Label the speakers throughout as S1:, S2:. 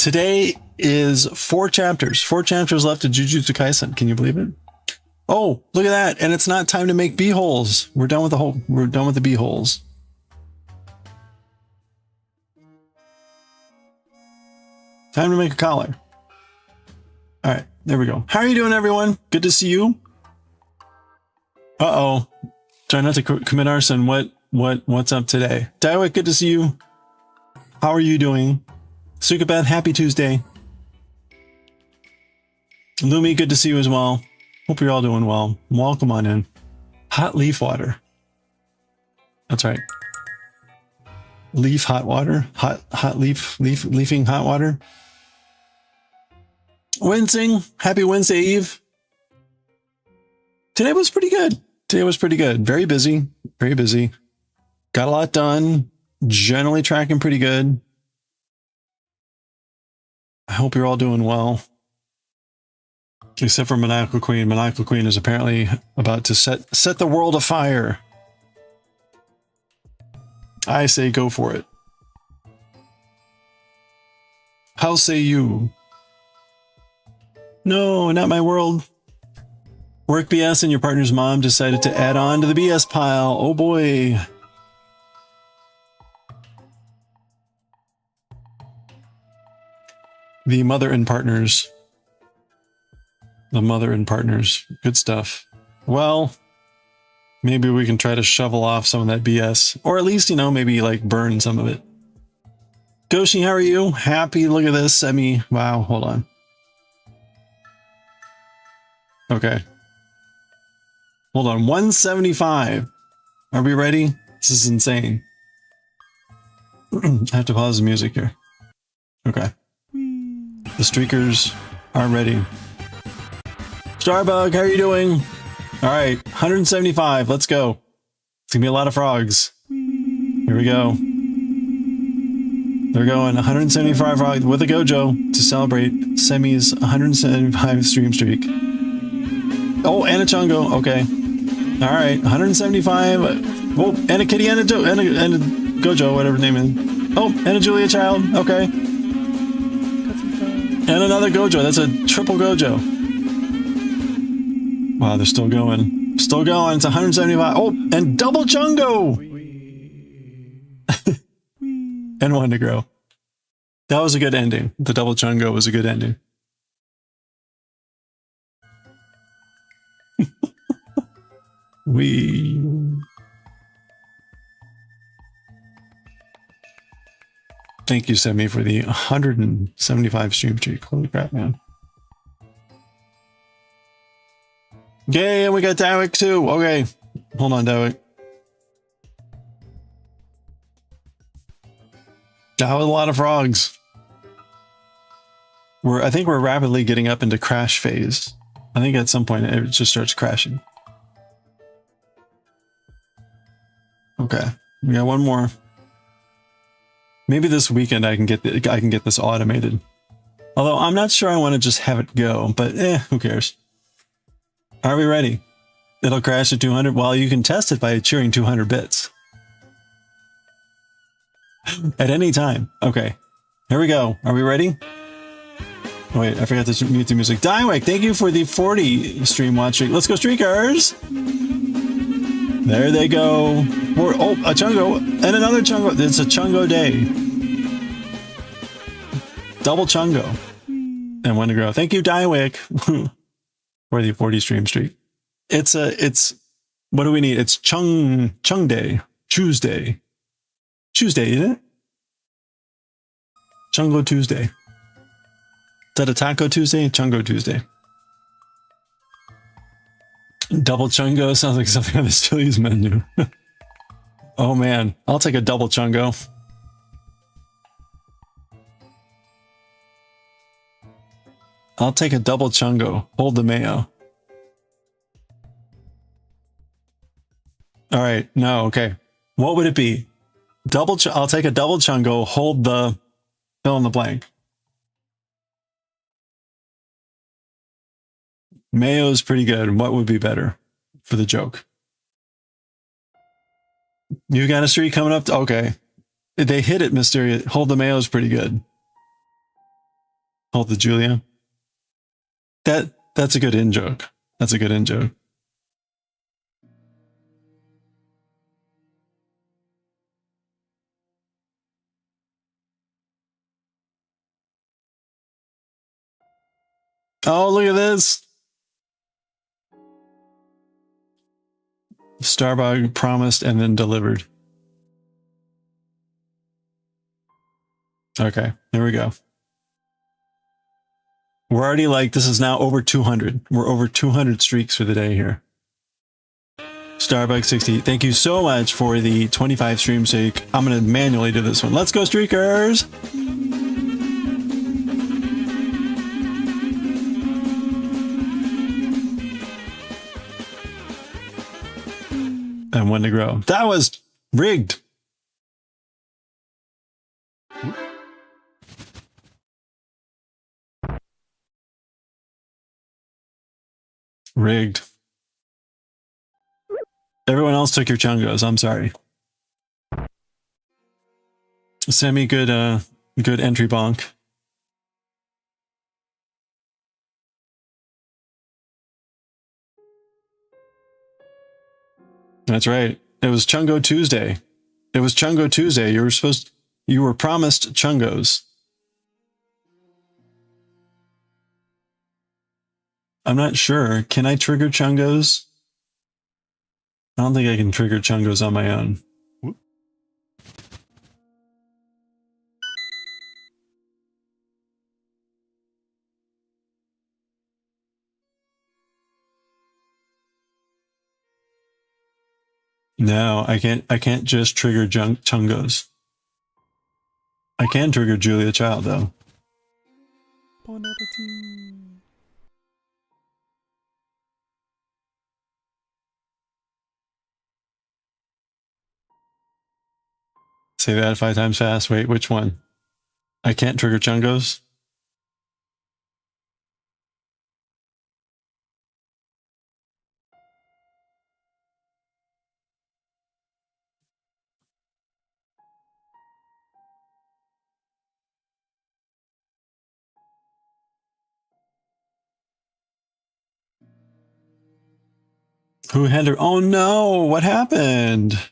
S1: Today is four chapters left of Jujutsu Kaisen. Can you believe it? Oh, look at that. And it's not time to make bee holes. We're done with the bee holes. Time to make a collar. All right, there we go. How are you doing, everyone? Good to see you. Uh-oh. Try not to commit arson. What's up today? Daiwick, good to see you. How are you doing? Sukabeth, happy Tuesday. Lumi, good to see you as well. Hope you're all doing well. Welcome on in. Hot leaf water. That's right. Leaf hot water. Hot leafing hot water. Wincing, happy Wednesday Eve. Today was pretty good. Very busy. Got a lot done. Generally tracking pretty good. I hope you're all doing well. Except for Maniacal Queen. Maniacal Queen is apparently about to set the world afire. I say go for it. How say you? No, not my world. Work BS and your partner's mom decided to add on to the BS pile. Oh boy. The mother and partners. Good stuff. Well, maybe we can try to shovel off some of that BS. Or at least, maybe like burn some of it. Goshi, how are you? Happy, look at this. Wow, hold on. Okay. Hold on, 175. Are we ready? This is insane. I have to pause the music here. Okay. The streakers are ready. Starbug, how are you doing? All right, 175. Let's go. It's gonna be a lot of frogs. Here we go. They're going 175 frogs with a Gojo to celebrate Semi's 175 stream streak. Oh, and a Chungo. Okay. All right, 175. Oh, and a Kitty and a Gojo, whatever the name is. Oh, and a Julia Child. Okay. And another Gojo. That's a triple Gojo. Wow, they're still going. Still going. It's 175. Oh, and double Chungo. And one to grow. That was a good ending. The double Chungo was a good ending. Thank you, Semi, for the 175 stream streak. Holy crap, man. Yay, and we got Daiwick too. Okay. Hold on, Daiwick. That was a lot of frogs. I think we're rapidly getting up into crash phase. I think at some point it just starts crashing. Okay, we got one more. Maybe this weekend I can get this automated. Although I'm not sure I want to just have it go, but who cares? Are we ready? It'll crash at 200. Well, you can test it by cheering 200 bits. At any time. Okay, here we go. Are we ready? Oh, wait, I forgot to mute the music. Daiwick, thank you for the 40 stream watch streak. Let's go, streakers! There they go. Oh, a Chungo and another Chungo. It's a Chungo day. Double Chungo. And one to grow. Thank you, Daiwick, for the 40 stream streak. It's what do we need? It's Chung Day. Tuesday, isn't it? Chungo Tuesday. Is that a Taco Tuesday? Chungo Tuesday. Double Chungo sounds like something on the Chili's menu. Oh man, I'll take a double Chungo. I'll take a double Chungo. Hold the mayo. All right, no, okay. What would it be? I'll take a double Chungo. Hold the fill in the blank. Mayo is pretty good. What would be better for the joke? You got a streak coming up? Okay. They hit it, Mysterious. Hold the mayo is pretty good. Hold the Julia. That's a good in joke. That's a good in joke. Oh, look at this. Starbug promised and then delivered. Okay, there we go. We're already like, this is now over 200. We're over 200 streaks for the day here. Starbug60, thank you so much for the 25 stream streak. I'm going to manually do this one. Let's go, streakers! And when to grow. That was rigged. Rigged. Everyone else took your chungos. I'm sorry. Semi good good entry bonk. That's right. It was Chungo Tuesday. It was Chungo Tuesday. You were promised chungos. I'm not sure. Can I trigger chungos? I don't think I can trigger chungos on my own. No, I can't just trigger chungos. I can trigger Julia Child though. Bon appetit. Say that 5 times fast. Wait, which one? I can't trigger chungos? Who had her? Oh no! What happened?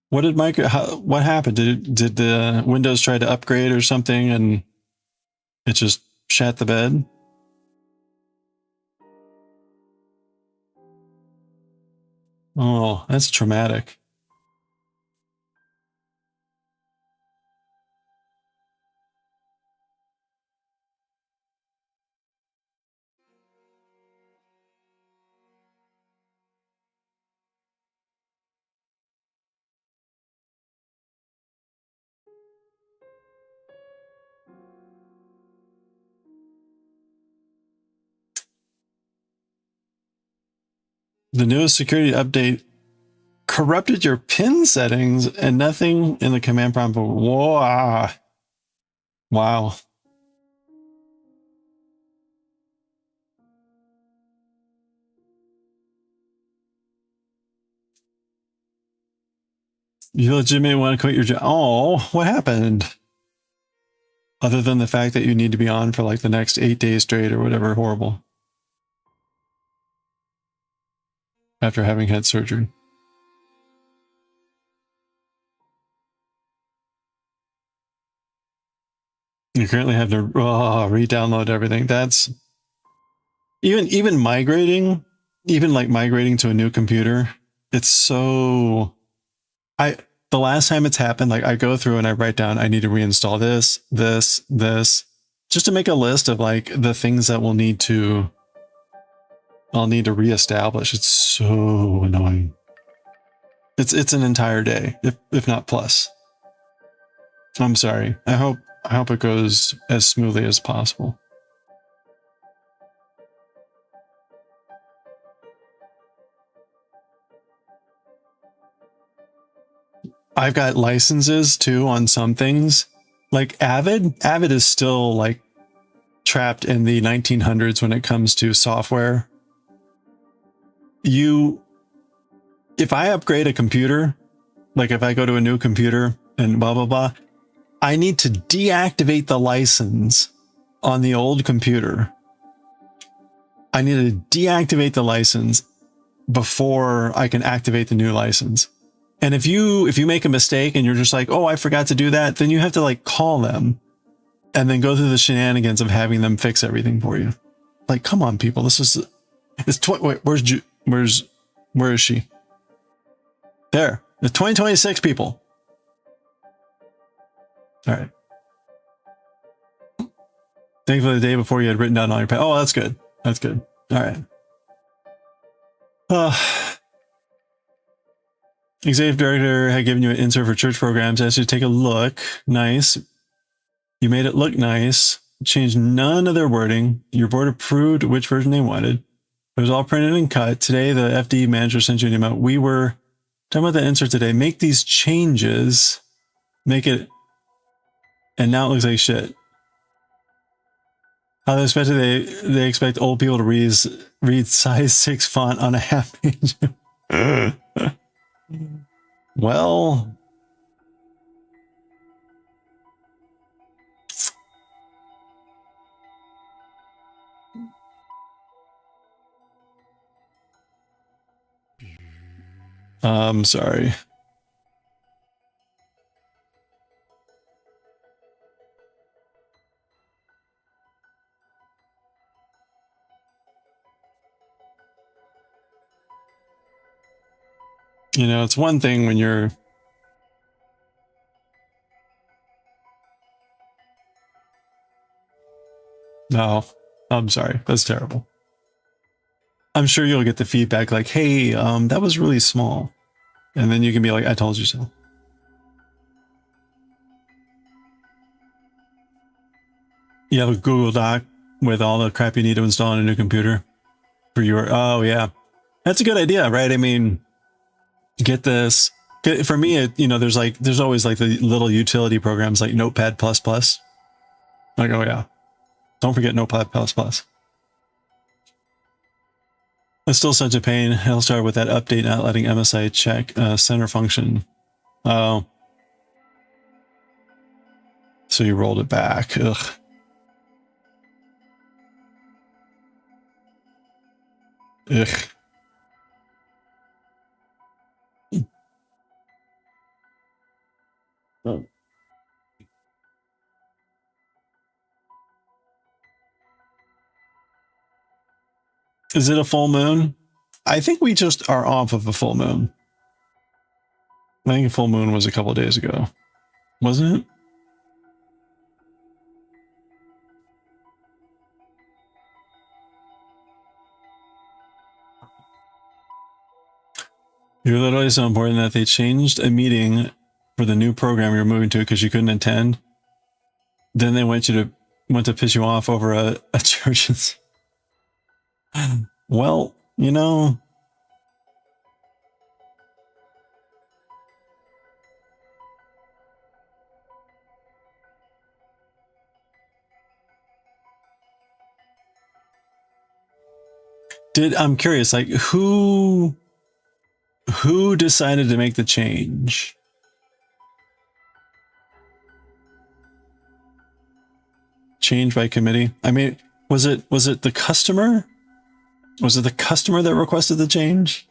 S1: What did what happened? Did the Windows try to upgrade or something and it just shat the bed? Oh, that's traumatic. The newest security update corrupted your pin settings and nothing in the command prompt. Whoa. Wow. You legitimately want to quit your job? Oh, what happened? Other than the fact that you need to be on for like the next 8 days straight or whatever horrible. After having had surgery. You currently have to re-download everything. That's even migrating, even like migrating to a new computer. It's so the last time it's happened, like I go through and I write down, I need to reinstall this, just to make a list of like the things that I'll need to reestablish. It's so annoying. It's an entire day, if not plus. I'm sorry. I hope it goes as smoothly as possible. I've got licenses too on some things. Like Avid is still like trapped in the 1900s when it comes to software. If I upgrade a computer, like if I go to a new computer and blah, blah, blah, I need to deactivate the license on the old computer. I need to deactivate the license before I can activate the new license. And if you make a mistake and you're just like, oh, I forgot to do that, then you have to like call them and then go through the shenanigans of having them fix everything for you. Like, come on, people. This is wait, where is she? There. It's 2026, people. All right. Thankfully, the day before you had written down all your pad. Oh, that's good. That's good. All right. Executive director had given you an insert for church programs. Asked you to take a look. Nice. You made it look nice. Changed none of their wording. Your board approved which version they wanted. It was all printed and cut. Today, the FD manager sent you an email. We were talking about the insert today. Make these changes. Make it. And now it looks like shit. How they expect they expect old people to read size 6 font on a half page. Well, I'm sorry. You know, it's one thing when you're no, I'm sorry. That's terrible. I'm sure you'll get the feedback like, hey, that was really small. And then you can be like, I told you so. You have a Google Doc with all the crap you need to install on a new computer for your, oh yeah. That's a good idea, right? I mean, get this. For me, there's always like the little utility programs like Notepad++. Like, oh yeah. Don't forget Notepad++. It's still such a pain. I'll start with that update not letting MSI check center function. Oh. So you rolled it back. Ugh. Ugh. Oh. Is it a full moon? I think we just are off of a full moon. I think a full moon was a couple of days ago. Wasn't it? You're literally so important that they changed a meeting for the new program you're moving to because you couldn't attend. Then they went to piss you off over a church's. Well, you know. I'm curious, like who decided to make the change? Change by committee? I mean, was it the customer? Was it the customer that requested the change?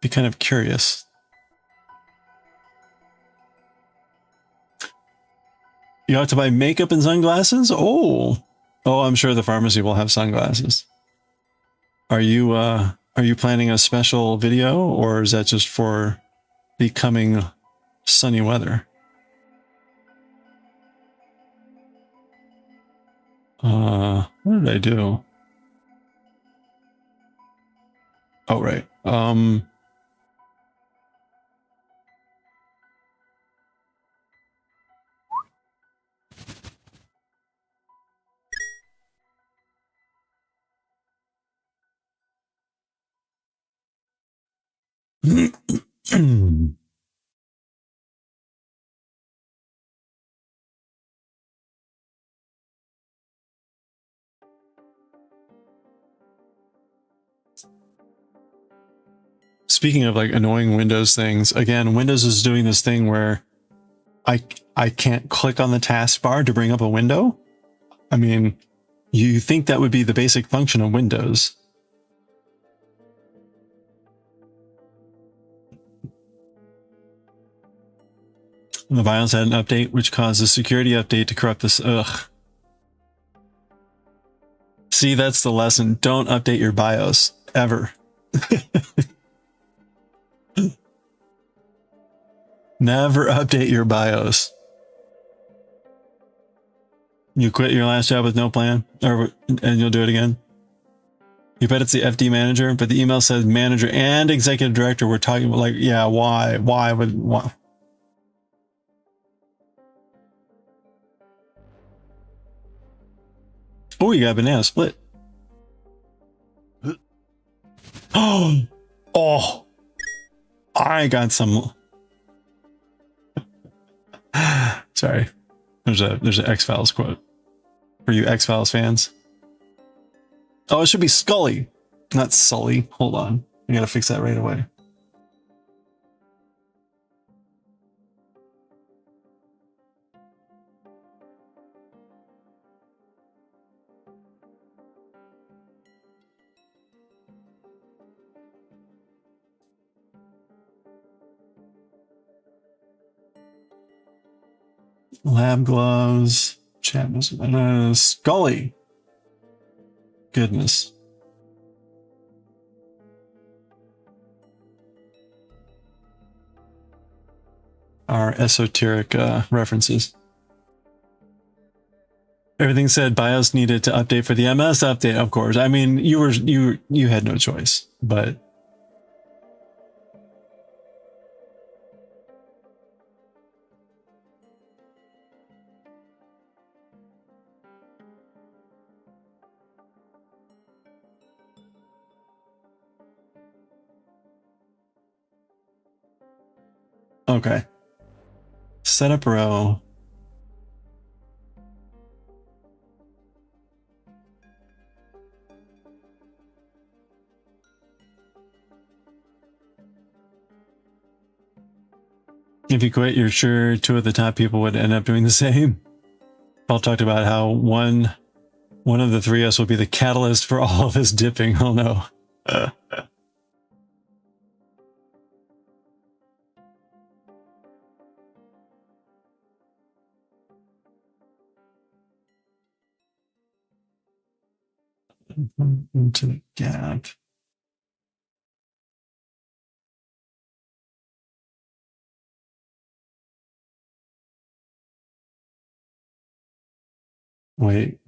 S1: Be kind of curious. You have to buy makeup and sunglasses? Oh, I'm sure the pharmacy will have sunglasses. Are you planning a special video, or is that just for the coming sunny weather? What did I do? Oh, right. Speaking of like annoying Windows things, again, Windows is doing this thing where I can't click on the taskbar to bring up a window. I mean, you think that would be the basic function of Windows. The BIOS had an update which caused the security update to corrupt this. Ugh. See, that's the lesson. Don't update your BIOS ever. Never update your BIOS. You quit your last job with no plan, and you'll do it again. You bet it's the FD manager, but the email says manager and executive director. We're talking about, like, yeah, why? Why? Oh, you got a banana split. Oh, I got some. Sorry, there's an X-Files quote for you X-Files fans. Oh, it should be Scully, not Sully. Hold on, I gotta fix that right away. Lab gloves, chat message, Scully. Goodness. Our esoteric references. Everything said BIOS needed to update for the MS update, of course. I mean, you had no choice, but okay. Setup row. If you quit, you're sure two of the top people would end up doing the same. Paul talked about how one of the 3S will be the catalyst for all of this dipping. Oh no. Into the gap. Wait.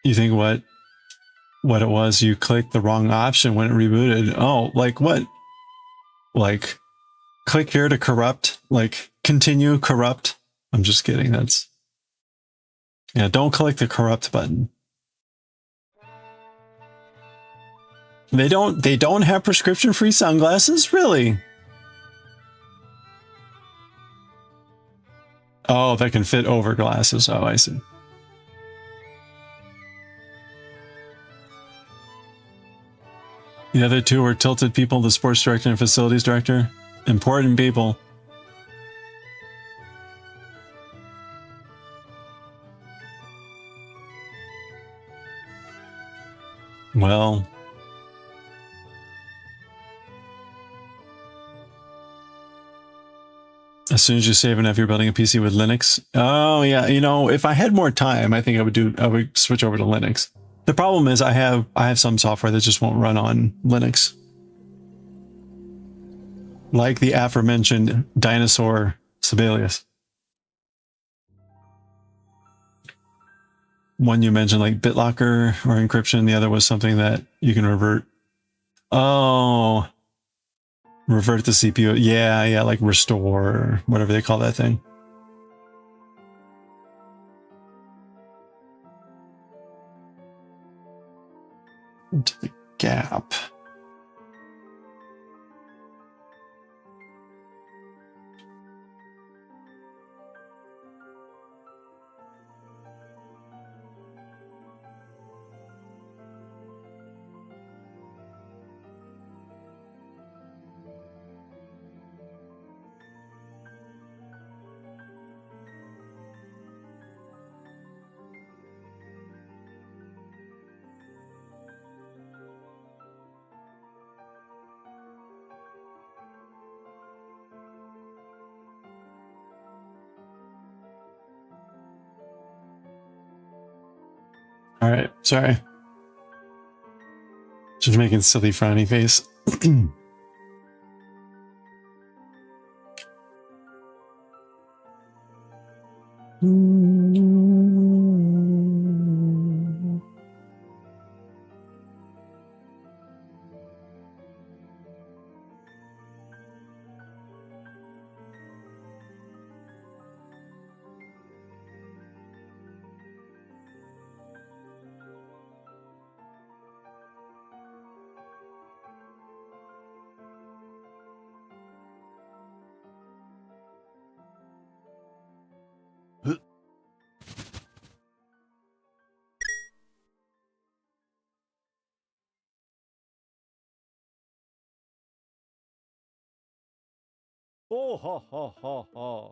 S1: You think what it was? You clicked the wrong option when it rebooted. Oh, like what? Like click here to corrupt, like continue corrupt. I'm just kidding. That's, yeah, don't click the corrupt button. They don't have prescription free sunglasses, really? Oh, that can fit over glasses. Oh, I see. The other two were tilted people, the sports director and facilities director. Important people. Well, as soon as you save enough, you're building a PC with Linux. Oh yeah, you know, if I had more time, I think I would switch over to Linux. The problem is I have some software that just won't run on Linux. Like the aforementioned dinosaur Sibelius. One you mentioned, like BitLocker or encryption. The other was something that you can revert. Oh, revert the CPU. Yeah, like restore, or whatever they call that thing. Into the gap. Alright, sorry. Just making silly frowny face.
S2: Oh ha ha ha ha.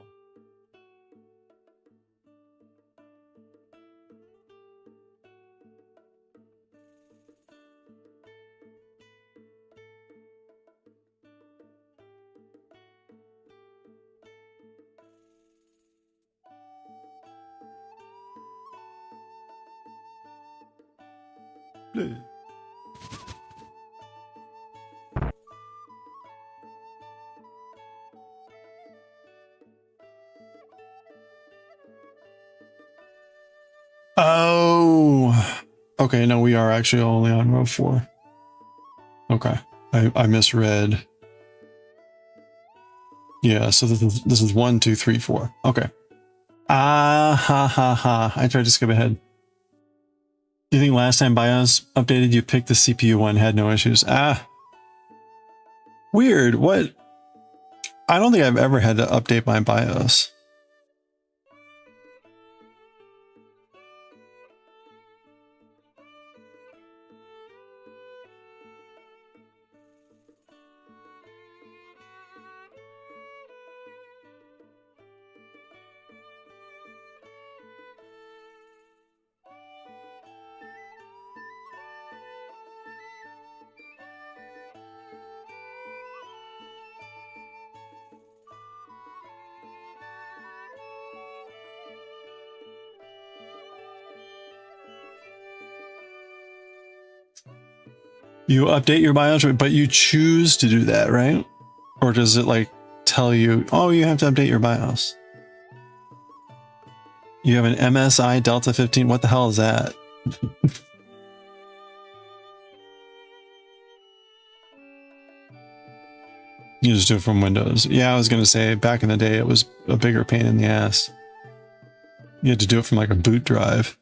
S1: Oh, okay. No, we are actually only on row 4. Okay, I misread. Yeah, so this is 1, 2, 3, 4. Okay. Ah ha ha ha! I tried to skip ahead. Do you think last time BIOS updated, you picked the CPU one, had no issues? Ah, weird. What? I don't think I've ever had to update my BIOS. You update your BIOS, but you choose to do that, right? Or does it like tell you, oh, you have to update your BIOS? You have an MSI Delta 15. What the hell is that? You just do it from Windows. Yeah, I was going to say back in the day, it was a bigger pain in the ass. You had to do it from like a boot drive.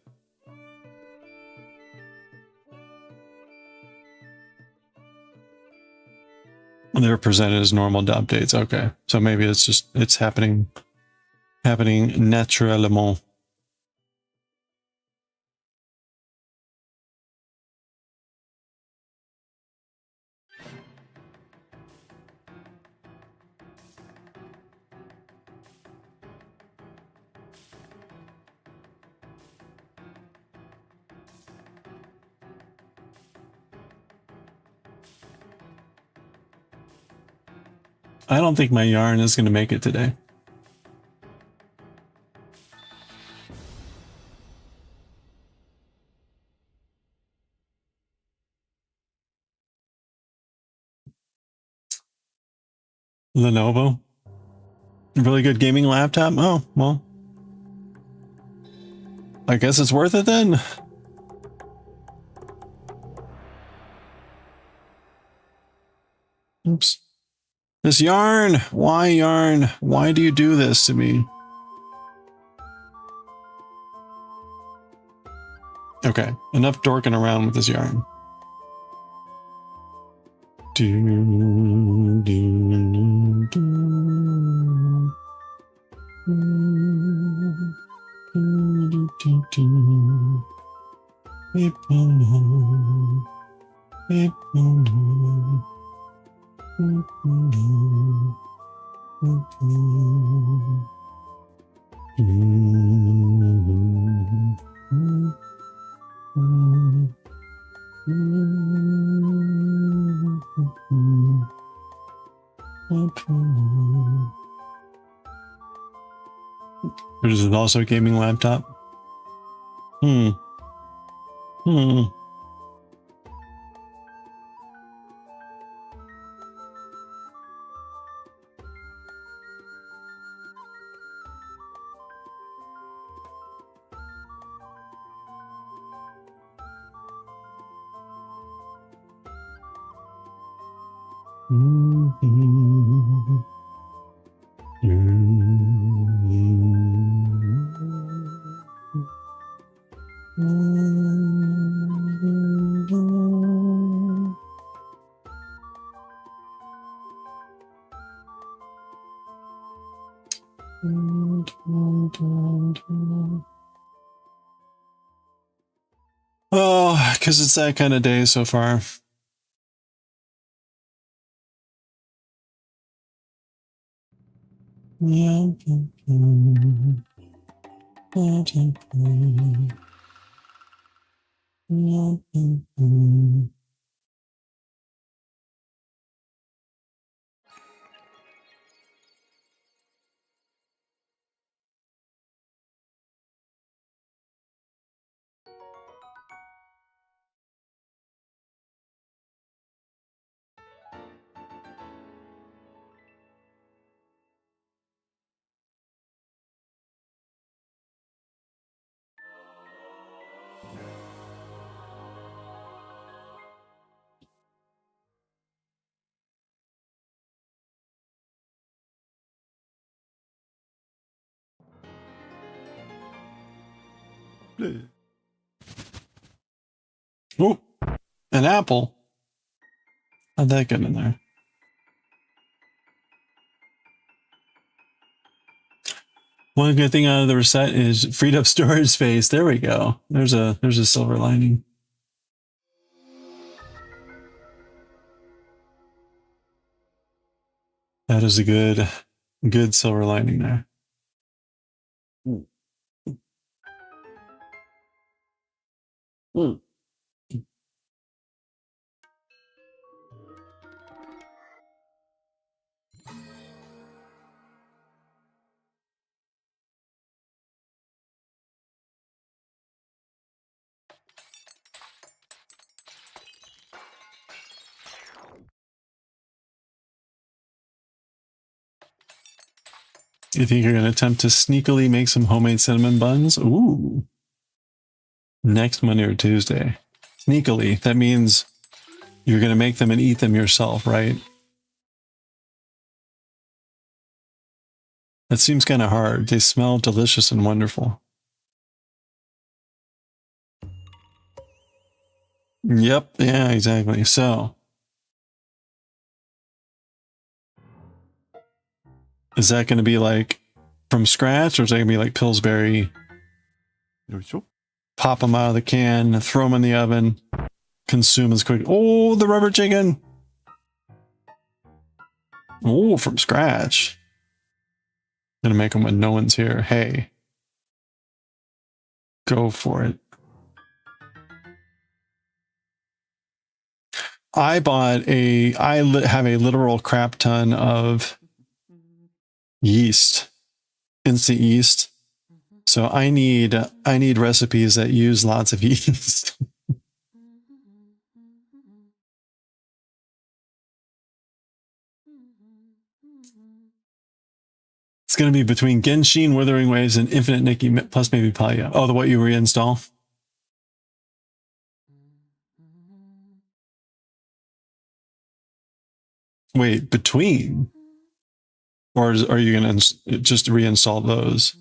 S1: And they're presented as normal updates. Okay. So maybe it's just, it's happening naturellement. I don't think my yarn is going to make it today. Lenovo. Really good gaming laptop. Oh, well. I guess it's worth it then. Oops. This yarn. Why yarn? Why do you do this to me? Okay, enough dorking around with this yarn. This is also a gaming laptop. Hmm. Oh, because it's that kind of day so far. Oh, an apple. How'd that get in there? One good thing out of the reset is freed up storage space. There we go. There's a silver lining. That is a good silver lining there. You think you're going to attempt to sneakily make some homemade cinnamon buns? Ooh. Next Monday or Tuesday. Sneakily. That means you're going to make them and eat them yourself, right? That seems kind of hard. They smell delicious and wonderful. Yep. Yeah, exactly. So, is that going to be like from scratch, or is that going to be like Pillsbury? Pop them out of the can, throw them in the oven, consume as quick. Oh, the rubber chicken. Oh, from scratch. Gonna make them when no one's here. Hey, go for it. I bought I have a literal crap ton of yeast, instant yeast. So I need recipes that use lots of yeast. It's going to be between Genshin, Withering Waves, and Infinite Nikki, plus maybe Palya. Oh, the what you reinstall? Wait, between? Or are you going to just reinstall those?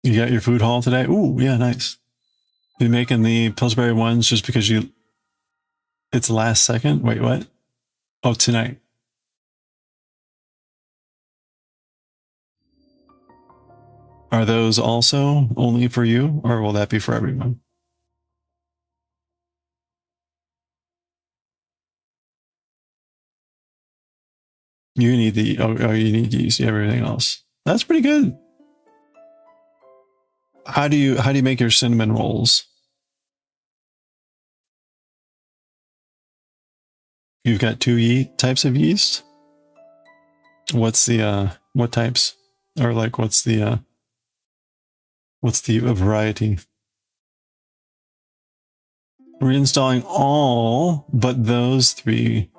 S1: You got your food haul today? Ooh, yeah, nice. You making the Pillsbury ones just because it's last second? Wait, what? Oh, tonight. Are those also only for you, or will that be for everyone? You need you need to use everything else. That's pretty good. How do you make your cinnamon rolls? You've got two types of yeast? What's the, what types? Or like, what's the variety? Reinstalling all, but those three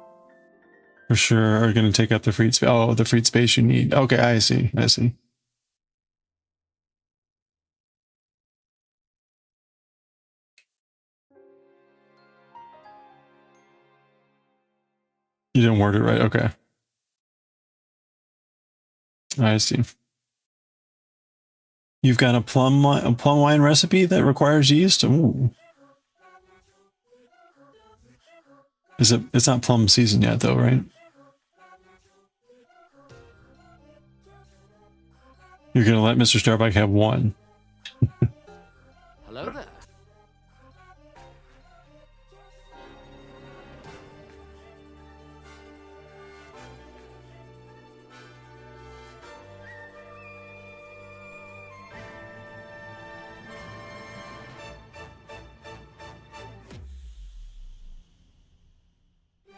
S1: for sure are going to take up the free space. Oh, the free space you need. Okay, I see. I see. You didn't word it right. Okay. I see. You've got a plum wine recipe that requires yeast. Ooh. Is it? It's not plum season yet, though, right? You're gonna let Mr. Starbuck have one.
S2: Hello there.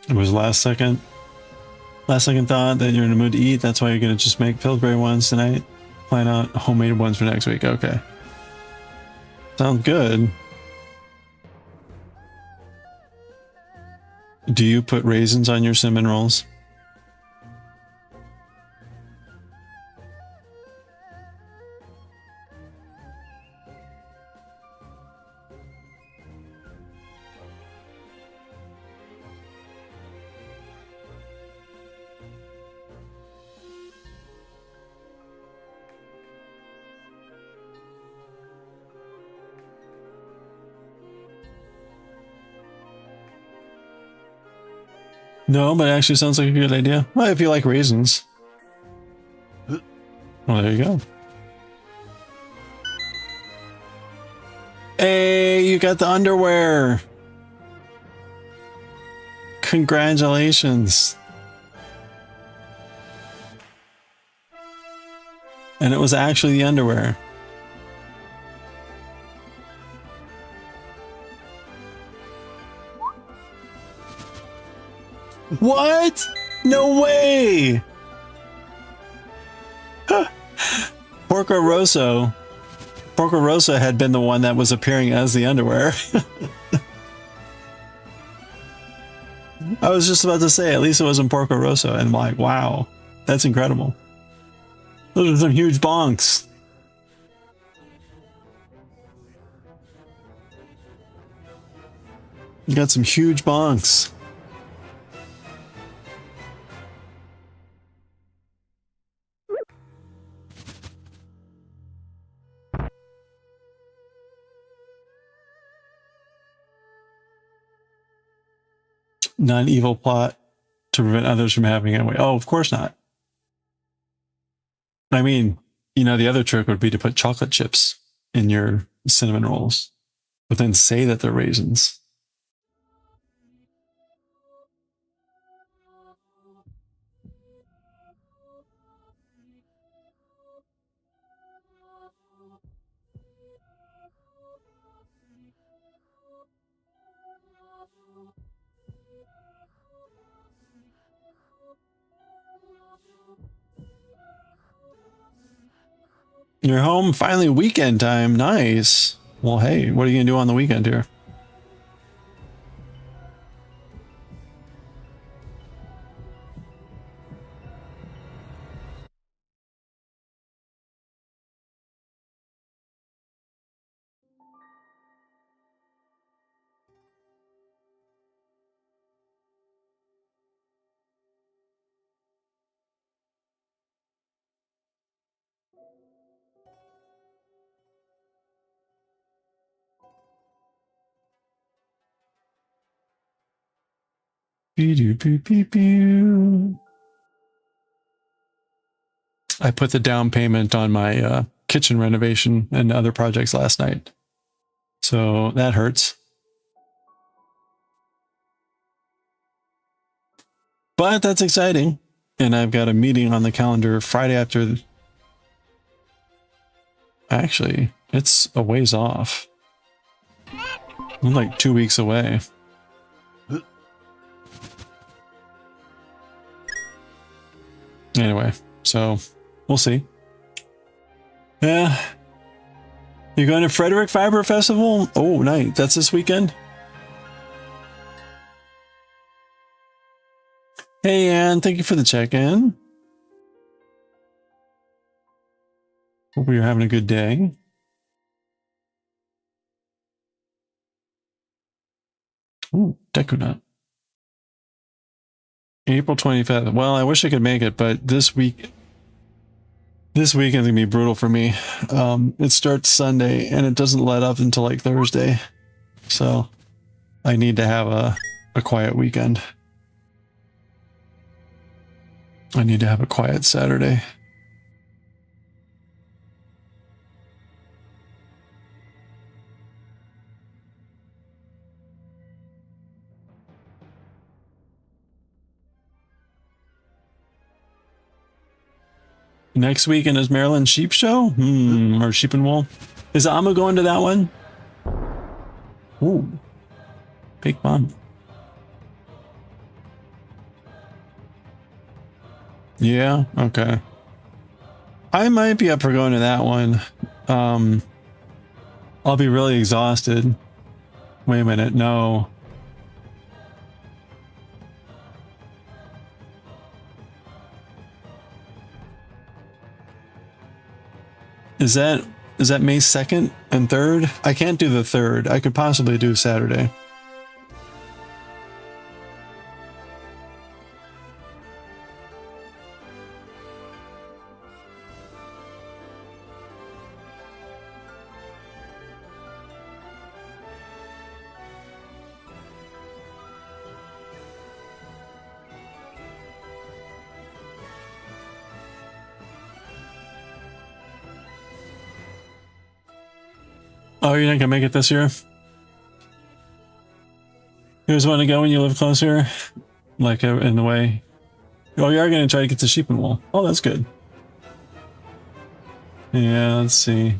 S1: It was last second thought that you're in the mood to eat. That's why you're gonna just make Pillsbury ones tonight. Plan out homemade ones for next week. Okay. Sounds good. Do you put raisins on your cinnamon rolls? No, but it actually sounds like a good idea. Well, if you like raisins. Well, there you go. Hey, you got the underwear. Congratulations. And it was actually the underwear. What? No way! Porco Rosso had been the one that was appearing as the underwear. I was just about to say, at least it wasn't Porco Rosso, and I'm like, wow, that's incredible. Those are some huge bonks. You got some huge bonks. Not an evil plot to prevent others from having it. Oh, of course not. I mean, you know, the other trick would be to put chocolate chips in your cinnamon rolls, but then say that they're raisins. You're home, finally weekend time. Nice. Well, hey, what are you gonna do on the weekend here? I put the down payment on my kitchen renovation and other projects last night, so that hurts. But that's exciting, and I've got a meeting on the calendar Friday after. Actually, it's a ways off. I'm like 2 weeks away. Anyway, so we'll see. Yeah. You going to Frederick Fiber Festival? Oh, nice. That's this weekend? Hey, Ann. Thank you for the check-in. Hope you're having a good day. Ooh, Dekunut. April 25th. Well, I wish I could make it, but this weekend's gonna be brutal for me. It starts Sunday and it doesn't let up until like Thursday. So I need to have a quiet weekend. I need to have a quiet Saturday. Next weekend is Maryland Sheep Show? Or Sheep and Wool? Is Amma going to that one? Ooh. Big Mom. Yeah, okay. I might be up for going to that one. I'll be really exhausted. Wait a minute, no. Is that May 2nd and 3rd? I can't do the 3rd. I could possibly do Saturday. Oh, you're not gonna make it this year? You guys want to go when you live closer? Like in the way? Oh, you are gonna try to get to Sheep and Wool. Oh, that's good. Yeah, let's see.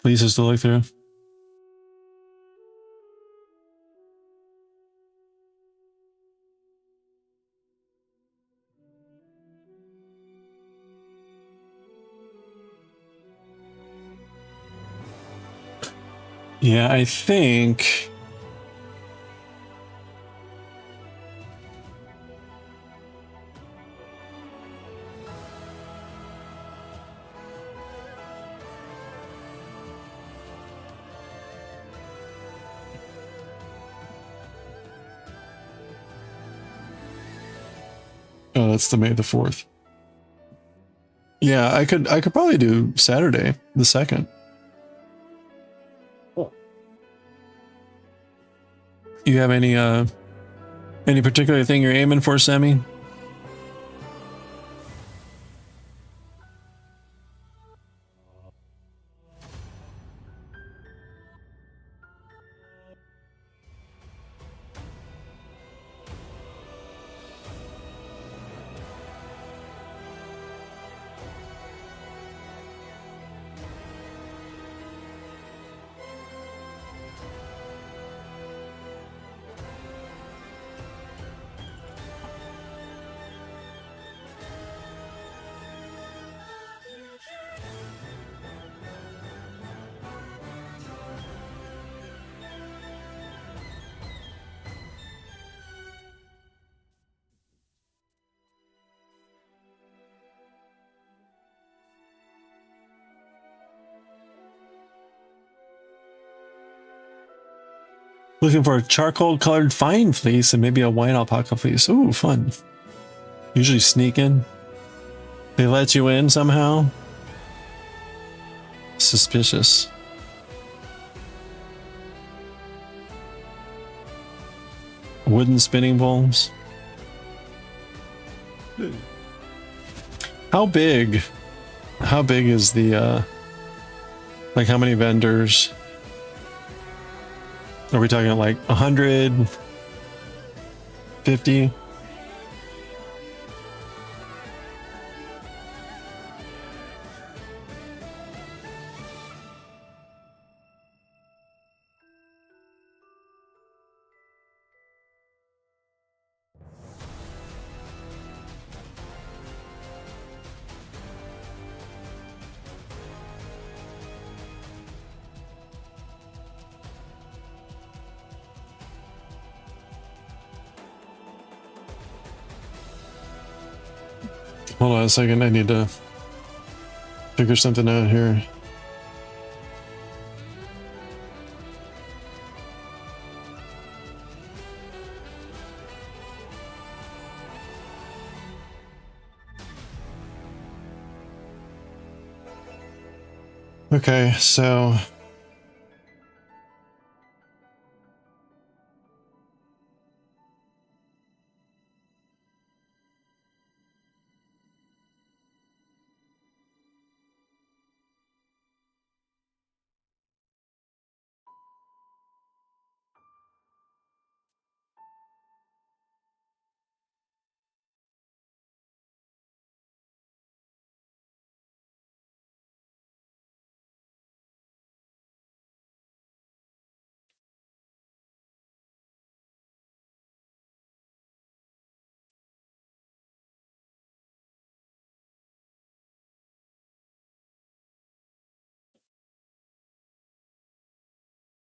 S1: Places to look through. Yeah, I think... Oh, that's the May the 4th. Yeah, I could probably do Saturday, the 2nd. You have any particular thing you're aiming for, Sammy? Looking for a charcoal colored fine fleece and maybe a white alpaca fleece. Ooh, fun. Usually sneak in. They let you in somehow. Suspicious. Wooden spinning bowls. How big is the like how many vendors? Are we talking like 100? 50. Hold on a second, I need to figure something out here. Okay, so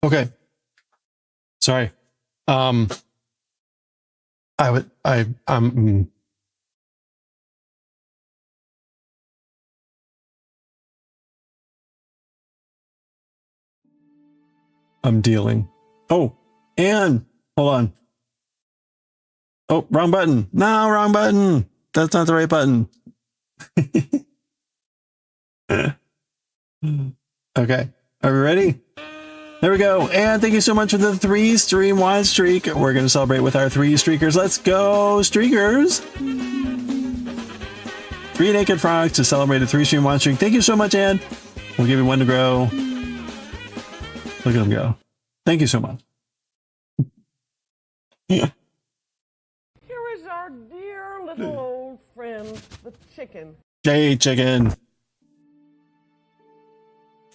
S1: okay. Sorry. I'm dealing. Oh, and hold on. Oh, wrong button. No, wrong button. That's not the right button. Okay. Are we ready? There we go. And thank you so much for the 3 stream wide streak. We're going to celebrate with our 3 streakers. Let's go, streakers. 3 naked frogs to celebrate a 3 stream wide streak. Thank you so much, Ann. We'll give you 1 to grow. Look at them go. Thank you so much. Yeah.
S2: Here is our dear little old friend, the chicken.
S1: Hey, chicken.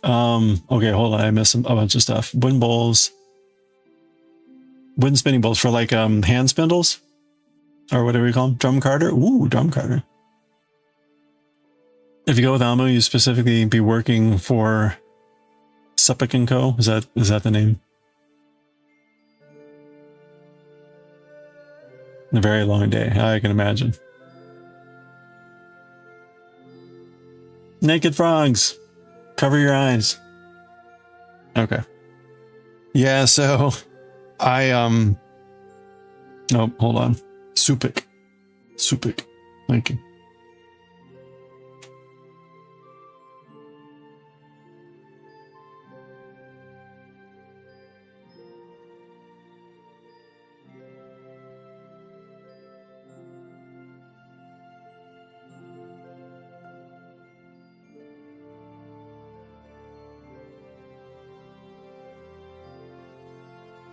S1: Okay, hold on. I missed a bunch of stuff. Wooden bowls. Wooden spinning bowls for like hand spindles? Or whatever you call them. Drum carder? Ooh, drum carder. If you go with Almo, you specifically be working for Suppic & Co. Is that the name? A very long day, I can imagine. Naked frogs. Cover your eyes. Okay. Yeah, so I oh, hold on. Suppic. Thank you.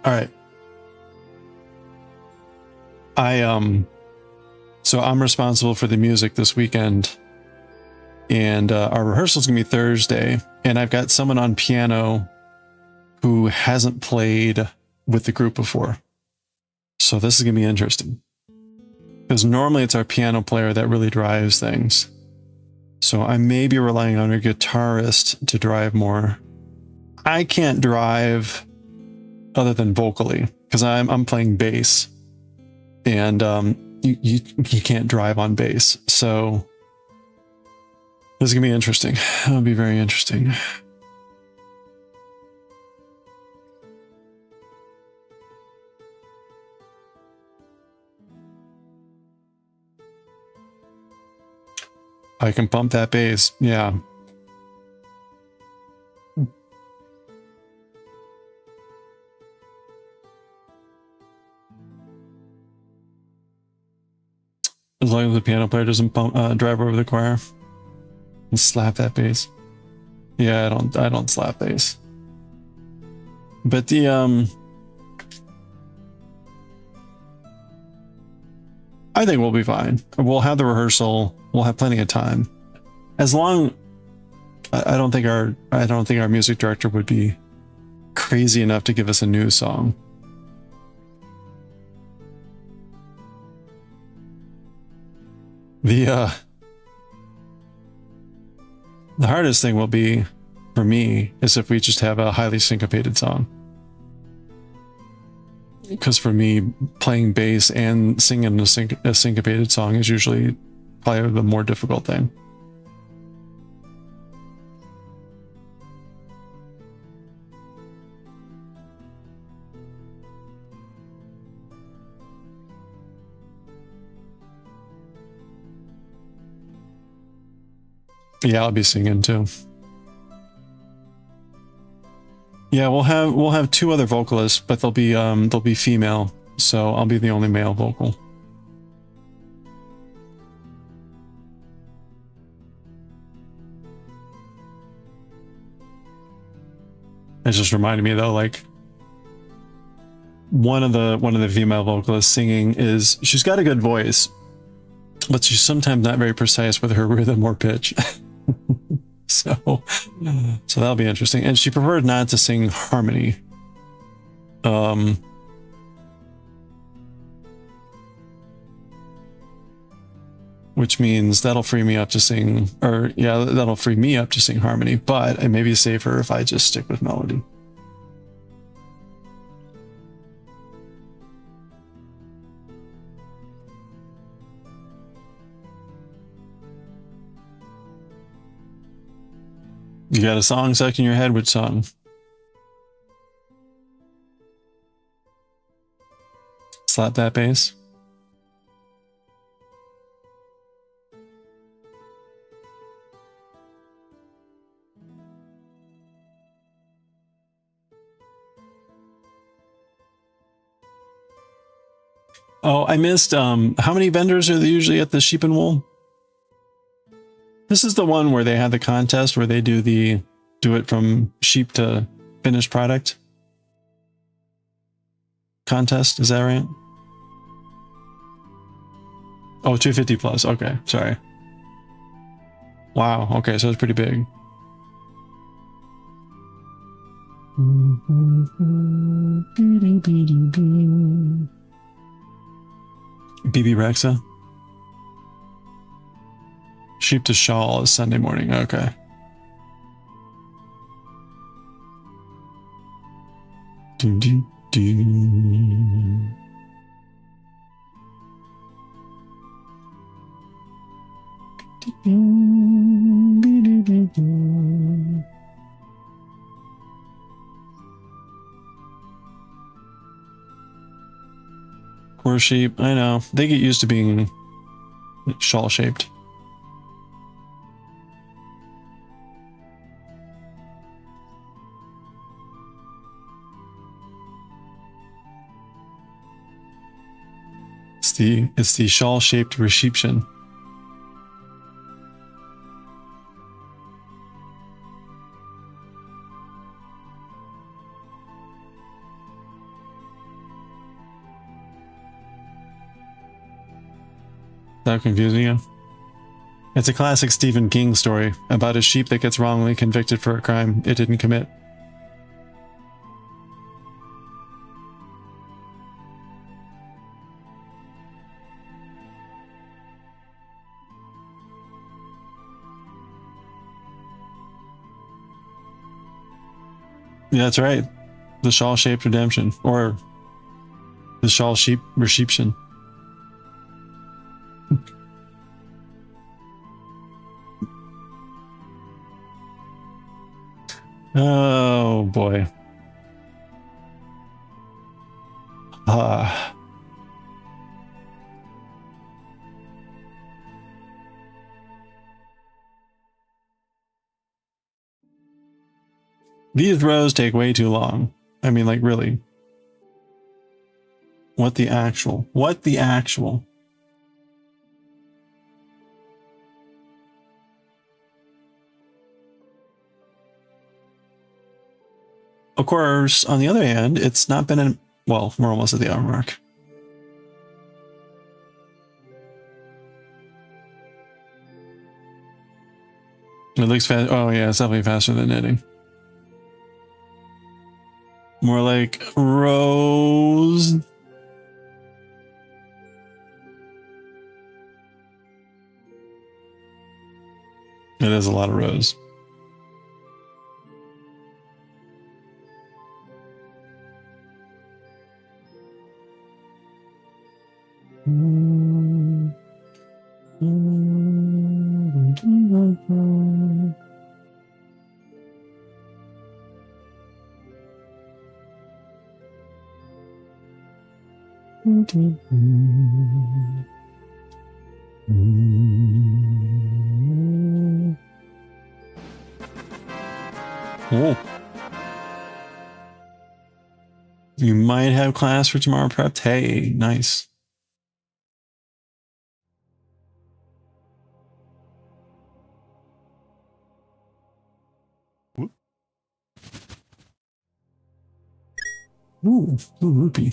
S1: All right. So I'm responsible for the music this weekend, and our rehearsal's gonna be Thursday, and I've got someone on piano who hasn't played with the group before. So this is gonna be interesting. Because normally it's our piano player that really drives things. So I may be relying on a guitarist to drive more. I can't drive other than vocally, because I'm playing bass, and you can't drive on bass. So this is gonna be interesting. It'll be very interesting. I can pump that bass, yeah. As long as the piano player doesn't pump, drive over the choir and slap that bass. Yeah, I don't slap bass. But the I think we'll be fine. We'll have the rehearsal. We'll have plenty of time. As long, I don't think our music director would be crazy enough to give us a new song. The hardest thing will be, for me, is if we just have a highly syncopated song. Because for me, playing bass and singing a syncopated song is usually probably the more difficult thing. Yeah, I'll be singing too. Yeah, we'll have two other vocalists, but they'll be female, so I'll be the only male vocal. It just reminded me though, like one of the female vocalists singing is, she's got a good voice, but she's sometimes not very precise with her rhythm or pitch. So that'll be interesting. And she preferred not to sing harmony. Which means that'll free me up to sing, that'll free me up to sing harmony, but it may be safer if I just stick with melody. You got a song stuck in your head? Which song? Slap that bass. Oh, I missed, how many vendors are there usually at the Sheep and Wool? This is the one where they had the contest where they do it from sheep to finished product contest. Is that right? Oh, 250 plus. Okay. Sorry. Wow. Okay. So it's pretty big. BB Rexa. Sheep to shawl is Sunday morning. Okay. Doo, doo, doo. Poor sheep. I know. They get used to being shawl shaped. It's the shawl-shaped reception. Is that confusing you? It's a classic Stephen King story about a sheep that gets wrongly convicted for a crime it didn't commit. Yeah, that's right. The shawl-shaped redemption, or the shawl-sheep reception. Oh boy. These rows take way too long. I mean, like, really. What the actual? What the actual? Of course, on the other hand, it's not been well, we're almost at the hour mark. It looks fast. Oh yeah, it's definitely faster than knitting. More like rows. It is a lot of rows. Oh. You might have class for tomorrow prepped. Hey, nice. Ooh, rupee.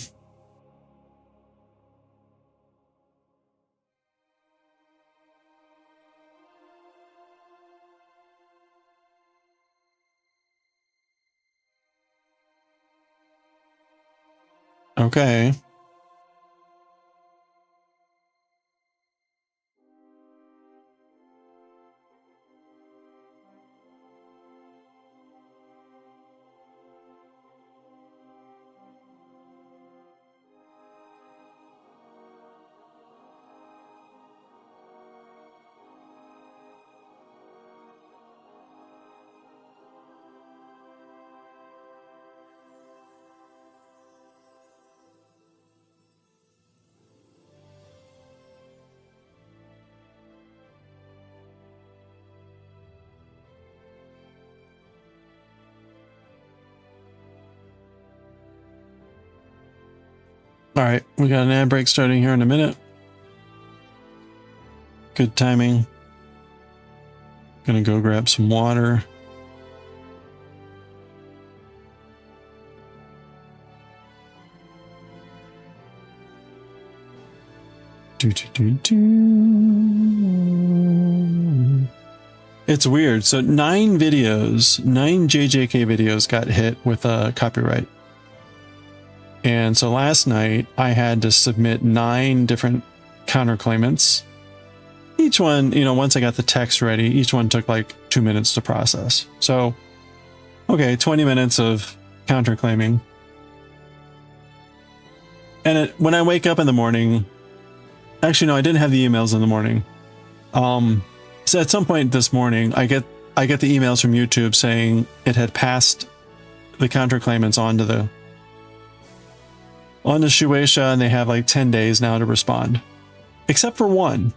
S1: Okay. All right, we got an ad break starting here in a minute. Good timing. Gonna go grab some water. It's weird. So 9 JJK videos got hit with a copyright. And so last night I had to submit 9 different counterclaimants. Each one, you know, once I got the text ready, each one took like 2 minutes to process. So, okay, 20 minutes of counterclaiming. And when I wake up in the morning, actually, no, I didn't have the emails in the morning. So at some point this morning, I get the emails from YouTube saying it had passed the counterclaimants onto Shueisha, and they have like 10 days now to respond. Except for one.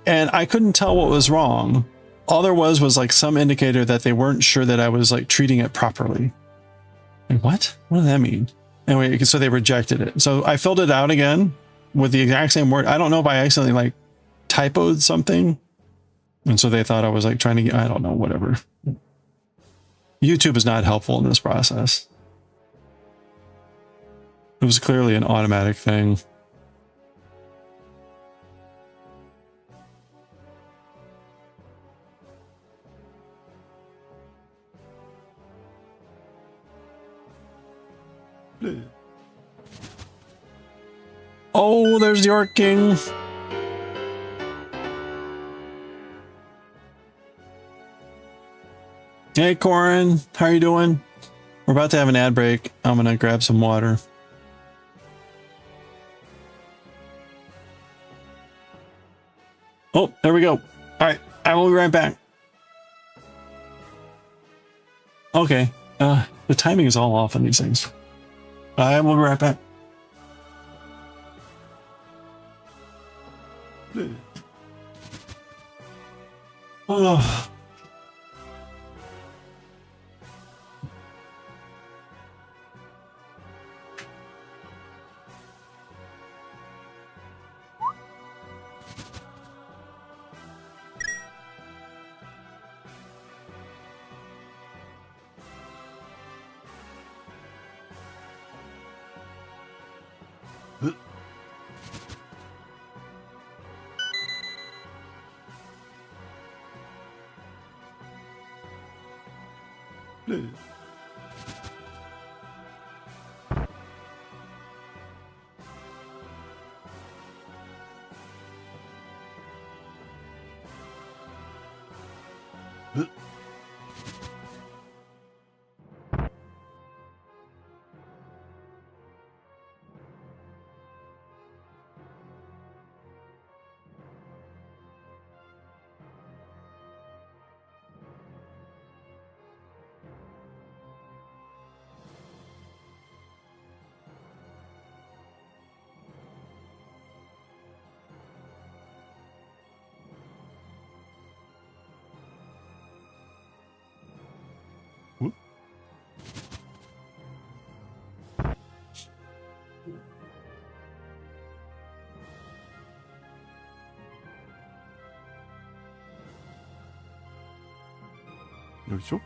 S1: And I couldn't tell what was wrong. All there was like some indicator that they weren't sure that I was like treating it properly. Like, what? What does that mean? Anyway, so they rejected it. So I filled it out again with the exact same word. I don't know if I accidentally like typoed something. And so they thought I was like trying to get, I don't know, whatever. YouTube is not helpful in this process. It was clearly an automatic thing. Oh, there's the Orc King. Hey, Corin, how are you doing? We're about to have an ad break. I'm gonna grab some water. Oh, there we go. All right, I will be right back. Okay, the timing is all off on these things. I will be right back. Oh. よいしょ。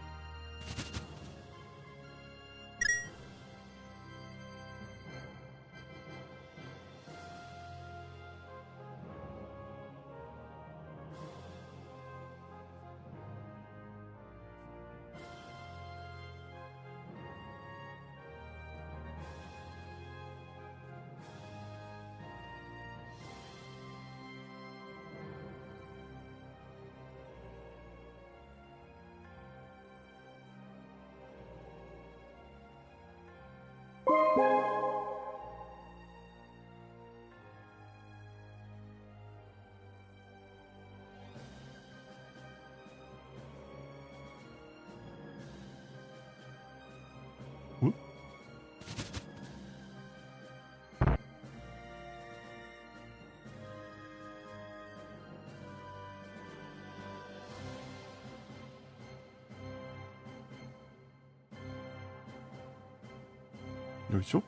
S1: よいしょ。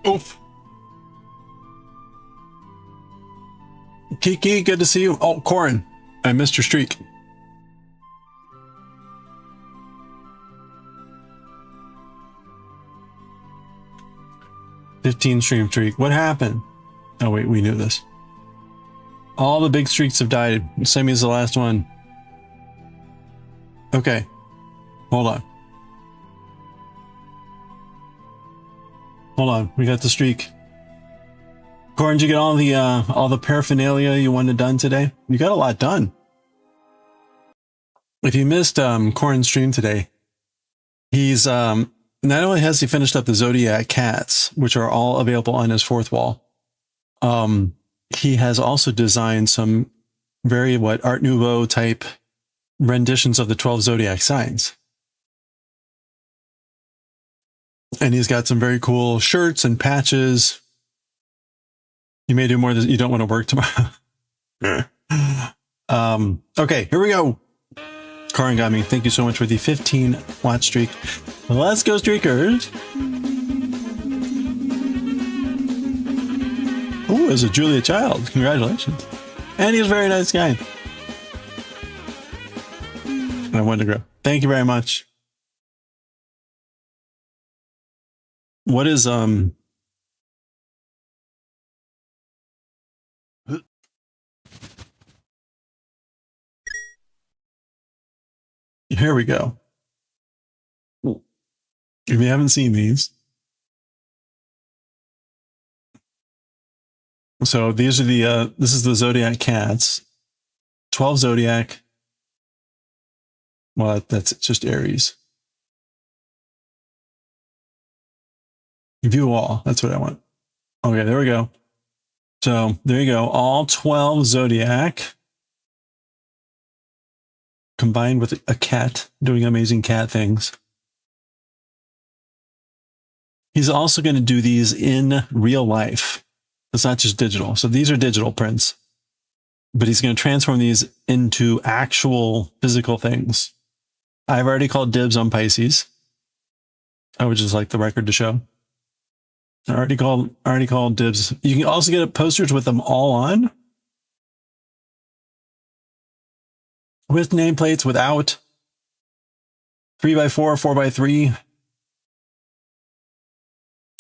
S1: Oof. Kiki, good to see you. Oh, Corin, I missed your streak. $15 stream streak. What happened? Oh wait, we knew this. All the big streaks have died. Semi's the last one. Okay, hold on. Hold on, we got the streak. Corin, did you get all the paraphernalia you wanted done today? You got a lot done. If you missed Corin's stream today, he's not only has he finished up the Zodiac cats, which are all available on his fourth wall, he has also designed some very Art Nouveau type renditions of the 12 Zodiac signs. And he's got some very cool shirts and patches. You may do more than you don't want to work tomorrow. Okay, here we go. Corin got me. Thank you so much for the 15 watch streak. Let's go, streakers. Ooh, it's a Julia Child. Congratulations. And he's a very nice guy. And I wanted to grow. Thank you very much. What is here we go. If you haven't seen these, so these are the this is the Zodiac cats. 12 Zodiac. Well, that's just Aries. View all. That's what I want. Okay, there we go. So there you go. All 12 Zodiac combined with a cat doing amazing cat things. He's also going to do these in real life. It's not just digital. So these are digital prints, but he's going to transform these into actual physical things. I've already called dibs on Pisces. I would just like the record to show. I already called dibs. You can also get posters with them all on. With nameplates, without. 3x4, 4x3.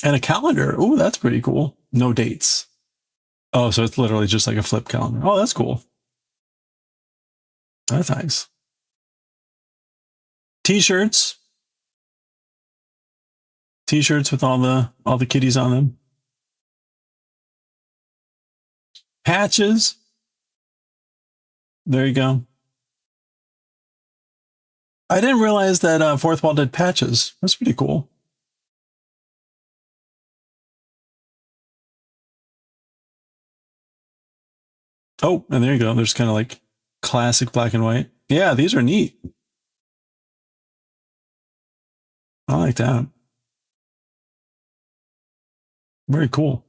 S1: And a calendar. Oh, that's pretty cool. No dates. Oh, so it's literally just like a flip calendar. Oh, that's cool. That's nice. T-shirts. T-shirts with all the kitties on them. Patches. There you go. I didn't realize that Fourth Wall did patches. That's pretty cool. Oh, and there you go. There's kind of like classic black and white. Yeah, these are neat. I like that. Very cool.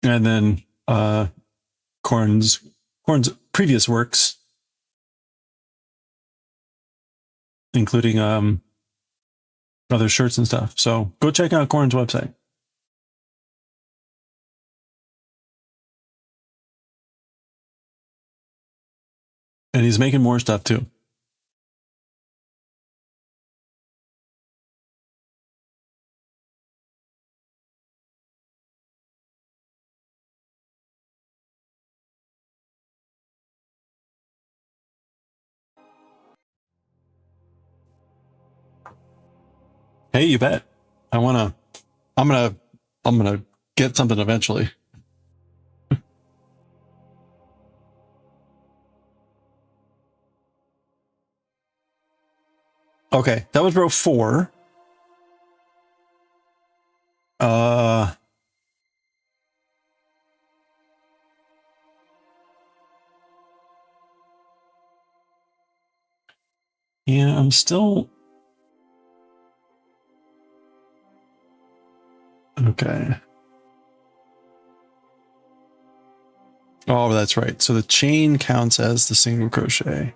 S1: And then Korn's previous works, including other shirts and stuff. So go check out Korn's website. And he's making more stuff too. Hey, you bet. I'm gonna get something eventually. Okay, that was row 4. Yeah, I'm still okay. Oh, that's right. So the chain counts as the single crochet.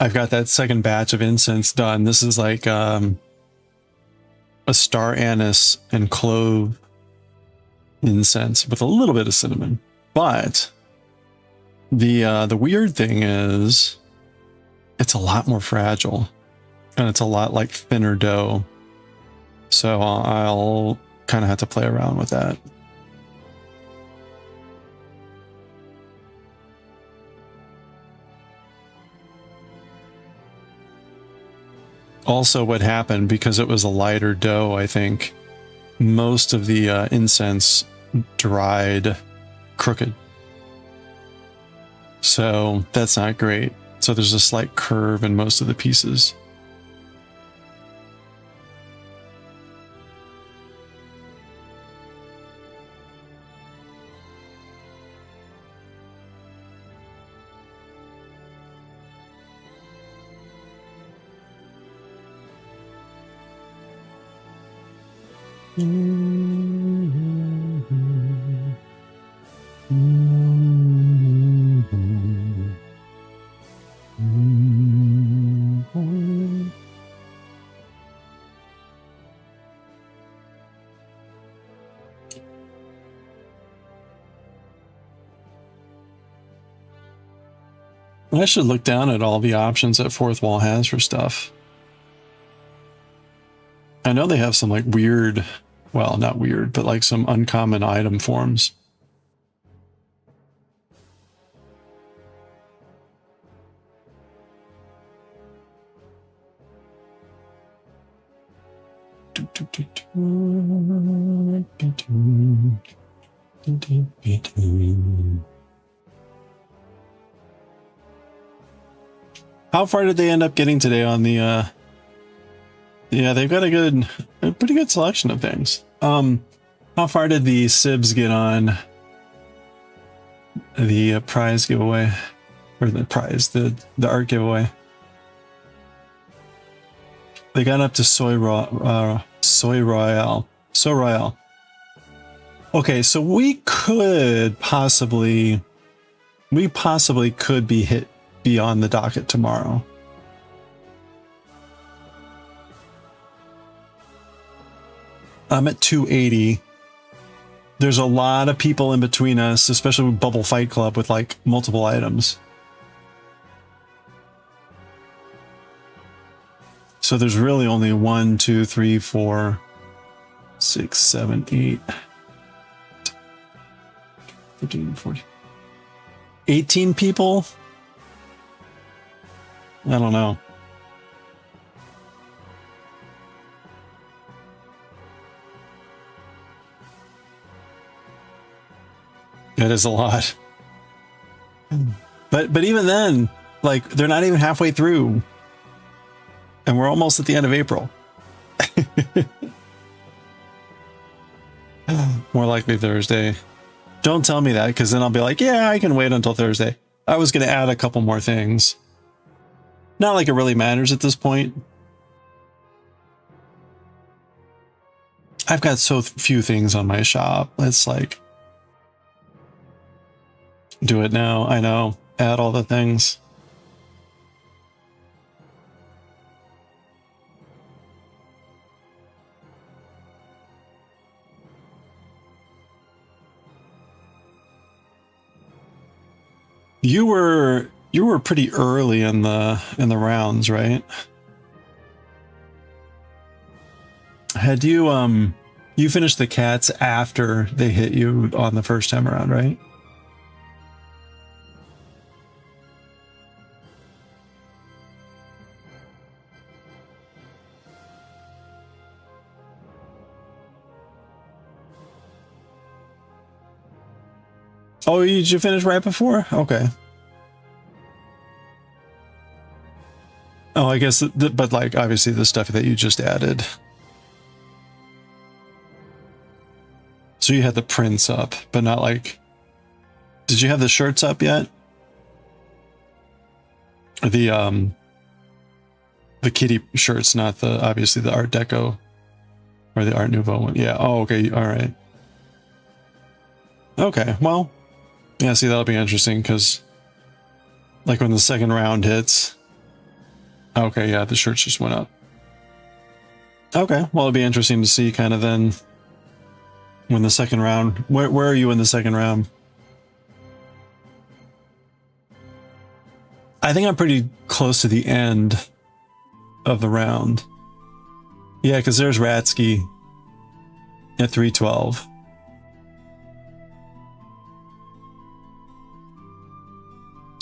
S1: I've got that second batch of incense done. This is like a star anise and clove incense with a little bit of cinnamon. But the weird thing is it's a lot more fragile and it's a lot like thinner dough. So I'll kind of have to play around with that. Also, what happened, because it was a lighter dough, I think most of the incense dried crooked. So that's not great. So there's a slight curve in most of the pieces. I should look down at all the options that Fourth Wall has for stuff. I know they have some like weird, well, not weird, but like some uncommon item forms. How far did they end up getting today on the yeah, they've got a pretty good selection of things. How far did the Sibs get on the prize giveaway? Or the prize, the art giveaway? They got up to Soy Royale. Okay, so we possibly could be hit beyond the docket tomorrow. I'm at 280. There's a lot of people in between us, especially with Bubble Fight Club with like multiple items. So there's really only 1, 2, 3, 4, 6, 7, 8, 13, 14, 18 people? I don't know. That is a lot. But even then, like, they're not even halfway through. And we're almost at the end of April. More likely Thursday. Don't tell me that, because then I'll be like, yeah, I can wait until Thursday. I was going to add a couple more things. Not like it really matters at this point. I've got so few things on my shop. It's like, do it now. I know. Add all the things. You were pretty early in the rounds, right? Had you you finished the cats after they hit you on the first time around, right? Oh, did you finish right before? Okay. Oh, I guess, but like, obviously the stuff that you just added. So you had the prints up, but not like, did you have the shirts up yet? The kitty shirts, not the, obviously the Art Deco or the Art Nouveau one. Yeah. Oh, okay. All right. Okay. Well, yeah, see, that'll be interesting because like when the second round hits. Okay, yeah, the shirts just went up. Okay, well, it'll be interesting to see kind of then when the second round. Where are you in the second round? I think I'm pretty close to the end of the round. Yeah, because there's Ratsky at 312.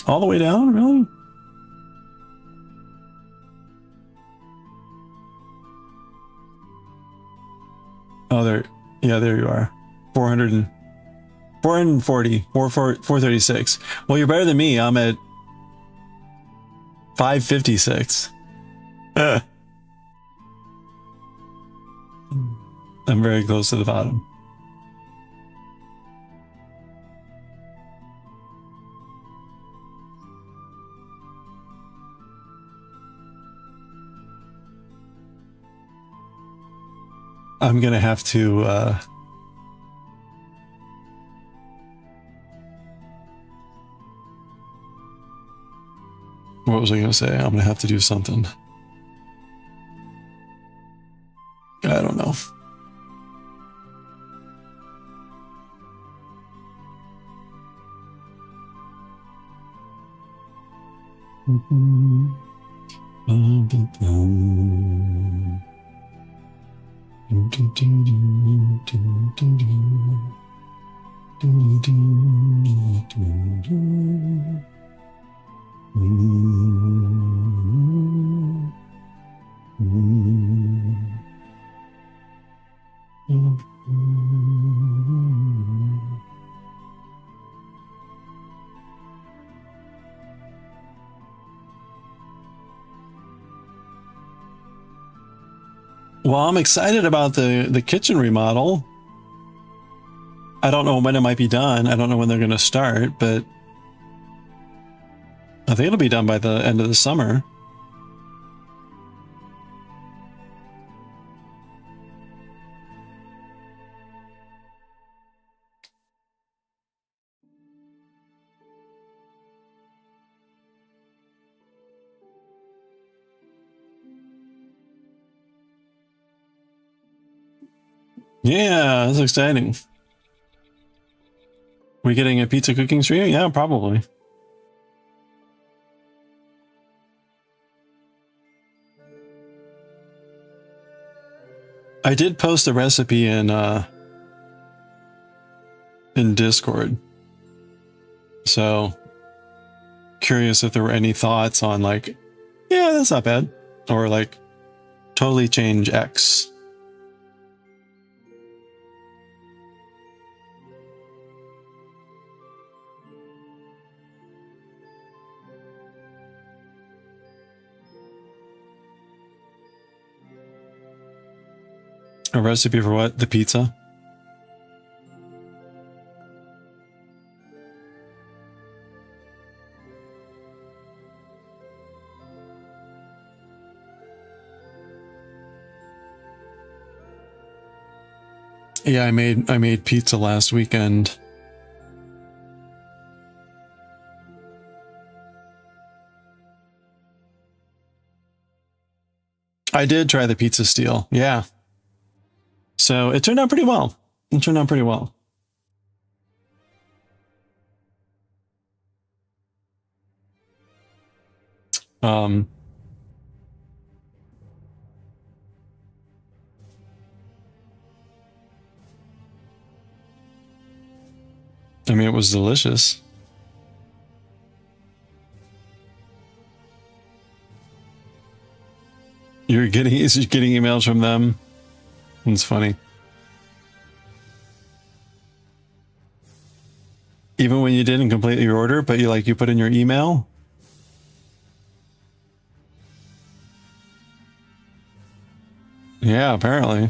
S1: All the way down, really? Oh, there. Yeah, there you are. 440, 436. Well, you're better than me. I'm at 556. I'm very close to the bottom. I'm gonna have to what was I gonna say? I'm gonna have to do something. I don't know. Well, I'm excited about the kitchen remodel. I don't know when it might be done. I don't know when they're going to start, but I think it'll be done by the end of the summer. Yeah, that's exciting. We getting a pizza cooking stream? Yeah, probably. I did post a recipe in Discord. So curious if there were any thoughts on like, yeah, that's not bad. Or like totally change X. A recipe for what? The pizza? Yeah, I made pizza last weekend. I did try the pizza steel. Yeah. So it turned out pretty well. It turned out pretty well. I mean, it was delicious. You're getting emails from them. It's funny. Even when you didn't complete your order, but you put in your email. Yeah, apparently.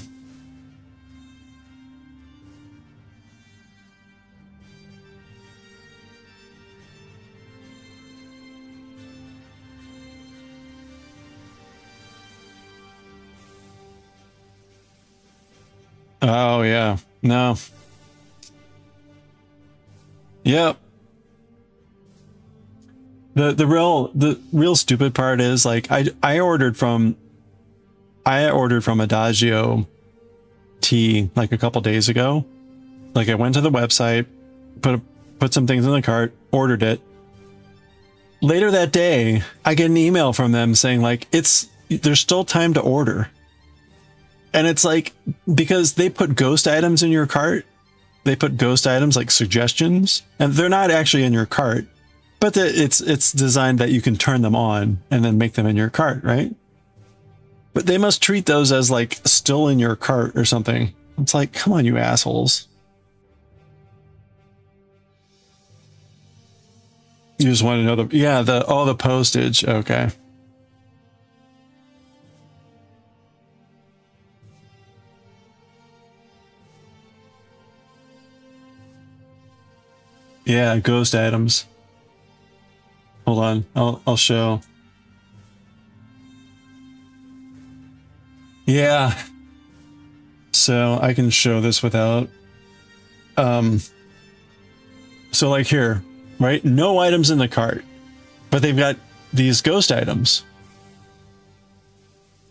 S1: Oh yeah. No. Yep. The real stupid part is like I ordered from Adagio tea like a couple days ago. Like I went to the website, put some things in the cart, ordered it. Later that day, I get an email from them saying like there's still time to order. And it's like, because they put ghost items in your cart, they put ghost items like suggestions, and they're not actually in your cart, but it's designed that you can turn them on and then make them in your cart, right? But they must treat those as like still in your cart or something. It's like, come on, you assholes. You just want to know the postage. Okay. Yeah, ghost items. Hold on, I'll show. Yeah. So I can show this without so like here, right? No items in the cart, but they've got these ghost items.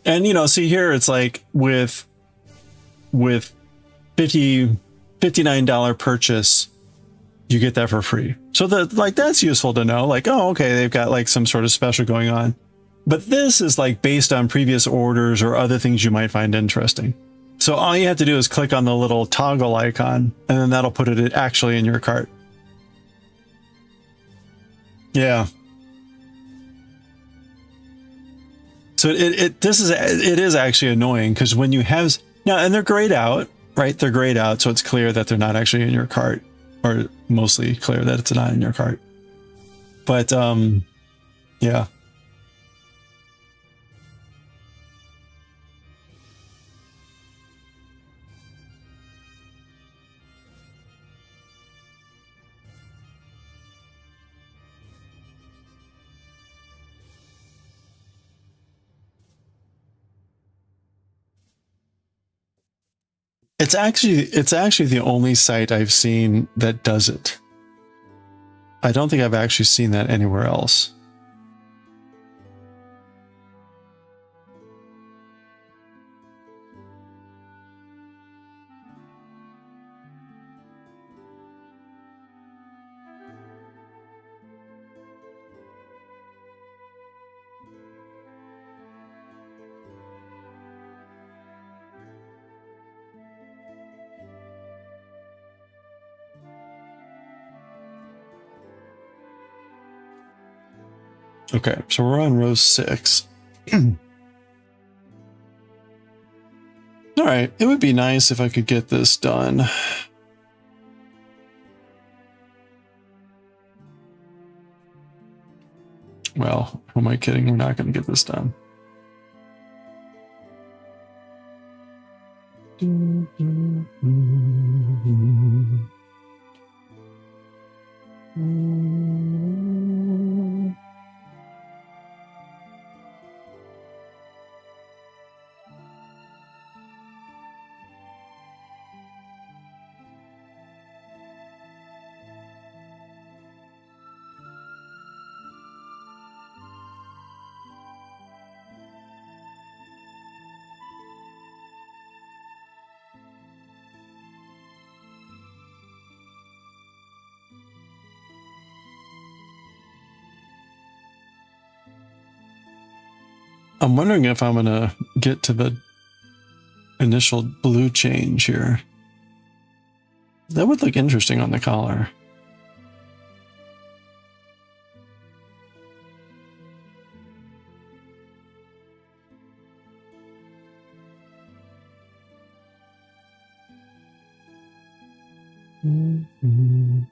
S1: And see here it's like with $59 purchase, you get that for free. So that's useful to know. Like, oh, okay, they've got like some sort of special going on. But this is like based on previous orders or other things you might find interesting. So all you have to do is click on the little toggle icon, and then that'll put it actually in your cart. Yeah. So it is actually annoying because when you have now, and they're grayed out, right? They're grayed out, so it's clear that they're not actually in your cart. Or mostly clear that it's not in your cart. But yeah. It's actually the only site I've seen that does it. I don't think I've actually seen that anywhere else. Okay, so we're on row 6. All right, it would be nice if I could get this done. Well, who am I kidding? We're not going to get this done. I'm wondering if I'm going to get to the initial blue change here. That would look interesting on the collar. Mm-hmm.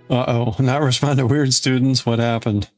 S1: Uh-oh, not respond to weird students. What happened?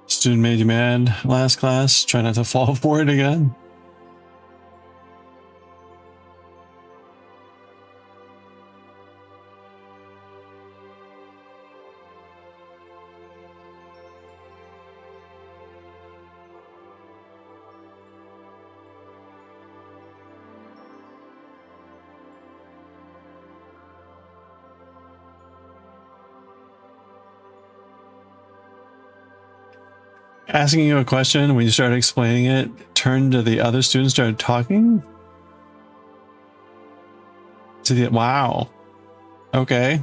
S1: Student made you mad last class? Try not to fall for it again? Asking you a question, when you started explaining it, turned to the other students, started talking? To the, wow. Okay.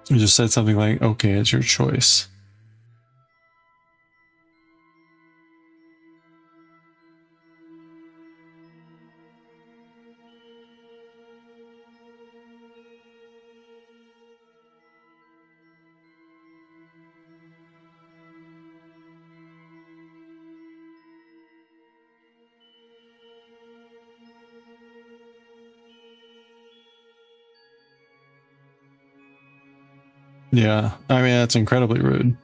S1: You just said something like, okay, it's your choice. Yeah, I mean, that's incredibly rude.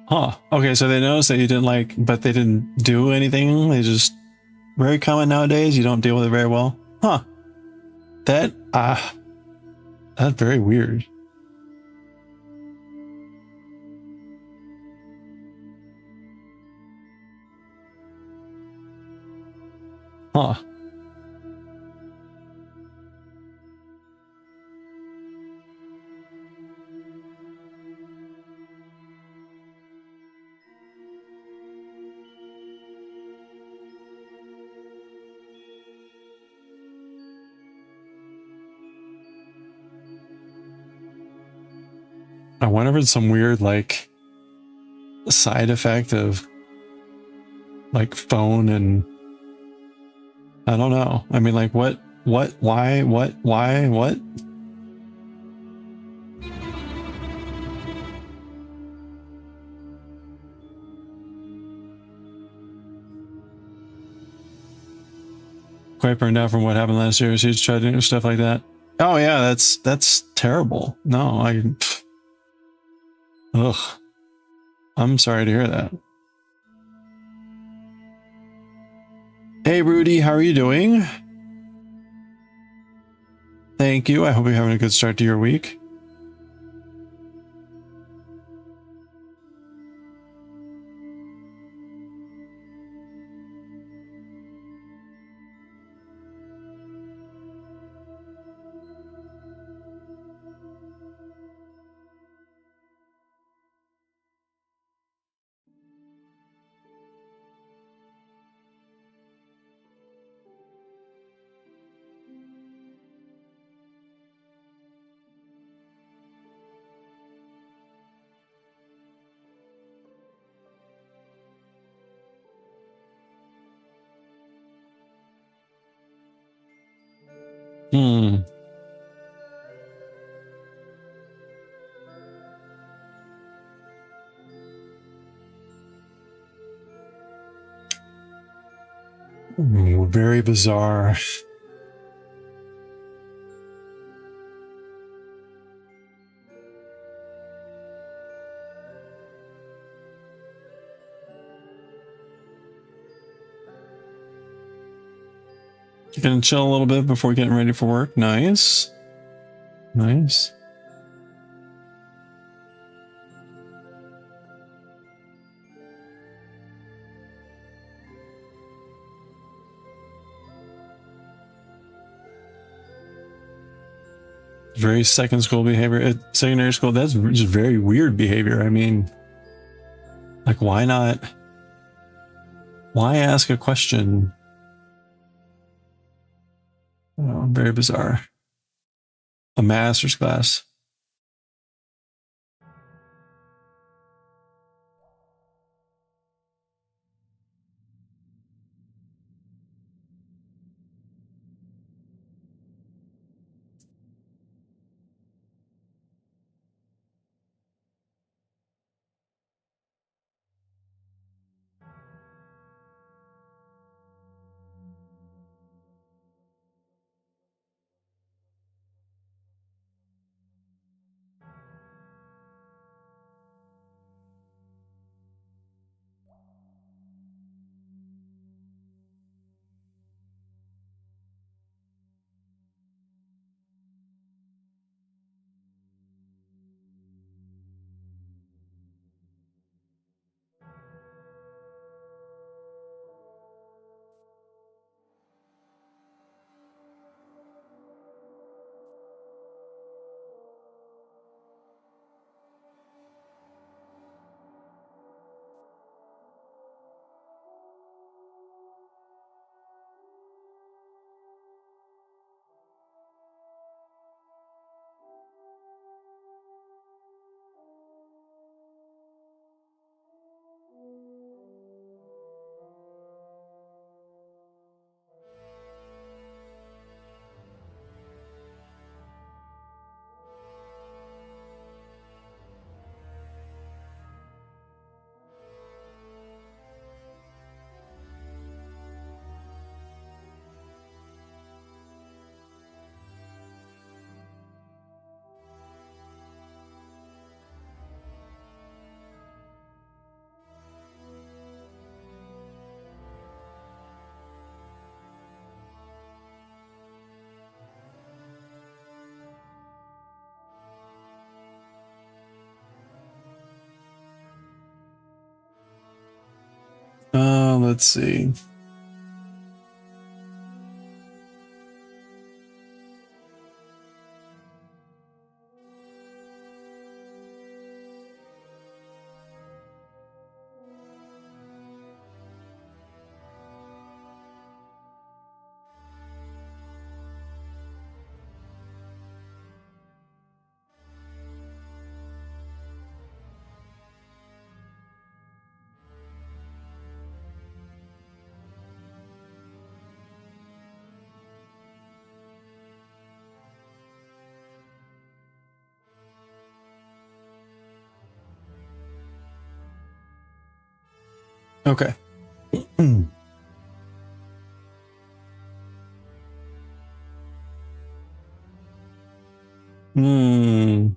S1: Huh. Okay, so they noticed that you didn't like, but they didn't do anything. They just very common nowadays. You don't deal with it very well. Huh. That that's very weird. Huh. I wonder if it's some weird like side effect of like phone and I don't know. I mean, like what, why, why, what? Quite burned out from what happened last year. She's tried to do stuff like that. Oh yeah, that's terrible. No, ugh. I'm sorry to hear that. Hey Rudy, how are you doing? Thank you. I hope you're having a good start to your week. Hmm. Ooh, very bizarre. You gonna chill a little bit before getting ready for work? Nice. Nice. Very second school behavior at secondary school. That's just very weird behavior. I mean, like, why not? Why ask a question? Oh, very bizarre. A master's class. Let's see. Okay. Hmm.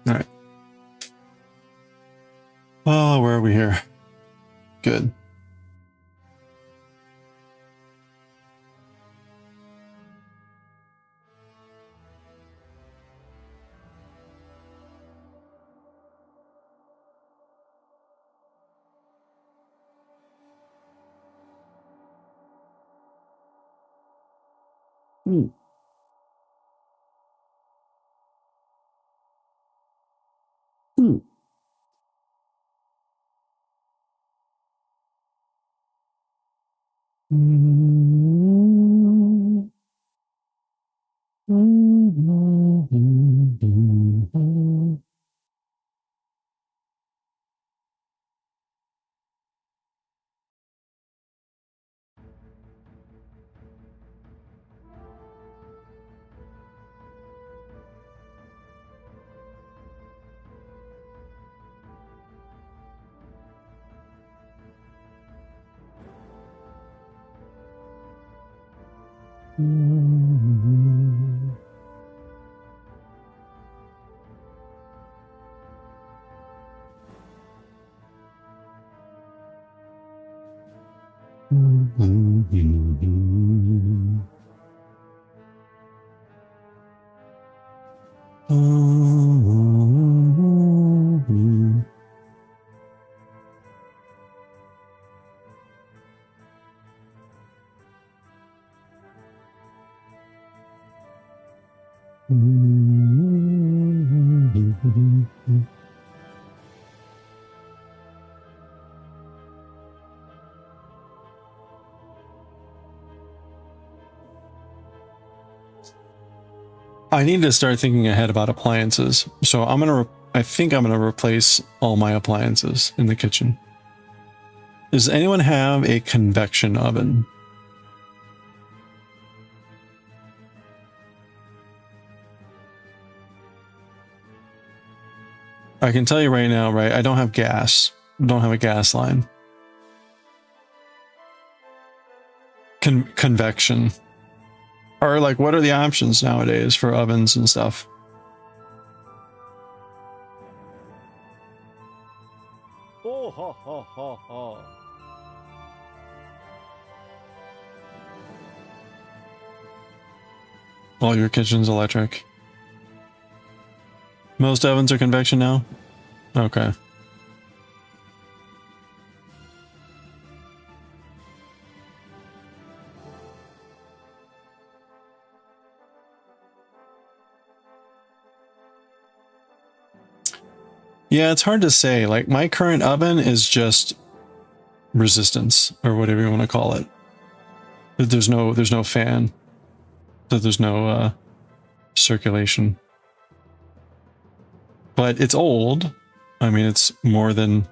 S1: All right. Oh, where are we here? Good. Hmm. Hmm. I need to start thinking ahead about appliances. So I think I'm gonna replace all my appliances in the kitchen. Does anyone have a convection oven? I can tell you right now, right? I don't have gas. I don't have a gas line. Convection. Or like, what are the options nowadays for ovens and stuff?
S3: Oh, ha, ha, ha, ha.
S1: All your kitchen's electric. Most ovens are convection now? Okay. Yeah, it's hard to say. Like, my current oven is just resistance, or whatever you want to call it. There's no fan. So there's no circulation. But it's old. I mean, it's more than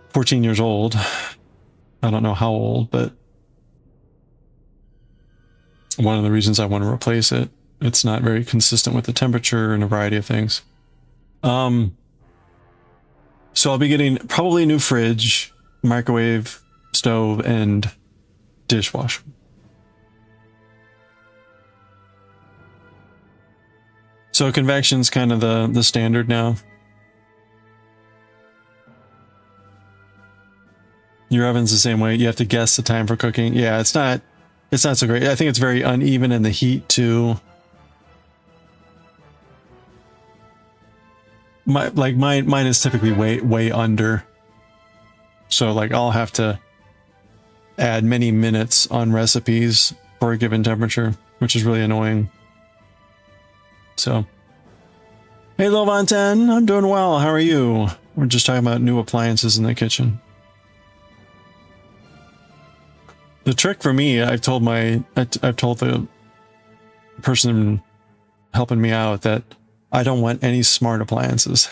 S1: 14 years old. I don't know how old, but one of the reasons I want to replace it. It's not very consistent with the temperature and a variety of things. So I'll be getting probably a new fridge, microwave, stove, and dishwasher. So convection's kind of the standard now. Your oven's the same way. You have to guess the time for cooking. Yeah, it's not so great. I think it's very uneven in the heat too. mine is typically way under. So like I'll have to add many minutes on recipes for a given temperature, which is really annoying. So, hey Lovan10, I'm doing well. How are you? We're just talking about new appliances in the kitchen. The trick for me, I've told the person helping me out that I don't want any smart appliances.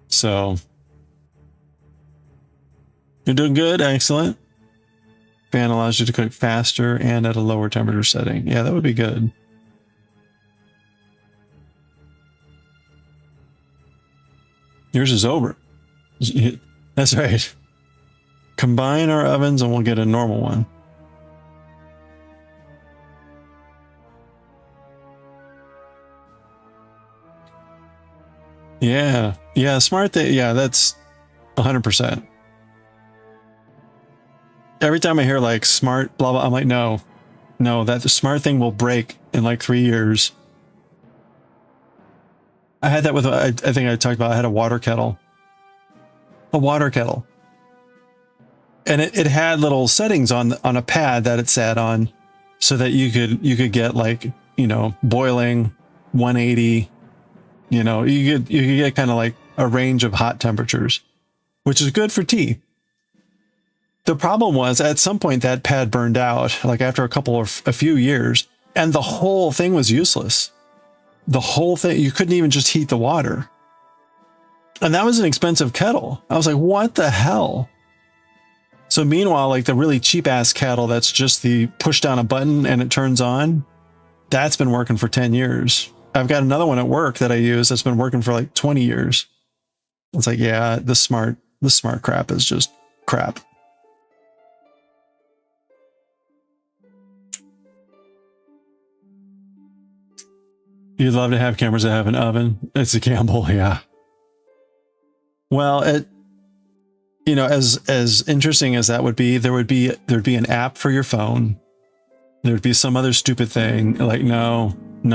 S1: So, you're doing good, excellent. Fan allows you to cook faster and at a lower temperature setting. Yeah, that would be good. Yours is over. That's right. Combine our ovens and we'll get a normal one. Yeah. Yeah, smart thing. Yeah, that's 100%. Every time I hear like smart blah blah, I'm like, no, that the smart thing will break in like 3 years. I had that with, I think I talked about, I had a water kettle. And it had little settings on a pad that it sat on so that you could get like, you know, boiling 180, you know, you could get kind of like a range of hot temperatures, which is good for tea. The problem was at some point that pad burned out, like after a few years, and the whole thing was useless. The whole thing, you couldn't even just heat the water. And that was an expensive kettle. I was like, what the hell? So meanwhile, like the really cheap ass kettle that's just the push down a button and it turns on, that's been working for 10 years. I've got another one at work that I use that's been working for like 20 years. It's like, yeah, the smart crap is just crap. You'd love to have cameras that have an oven. It's a gamble, yeah. Well, you know, as interesting as that would be, there'd be an app for your phone. There'd be some other stupid thing like, no,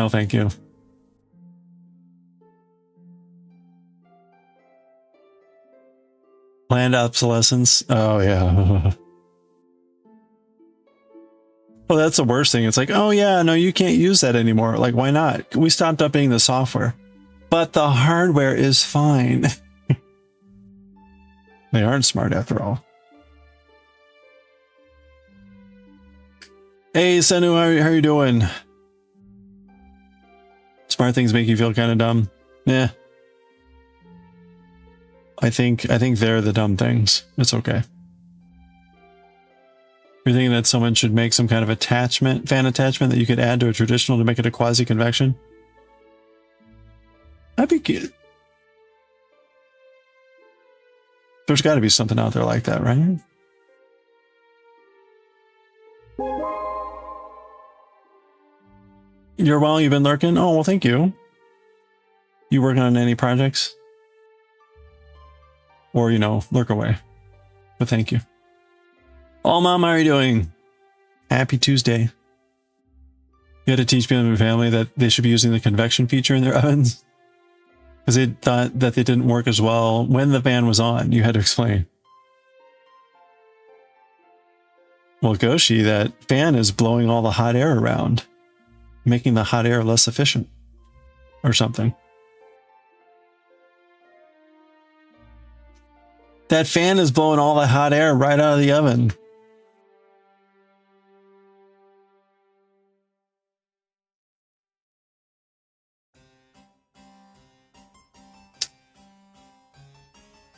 S1: thank you. Planned obsolescence. Oh yeah. Well, that's the worst thing. It's like, oh yeah, no, you can't use that anymore. Like, why not? We stopped updating the software, but the hardware is fine. They aren't smart after all. Hey, Senu, how are you doing? Smart things make you feel kind of dumb. Yeah. I think they're the dumb things. It's okay. You're thinking that someone should make some kind of fan attachment that you could add to a traditional to make it a quasi-convection? That'd be cute. There's got to be something out there like that, right? You're well, you've been lurking? Oh, well, thank you. You working on any projects? Or, you know, lurk away. But thank you. Oh, Mom, how are you doing? Happy Tuesday. You had to teach people in my family that they should be using the convection feature in their ovens. Because they thought that they didn't work as well when the fan was on. You had to explain. Well, Goshi, that fan is blowing all the hot air around, making the hot air less efficient or something. That fan is blowing all the hot air right out of the oven.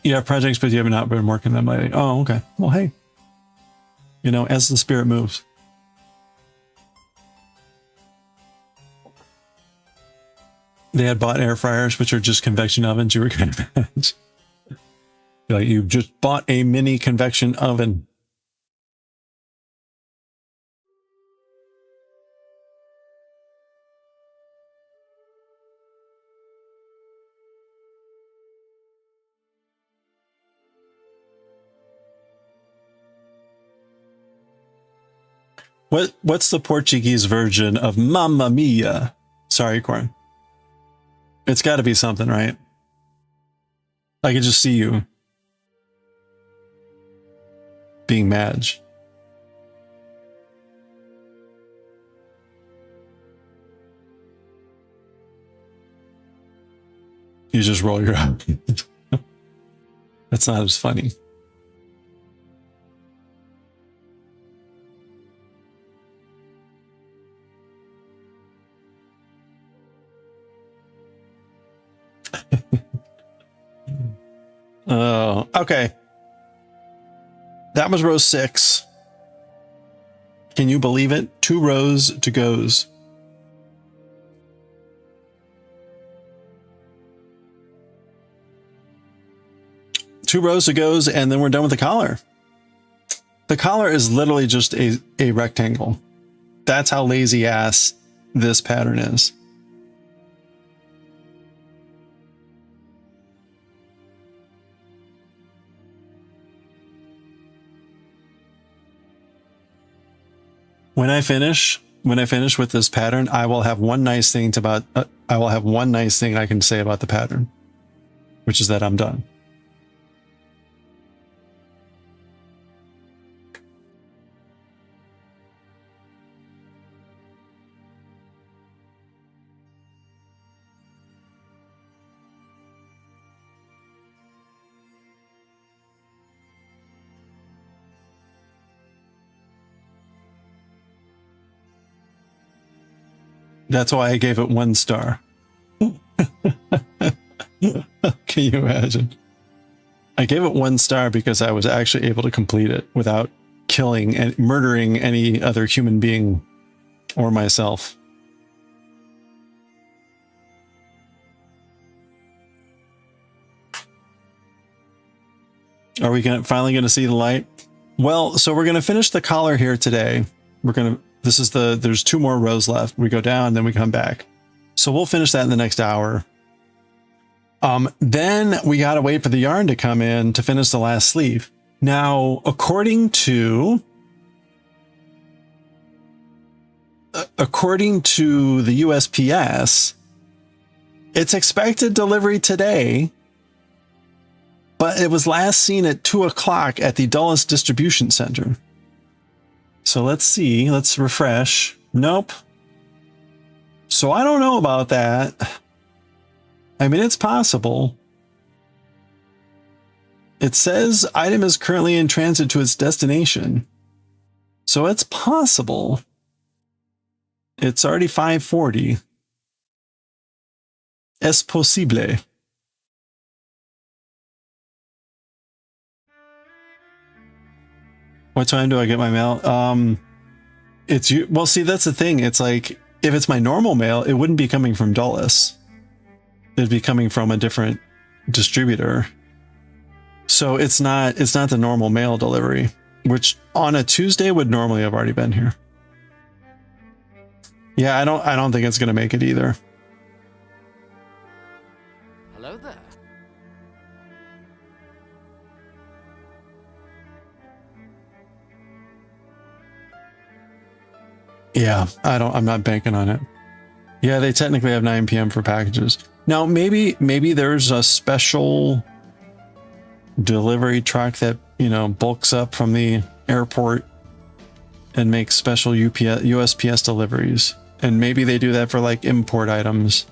S1: You have projects, but you have not been working them lately. Oh, okay. Well, hey. You know, as the spirit moves. They had bought air fryers, which are just convection ovens. You were kind of mad. Like, you just bought a mini convection oven. What's the Portuguese version of Mamma Mia? Sorry, Corn. It's got to be something, right? I can just see you being Madge. You just roll your eyes. That's not as funny. Oh, okay. That was row 6. Can you believe it? 2 rows to goes. Two rows to goes, and then we're done with the collar. The collar is literally just a rectangle. That's how lazy ass this pattern is. When I finish with this pattern, I will have one nice thing I can say about the pattern, which is that I'm done. That's why I gave it 1 star. Can you imagine? I gave it 1 star because I was actually able to complete it without killing and murdering any other human being or myself. Are we finally going to see the light? Well, so we're going to finish the collar here today. There's 2 more rows left. We go down, then we come back. So we'll finish that in the next hour. Then we got to wait for the yarn to come in to finish the last sleeve. Now, according to the USPS, it's expected delivery today, but it was last seen at 2 o'clock at the Dulles Distribution Center. So let's see. Let's refresh. Nope. So I don't know about that. I mean, it's possible. It says item is currently in transit to its destination. So it's possible. It's already 5:40. Es posible. What time do I get my mail? Well, see, that's the thing. It's like, if it's my normal mail, it wouldn't be coming from Dulles. It'd be coming from a different distributor. So it's not the normal mail delivery, which on a Tuesday would normally have already been here. Yeah, I don't think it's gonna make it either.
S4: Hello there.
S1: Yeah, I'm not banking on it. Yeah, they technically have 9 p.m. for packages. Now, maybe there's a special delivery truck that, bulks up from the airport and makes special USPS deliveries. And maybe they do that for like import items.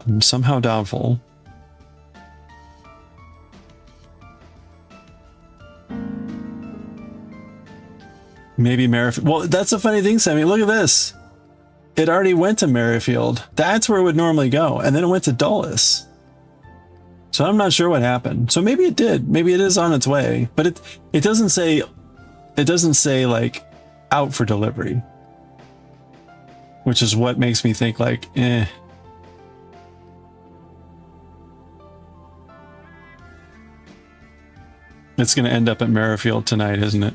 S1: I'm somehow doubtful. Maybe Merrifield. Well, that's the funny thing, Sammy. Look at this. It already went to Merrifield. That's where it would normally go. And then it went to Dulles. So I'm not sure what happened. So maybe it did. Maybe it is on its way. But it doesn't say like out for delivery. Which is what makes me think like, eh. It's going to end up at Merrifield tonight, isn't it?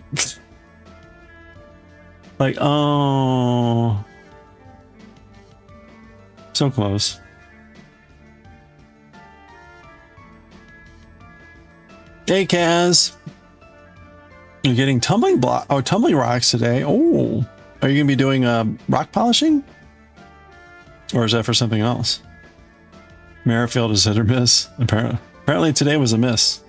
S1: Like, oh. So close. Hey, Kaz. You're getting tumbling rocks today. Oh, are you going to be doing rock polishing? Or is that for something else? Merrifield is hit or miss. Apparently today was a miss.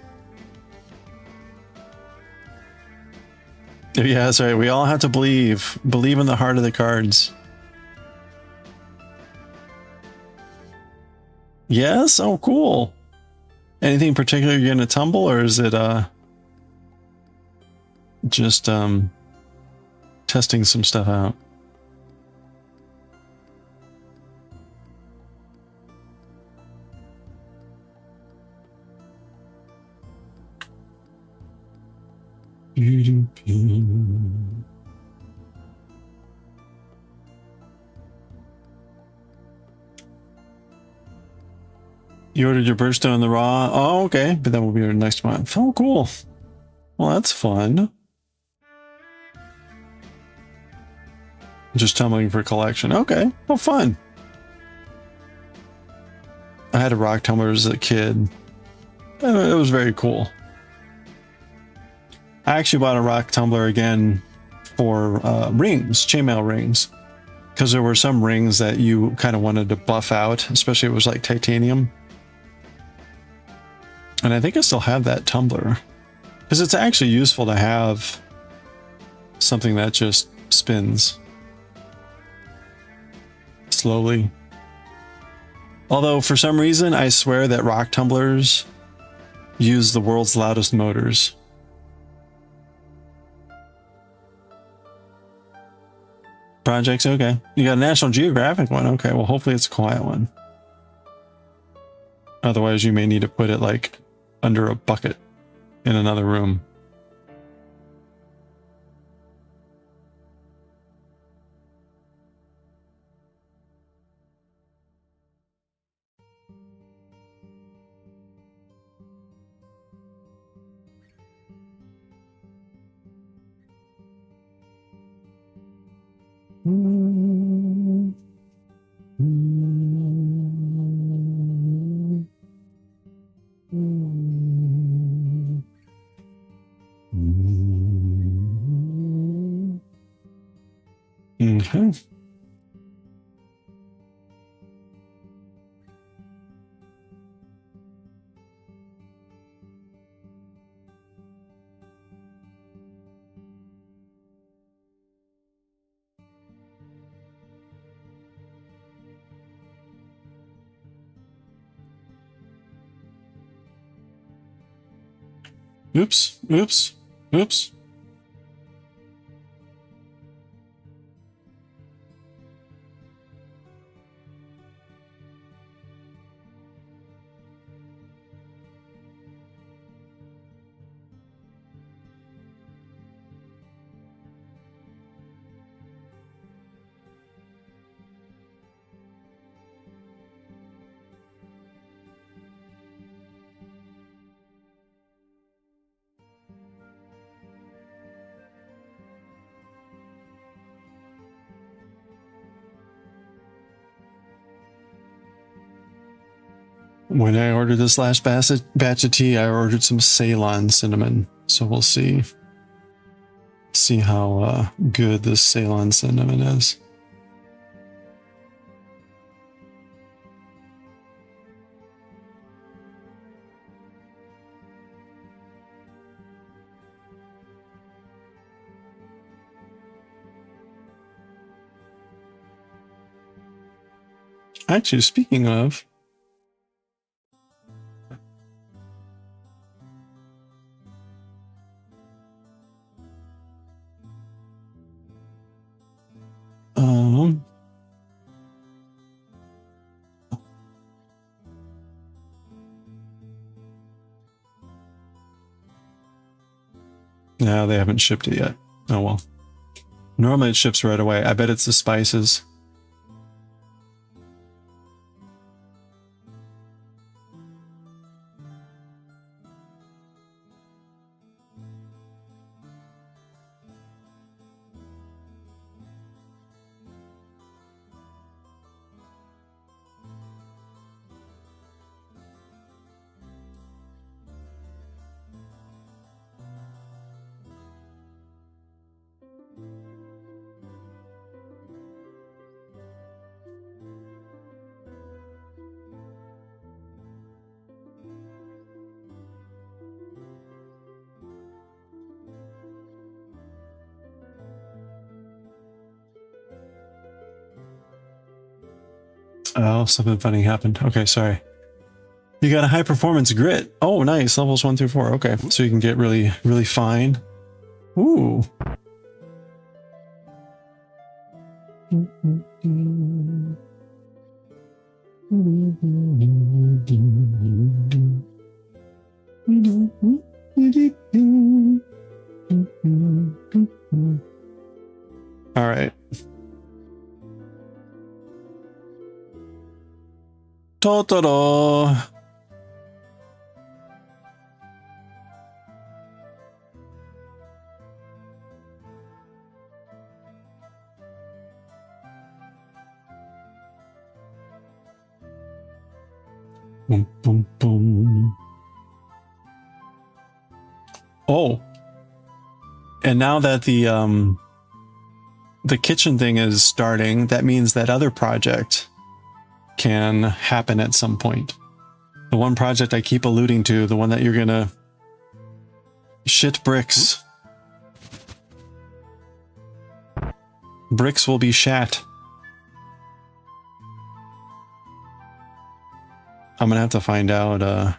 S1: Yeah, that's right. We all have to believe. Believe in the heart of the cards. Yes? Oh, cool. Anything particular you're gonna tumble, or is it just testing some stuff out? You ordered your birthstone in the raw? Oh, okay. But that will be your next month. Oh, cool. Well, that's fun. Just tumbling for collection. Okay. Well, fun. I had a rock tumbler as a kid. It was very cool. I actually bought a rock tumbler again for rings, chainmail rings. Because there were some rings that you kind of wanted to buff out, especially if it was like titanium. And I think I still have that tumbler. Because it's actually useful to have something that just spins slowly. Although for some reason, I swear that rock tumblers use the world's loudest motors. Projects, okay. You got a National Geographic one, okay. Well, hopefully it's a quiet one. Otherwise, you may need to put it like under a bucket in another room. Okay. Oops, oops, oops. When I ordered this last batch of tea, I ordered some Ceylon cinnamon. So we'll see how good this Ceylon cinnamon is. Actually, speaking of, no, they haven't shipped it yet. Oh well. Normally it ships right away. I bet it's the spices. Oh, something funny happened. Okay, sorry. You got a high performance grit. Oh, nice. Levels 1 through 4. Okay, so you can get really, really fine. Ooh. All right. Totoro. Boom, boom, boom. Oh. And now that the kitchen thing is starting, that means that other project can happen at some point. The one project I keep alluding to, the one that you're gonna shit bricks. Bricks will be shat. I'm gonna have to find out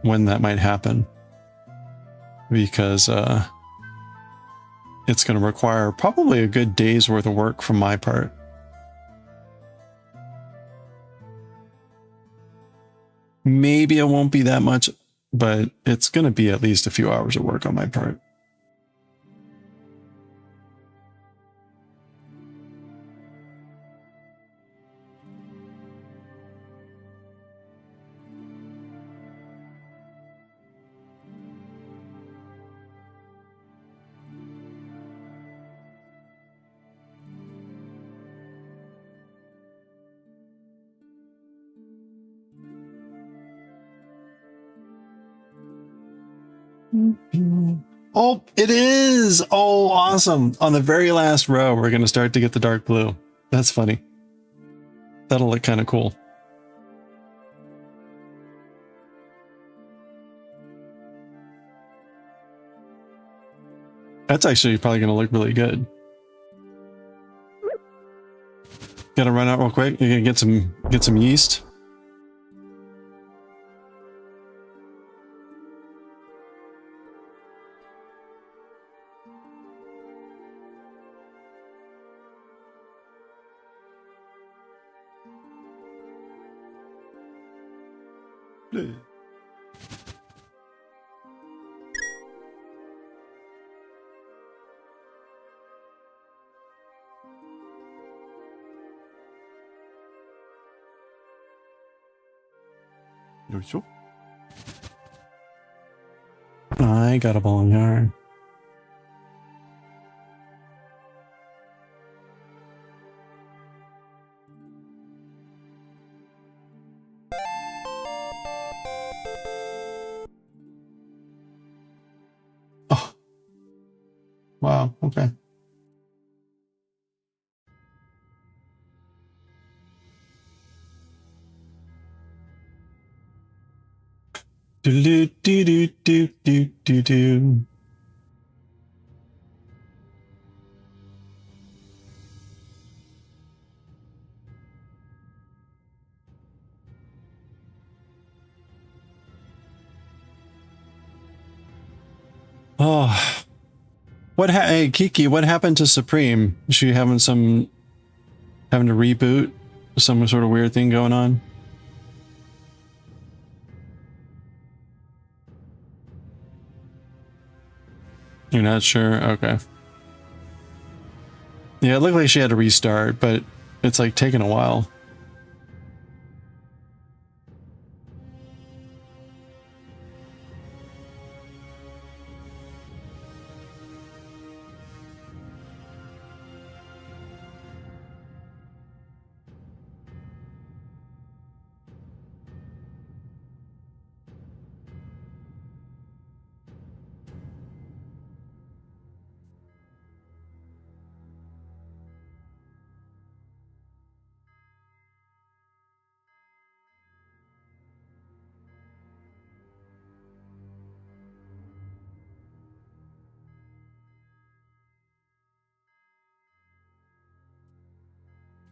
S1: when that might happen, because it's gonna require probably a good day's worth of work from my part. Maybe it won't be that much, but it's gonna be at least a few hours of work on my part. Oh, it is! Oh, awesome! On the very last row, we're going to start to get the dark blue. That's funny. That'll look kind of cool. That's actually probably going to look really good. Gotta run out real quick. You're going to get some yeast. I got a ball of yarn. Oh. Wow, okay. Do do do do do do do do. Oh, hey Kiki, what happened to Supreme? Is she having to reboot? Some sort of weird thing going on? You're not sure? Okay. Yeah, it looked like she had to restart, but it's like taking a while.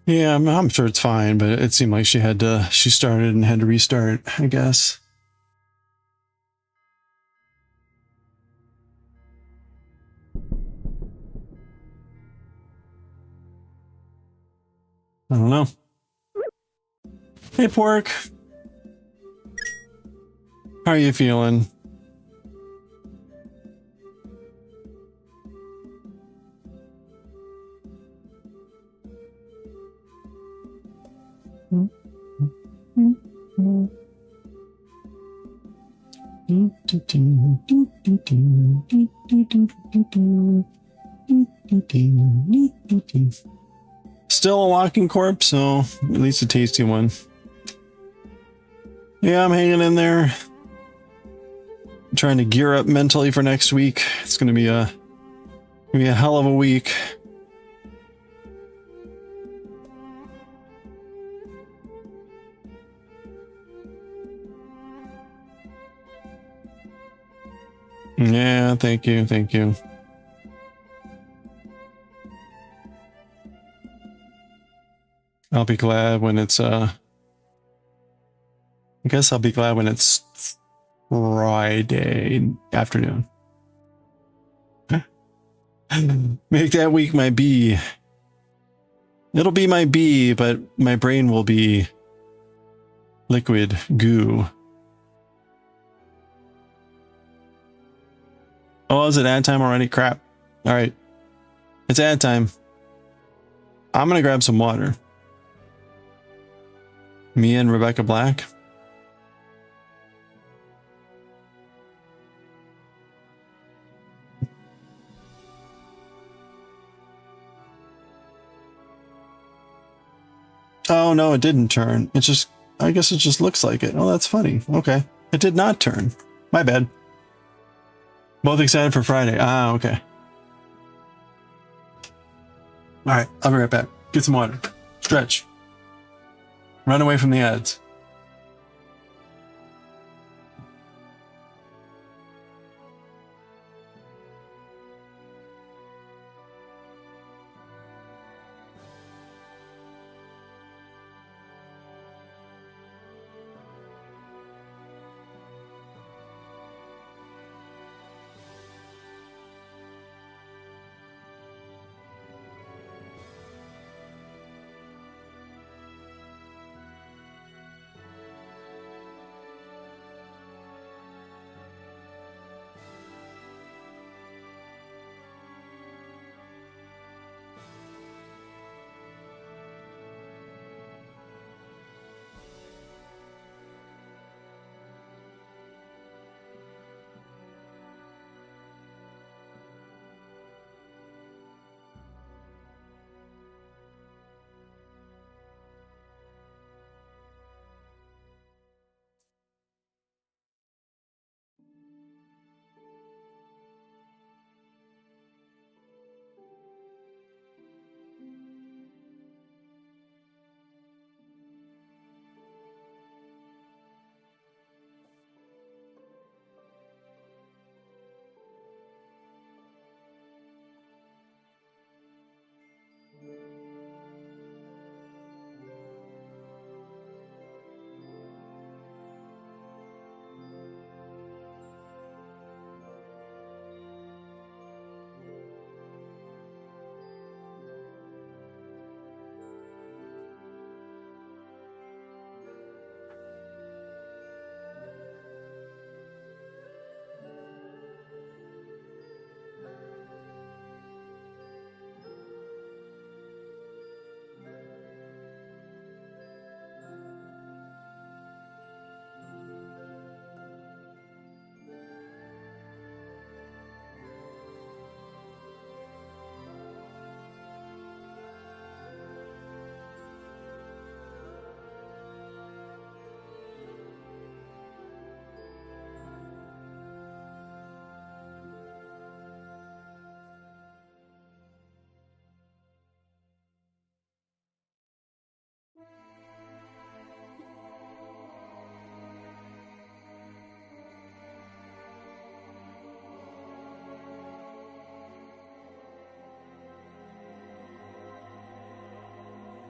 S1: Yeah, I'm sure it's fine, but it seemed like she started and had to restart, I guess. I don't know. Hey, Pork. How are you feeling? Still a walking corpse, so at least a tasty one. Yeah, I'm hanging in there. I'm trying to gear up mentally for next week. It's gonna be a hell of a week. Yeah, thank you, thank you. I'll be glad when it's I guess I'll be glad when it's Friday afternoon. Make that week my B. It'll be my B, but my brain will be liquid goo. Oh, is it ad time already? Crap. All right. It's ad time. I'm going to grab some water. Me and Rebecca Black. Oh, no, it didn't turn. It just, I guess it just looks like it. Oh, that's funny. Okay. It did not turn. My bad. Both excited for Friday. Ah, okay. All right. I'll be right back. Get some water. Stretch. Run away from the ads.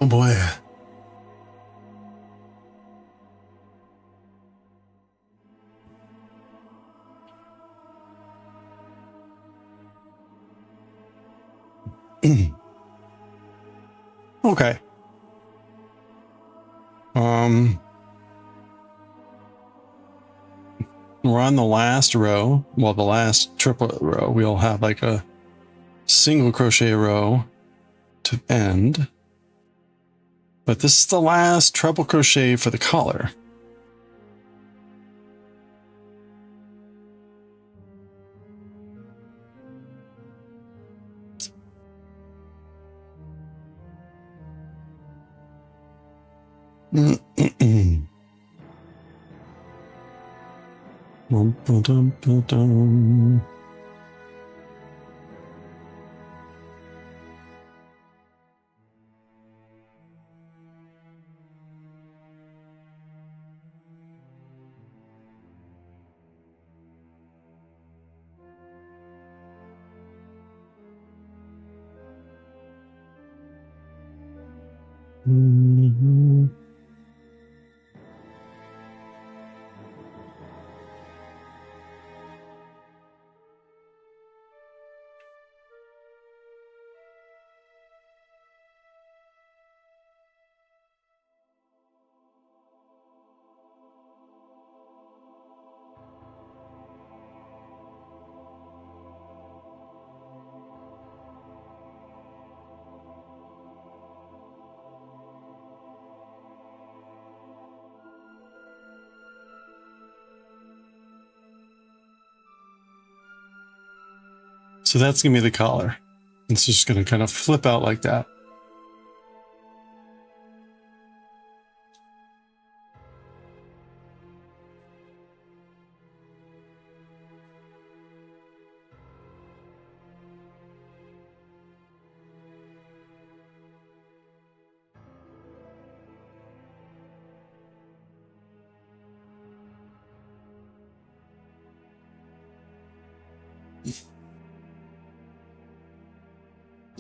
S1: Oh boy. Okay. We're on the last row. Well, the last triplet row. We'll have like a single crochet row to end. But this is the last treble crochet for the collar. So that's going to be the collar. It's just going to kind of flip out like that.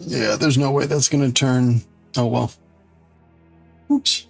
S1: Yeah, there's no way that's going to turn. Oh, well. Oops.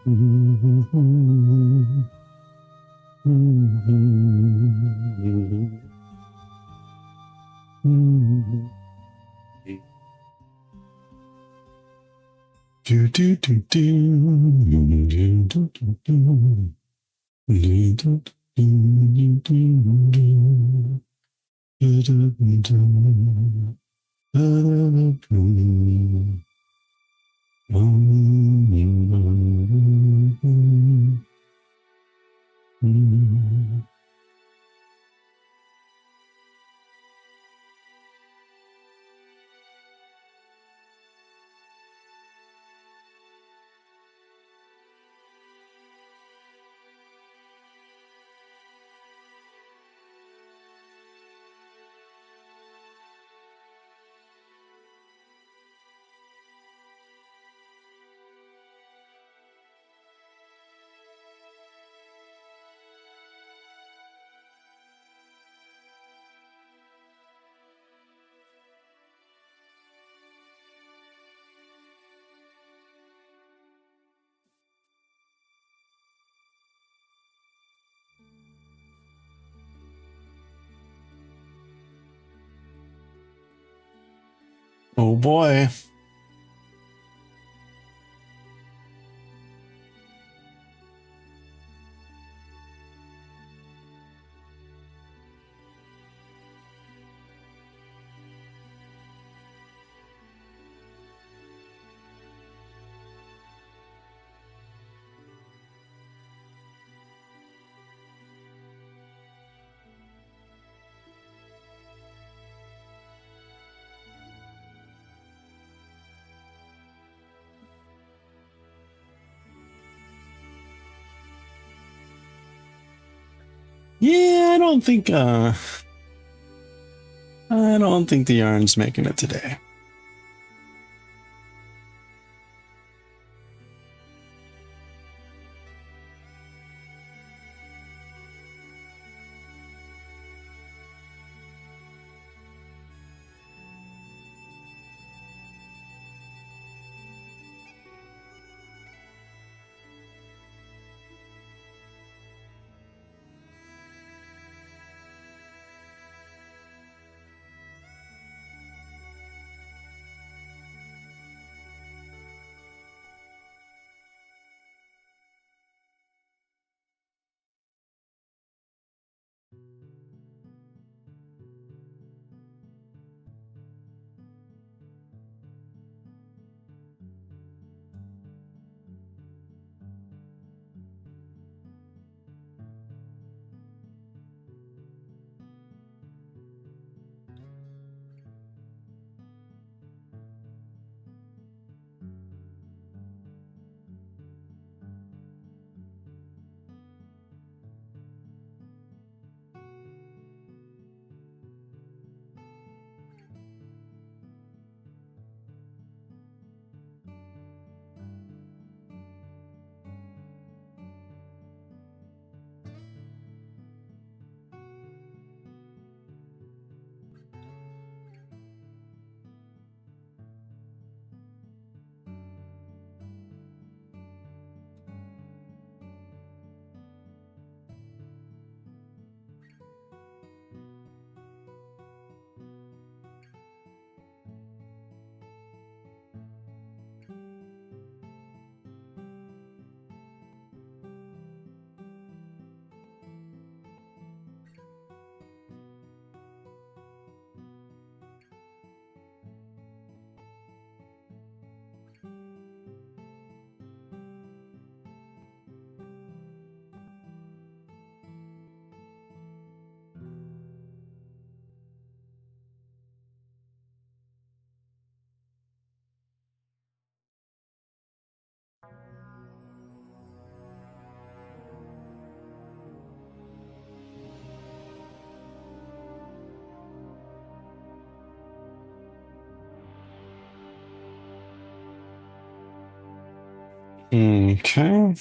S1: Do do do do do do do. Oh boy. Yeah, I don't think the yarn's making it today. Okay.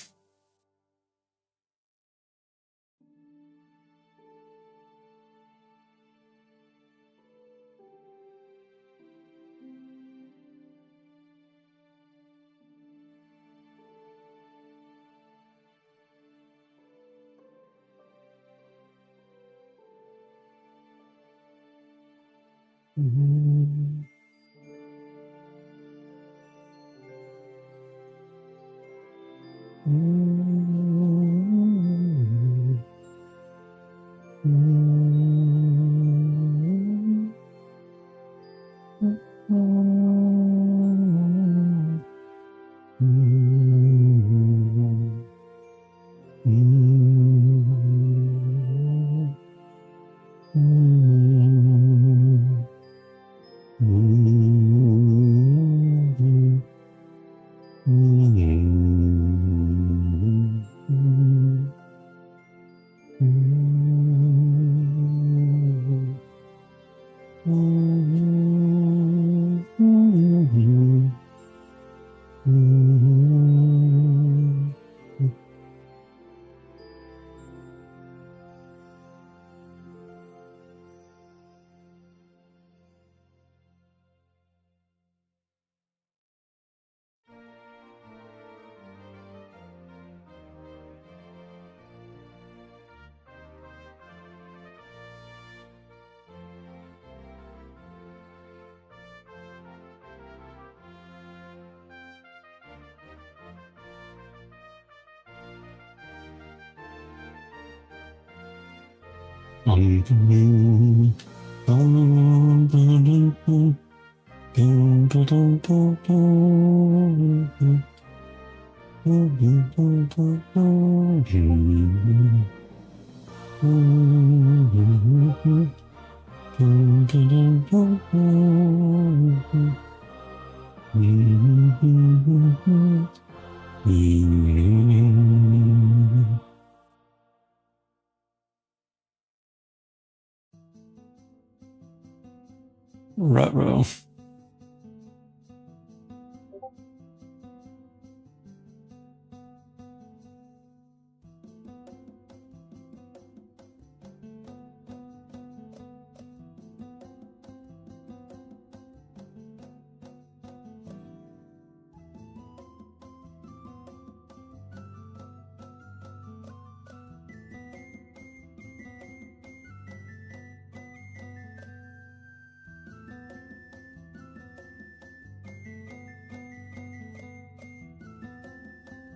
S1: Ruh-roh.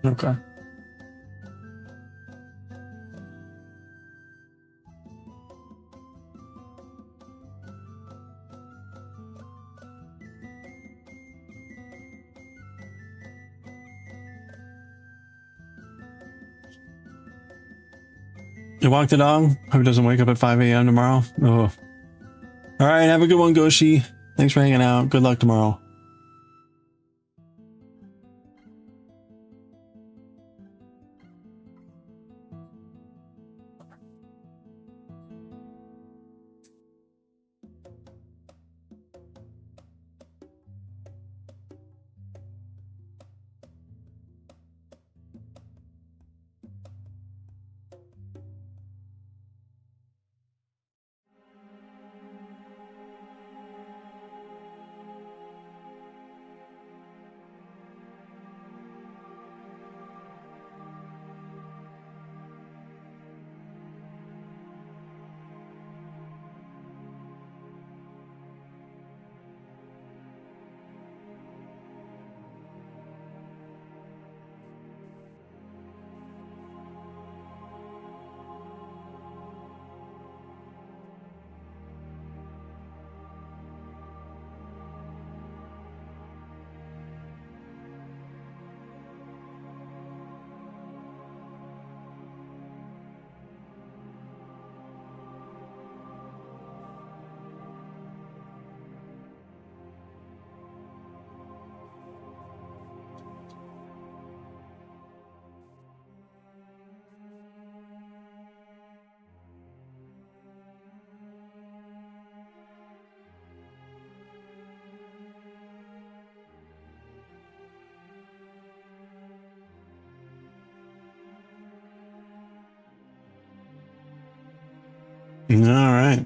S1: Okay. You walk the dog? Hope he doesn't wake up at 5 a.m. tomorrow. Oh. All right, have a good one, Goshi. Thanks for hanging out. Good luck tomorrow. All right.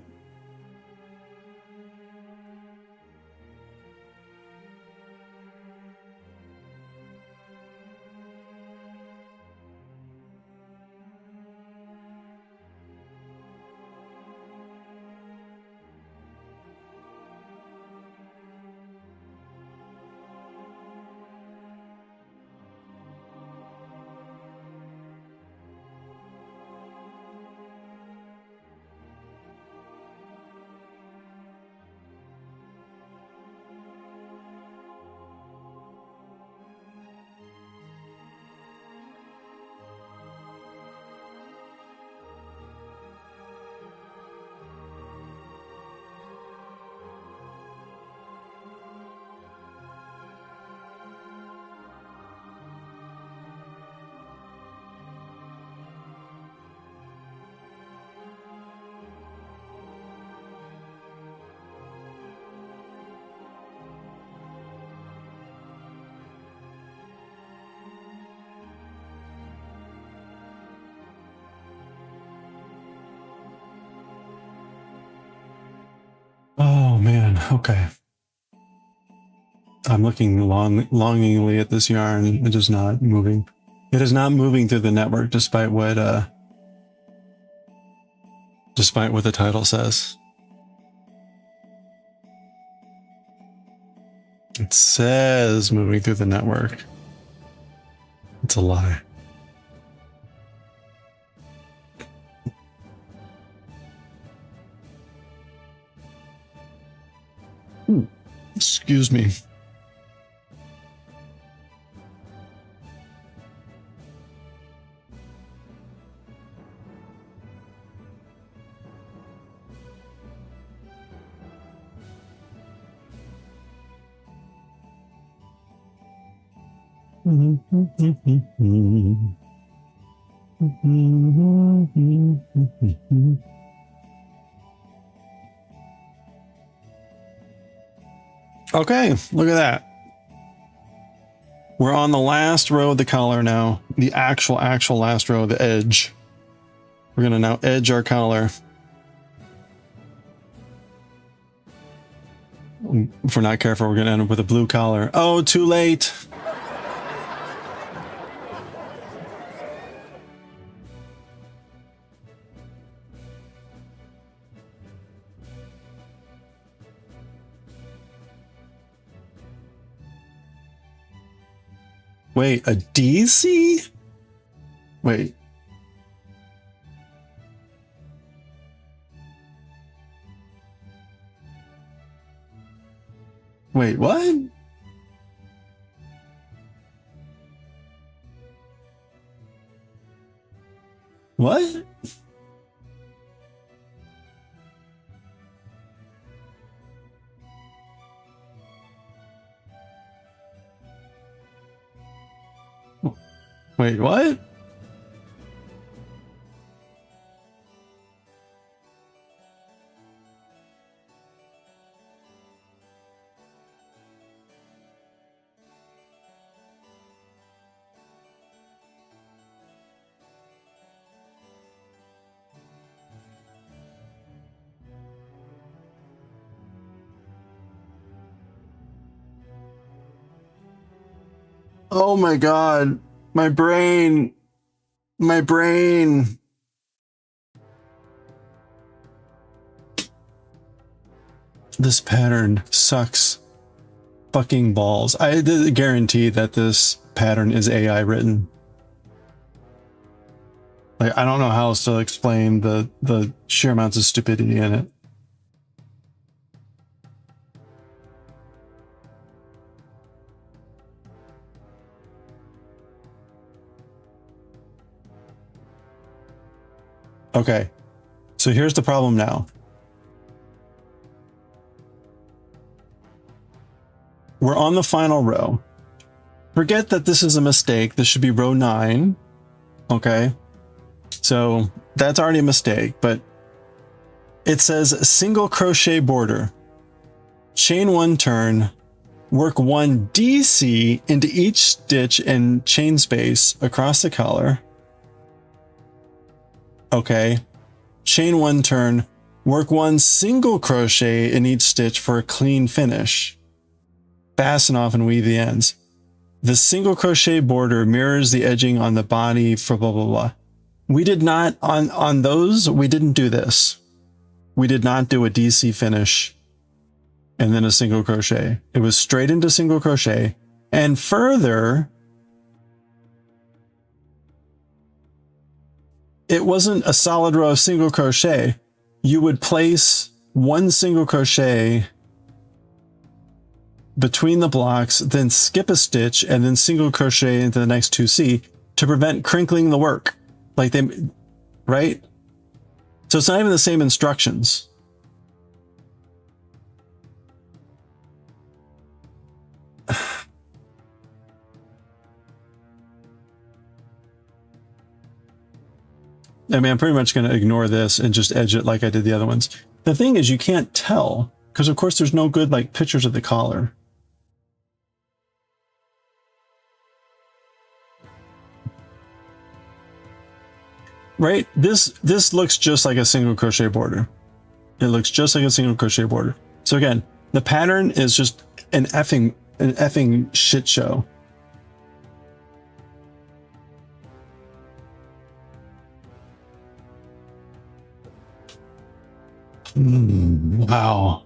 S1: man. Okay. I'm looking longingly at this yarn. It is not moving. It is not moving through the network despite what the title says. It says moving through the network. It's a lie. Excuse me. Okay, look at that. We're on the last row of the collar now. The actual last row of the edge. We're gonna now edge our collar. If we're not careful, we're gonna end up with a blue collar. Oh, too late. Wait, a DC? Wait. Wait, what? What? Wait, what? Oh my God, my brain. My brain. This pattern sucks fucking balls. I guarantee that this pattern is AI written. Like, I don't know how else to explain the sheer amounts of stupidity in it. Okay, so here's the problem now. We're on the final row. Forget that this is a mistake. This should be row 9. Okay, so that's already a mistake, but it says single crochet border. Chain 1 turn, work 1 DC into each stitch and chain space across the collar. Okay, chain 1 turn, work 1 single crochet in each stitch for a clean finish. Fasten off and weave the ends. The single crochet border mirrors the edging on the body for blah, blah, blah. We did not, on those, we didn't do this. We did not do a DC finish and then a single crochet. It was straight into single crochet. And further, it wasn't a solid row of single crochet. You would place 1 single crochet between the blocks, then skip a stitch and then single crochet into the next 2C to prevent crinkling the work. Like they, right? So it's not even the same instructions. I mean, I'm pretty much going to ignore this and just edge it like I did the other ones. The thing is, you can't tell because, of course, there's no good like pictures of the collar. Right? This looks just like a single crochet border. It looks just like a single crochet border. So again, The pattern is just an effing shit show. Wow.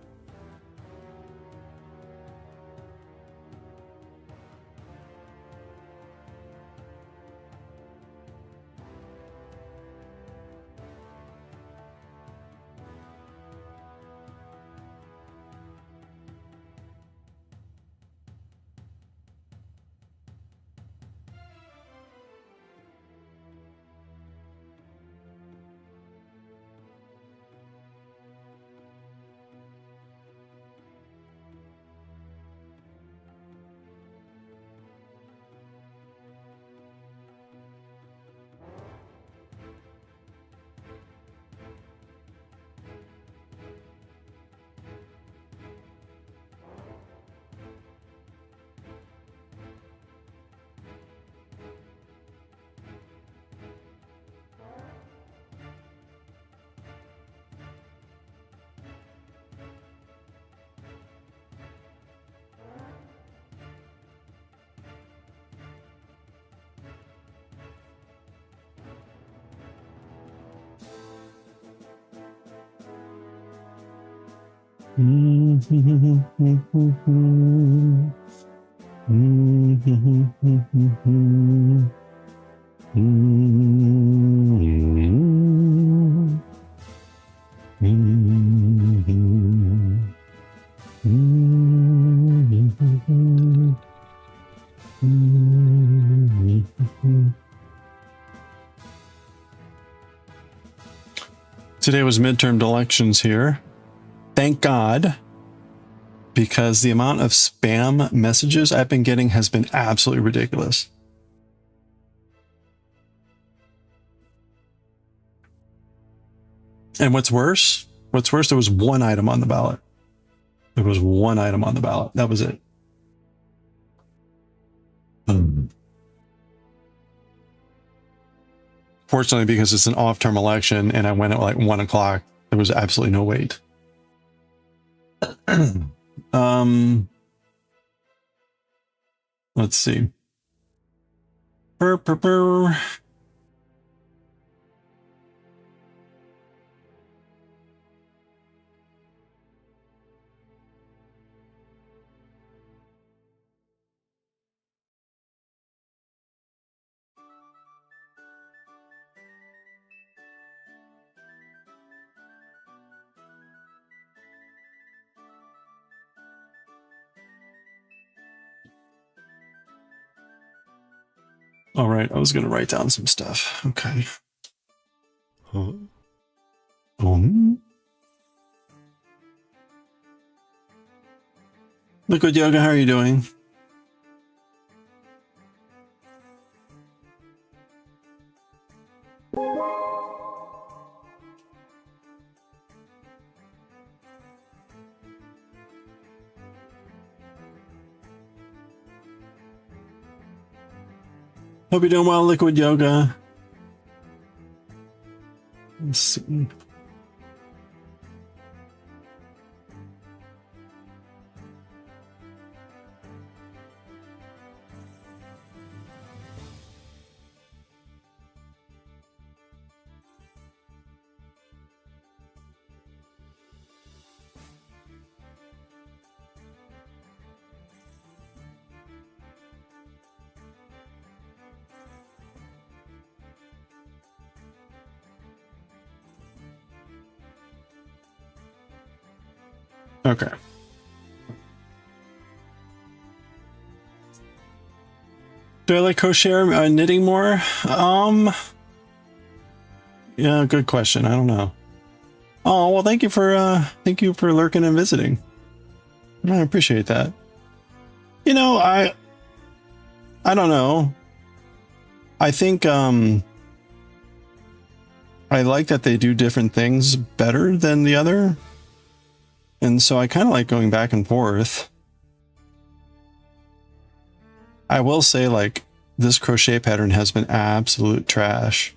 S1: Today was midterm elections here. Thank God, because the amount of spam messages I've been getting has been absolutely ridiculous. And what's worse, there was one item on the ballot. There was one item on the ballot. That was it. Fortunately, because it's an off-term election and I went at like 1 o'clock, there was absolutely no wait. Let's see. All right, I was going to write down some stuff. Okay.
S3: Huh?
S1: Liquid Yoga, how are you doing? Hope you're doing well, Liquid Yoga. Let's see. Okay. Do I like crochet or knitting more? Yeah, good question. I don't know. Oh, well, thank you for lurking and visiting. I appreciate that. You know, I don't know. I think I like that they do different things better than the other. And so I kind of like going back and forth. I will say, like, this crochet pattern has been absolute trash.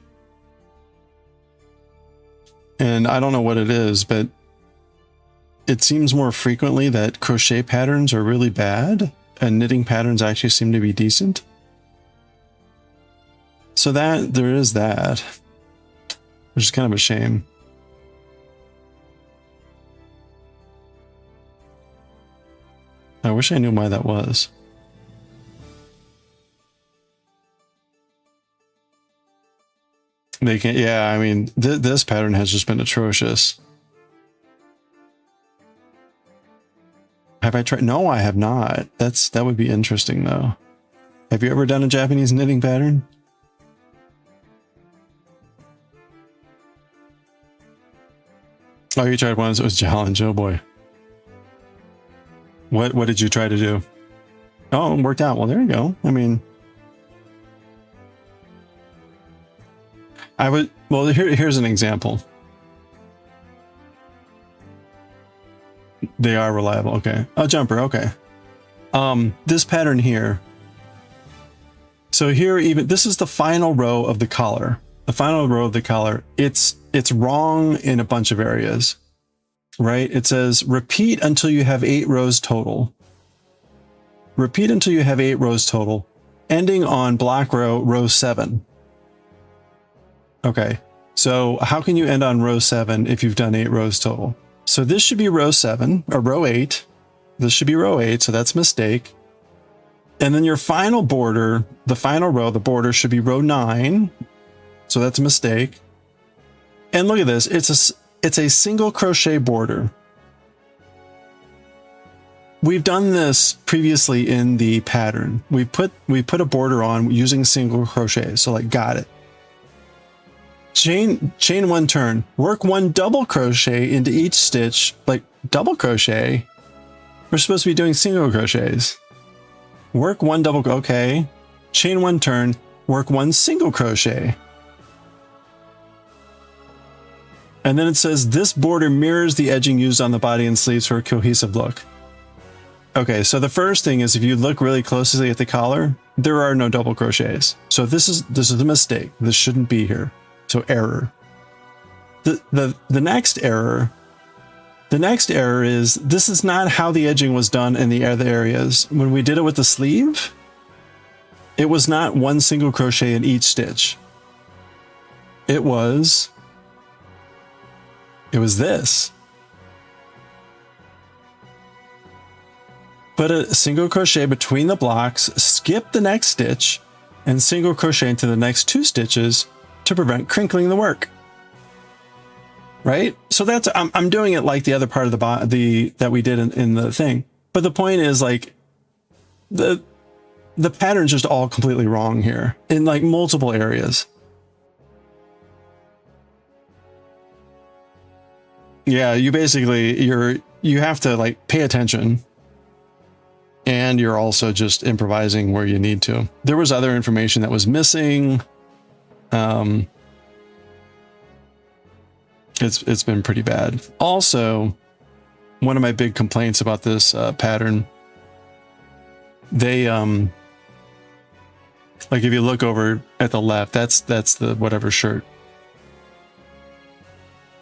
S1: And I don't know what it is, but it seems more frequently that crochet patterns are really bad and knitting patterns actually seem to be decent. So that there is that, which is kind of a shame. I wish I knew why that was. They can, yeah, I mean, this pattern has just been atrocious. Have I tried? No, I have not. That would be interesting though. Have you ever done a Japanese knitting pattern? Oh, you tried once. It was challenge. Oh boy. What did you try to do? Oh, it worked out. Well, there you go. I mean, I would, well, here's an example. They are reliable. Okay. A jumper. Okay. This pattern here. So here, even this is the final row of the collar. The final row of the collar. It's wrong in a bunch of areas, right? It says repeat until you have 8 rows total. Repeat until you have 8 rows total, ending on block row 7. Okay. So how can you end on row 7 if you've done 8 rows total? So this should be row 7 or row 8. This should be row 8. So that's a mistake. And then your final border, the final row, the border should be row 9. So that's a mistake. And look at this. It's a single crochet border. We've done this previously in the pattern. We put a border on using single crochet. So like, got it. Chain 1 turn, work 1 double crochet into each stitch. Like double crochet, we're supposed to be doing single crochets. Work 1 double, okay. Chain 1 turn, work 1 single crochet. And then it says this border mirrors the edging used on the body and sleeves for a cohesive look. Okay, so the first thing is if you look really closely at the collar, there are no double crochets. So this is a mistake. This shouldn't be here. So error. The next error is this is not how the edging was done in the other areas. When we did it with the sleeve, it was not 1 single crochet in each stitch. It was this. Put a single crochet between the blocks, skip the next stitch, and single crochet into the next 2 stitches to prevent crinkling the work. Right? So that's, I'm doing it like the other part of that we did in the thing. But the point is like the pattern's just all completely wrong here in like multiple areas. Yeah, you basically, you have to like pay attention. And you're also just improvising where you need to. There was other information that was missing. It's been pretty bad. Also, one of my big complaints about this pattern, they like if you look over at the left, that's the whatever shirt.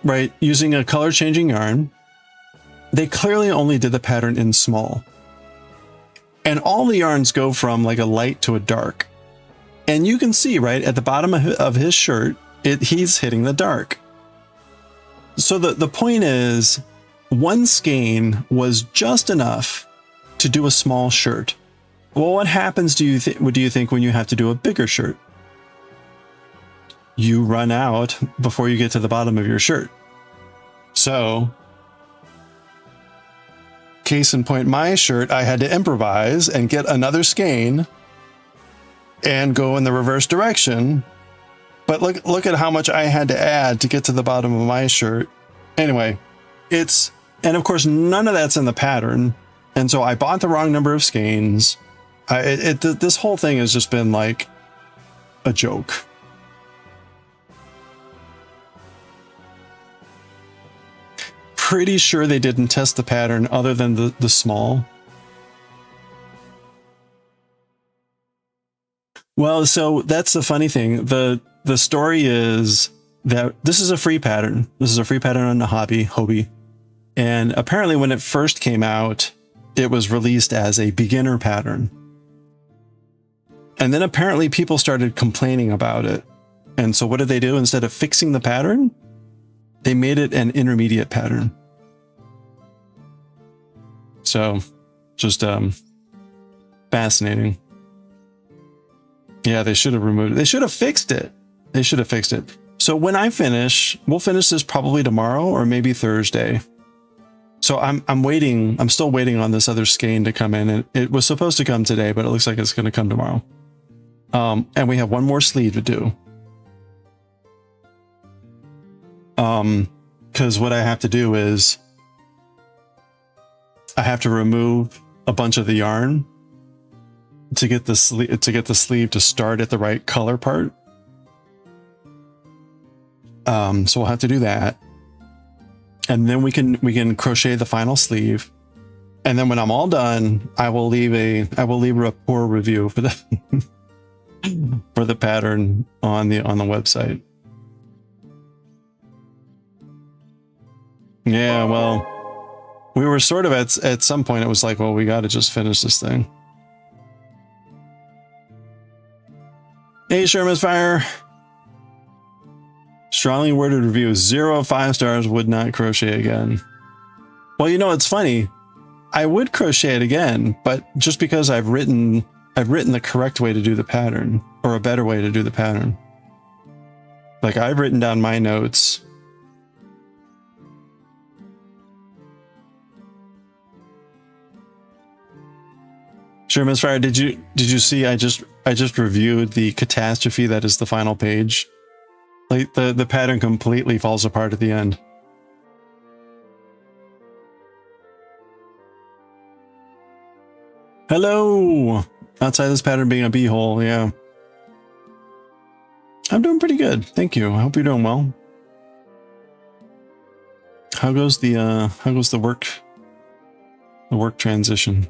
S1: Right, using a color changing yarn, they clearly only did the pattern in small. And all the yarns go from like a light to a dark. And you can see right at the bottom of his shirt, he's hitting the dark. So the point is 1 skein was just enough to do a small shirt. Well, what happens do you think when you have to do a bigger shirt? You run out before you get to the bottom of your shirt. So case in point, my shirt, I had to improvise and get another skein and go in the reverse direction. But look at how much I had to add to get to the bottom of my shirt. Anyway, and of course, none of that's in the pattern. And so I bought the wrong number of skeins. This whole thing has just been like a joke. Pretty sure they didn't test the pattern other than the small. Well, so that's the funny thing. The story is that this is a free pattern. This is a free pattern on the Hobby. And apparently when it first came out, it was released as a beginner pattern. And then apparently people started complaining about it. And so what did they do? Instead of fixing the pattern, they made it an intermediate pattern. So just fascinating. Yeah, they should have removed it. They should have fixed it. They should have fixed it. So when I finish, we'll finish this probably tomorrow or maybe Thursday. So I'm waiting. I'm still waiting on this other skein to come in, and it was supposed to come today, but it looks like it's going to come tomorrow. And we have one more sleeve to do. Because what I have to do is I have to remove a bunch of the yarn to get the sleeve to start at the right color part. So we'll have to do that. And then we can crochet the final sleeve. And then when I'm all done, I will leave a rapport review for the for the pattern on the website. Yeah, well, we were sort of at some point it was like, well, we got to just finish this thing. Hey, Sherman's Fire. Strongly worded review. 0 of 5 stars, would not crochet again. Well, you know, it's funny. I would crochet it again, but just because I've written the correct way to do the pattern, or a better way to do the pattern. Like, I've written down my notes. Sherman's Fire, did you see I just reviewed the catastrophe that is the final page? Like, the pattern completely falls apart at the end. Hello! Outside this pattern being a beehole, yeah. I'm doing pretty good, thank you. I hope you're doing well. How goes the work transition?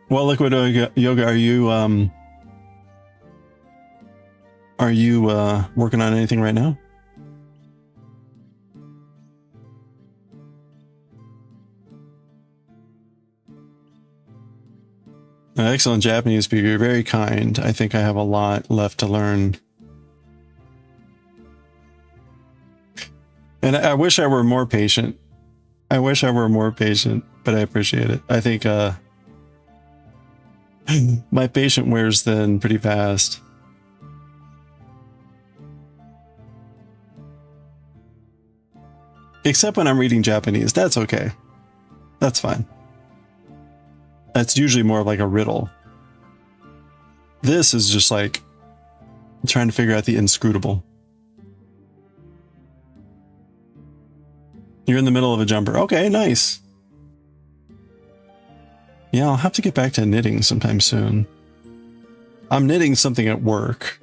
S1: Well, Liquid Yoga, are you working on anything right now? Excellent Japanese speaker. You're very kind. I think I have a lot left to learn. And I wish I were more patient. I wish I were more patient, but I appreciate it. I think my patient wears thin pretty fast. Except when I'm reading Japanese. That's okay. That's fine. That's usually more of like a riddle. This is just like trying to figure out the inscrutable. You're in the middle of a jumper. Okay, nice. Yeah, I'll have to get back to knitting sometime soon. I'm knitting something at work.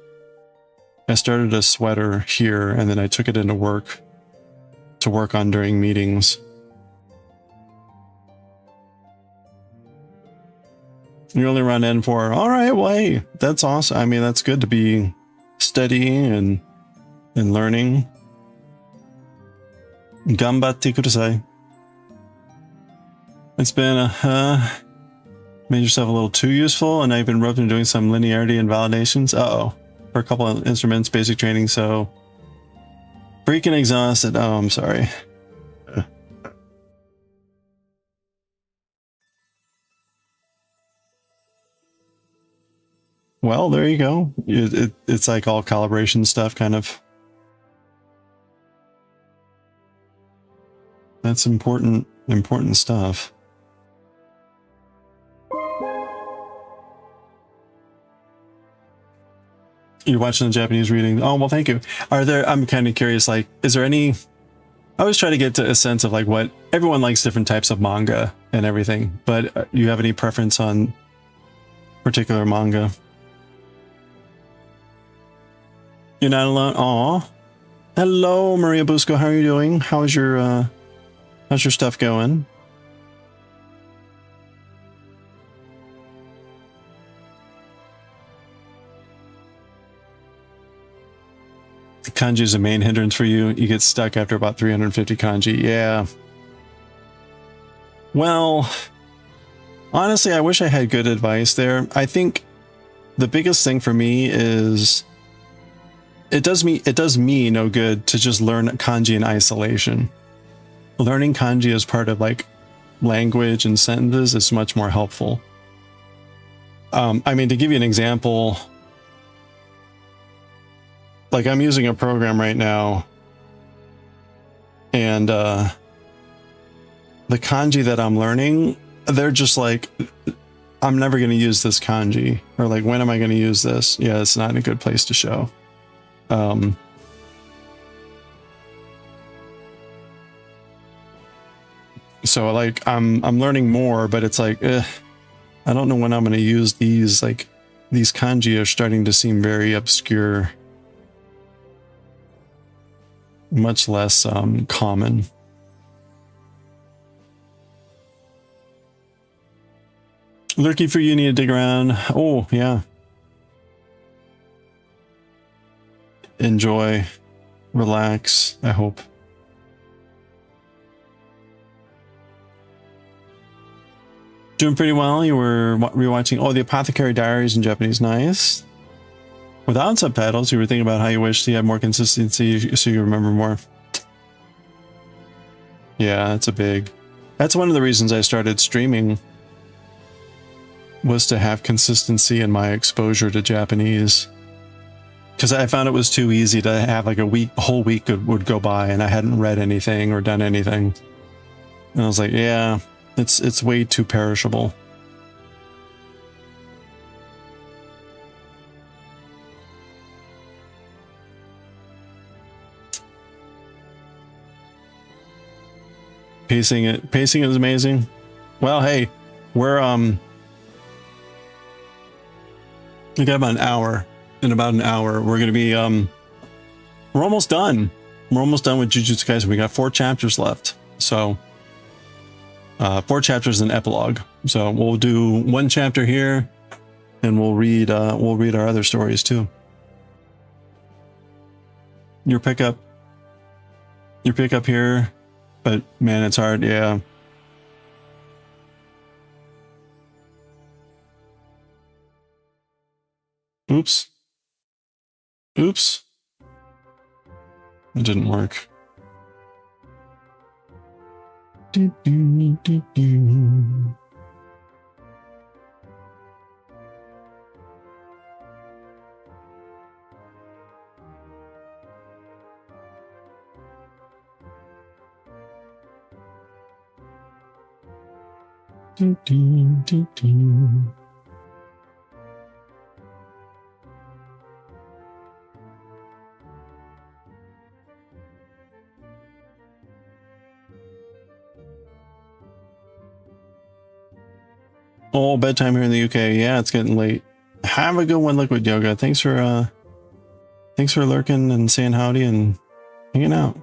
S1: I started a sweater here and then I took it into work to work on during meetings. You only run N4. All right, well, hey, that's awesome. I mean, that's good to be studying and learning. Ganbatte kudasai. It's been made yourself a little too useful, and I've been roped into doing some linearity and validations. Uh-oh. For a couple of instruments, basic training, so freaking exhausted. Oh, I'm sorry. Well, there you go. It's like all calibration stuff, kind of. That's important stuff. You're watching the Japanese reading. Oh, well, thank you. Are there, I'm kind of curious, like, is there any, I always try to get to a sense of like what, everyone likes different types of manga and everything, but you have any preference on particular manga? You're not alone? Aw. Hello, Maria Busco. How are you doing? How's your stuff going? Kanji is a main hindrance for you. You get stuck after about 350 kanji. Yeah. Well, honestly, I wish I had good advice there. I think the biggest thing for me is it does me no good to just learn kanji in isolation. Learning kanji as part of like language and sentences is much more helpful. I mean, to give you an example, like I'm using a program right now, and the kanji that I'm learning, they're just like, I'm never going to use this kanji, or like, when am I going to use this? Yeah, it's not a good place to show. So like I'm learning more, but it's like, I don't know when I'm going to use these. Like these kanji are starting to seem very obscure, much less common. Lurky for you, need to dig around. Oh yeah. Enjoy, relax, I hope. Doing pretty well. You were rewatching, oh, the Apothecary Diaries in Japanese. Nice. Without subtitles, you were thinking about how you wish you had more consistency so you remember more. Yeah, that's one of the reasons I started streaming, was to have consistency in my exposure to Japanese. Because I found it was too easy to have like a whole week would go by and I hadn't read anything or done anything. And I was like, yeah, it's way too perishable. Pacing is amazing. Well, hey, we got about an hour. In about an hour, we're gonna be we're almost done. We're almost done with Jujutsu Kaisen. We got 4 chapters left. So 4 chapters and epilogue. So we'll do 1 chapter here, and we'll read our other stories too. Your pickup here, but man, it's hard. Yeah. Oops. Oops. It didn't work. Oh, bedtime here in the UK. Yeah, it's getting late. Have a good one, Liquid Yoga. Thanks for lurking and saying howdy and hanging out.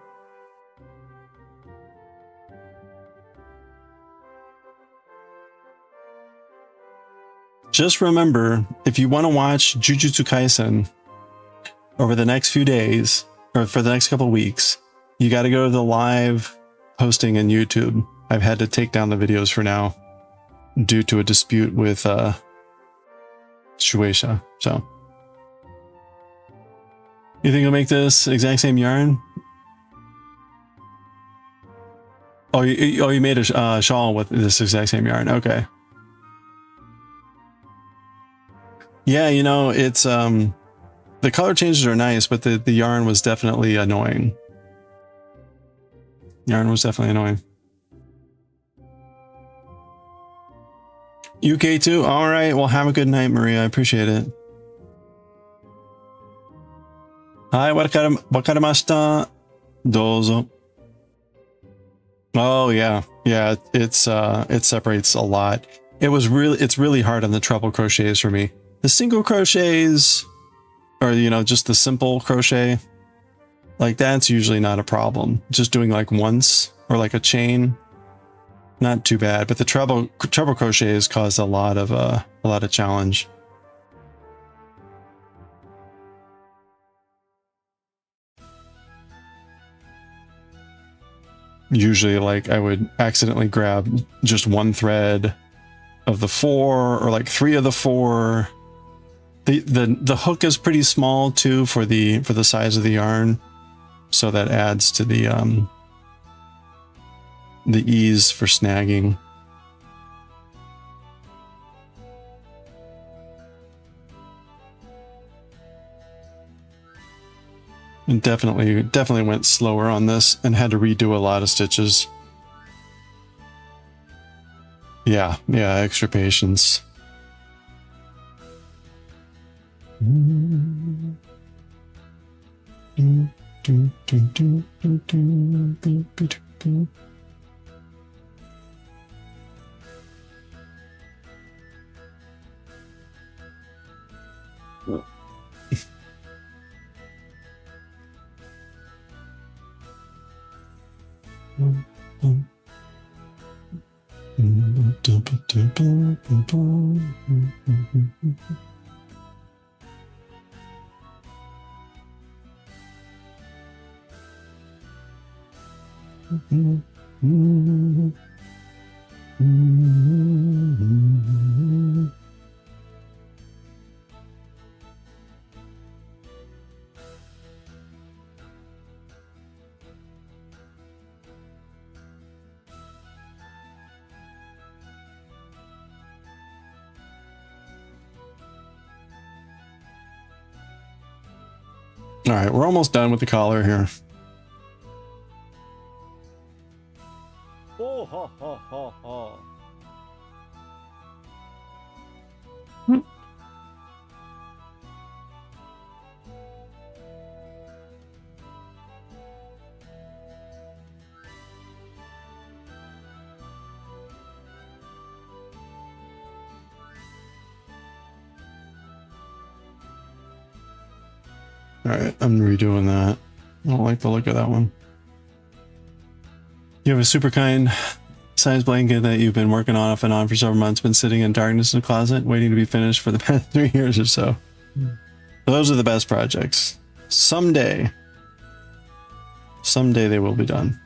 S1: Just remember, if you want to watch Jujutsu Kaisen over the next few days, or for the next couple of weeks, you got to go to the live posting in YouTube. I've had to take down the videos for now, due to a dispute with Shueisha. So you think you'll make this exact same yarn? Oh, you made a shawl with this exact same yarn. Okay. Yeah, you know, it's the color changes are nice, but the yarn was definitely annoying. Yarn was definitely annoying. UK too? All right. Well, have a good night, Maria. I appreciate it. Hi, wakarimashita. Dozo. Oh yeah. Yeah, it separates a lot. It's really hard on the treble crochets for me. The single crochets, or you know, just the simple crochet, like that's usually not a problem. Just doing like once or like a chain, not too bad. But the treble crochets caused a lot of challenge. usually like I would accidentally grab just one thread of the 4 or like 3 of the 4. The hook is pretty small too for the size of the yarn, so that adds to the ease for snagging. And definitely went slower on this and had to redo a lot of stitches. Yeah, extra patience. All right, we're almost done with the collar here.
S3: Oh, ha, ha, ha, ha.
S1: All right, I'm redoing that. I don't like the look of that one. You have a super kind size blanket that you've been working on off and on for several months, been sitting in darkness in the closet, waiting to be finished for the past 3 years or so. Those are the best projects. Someday they will be done.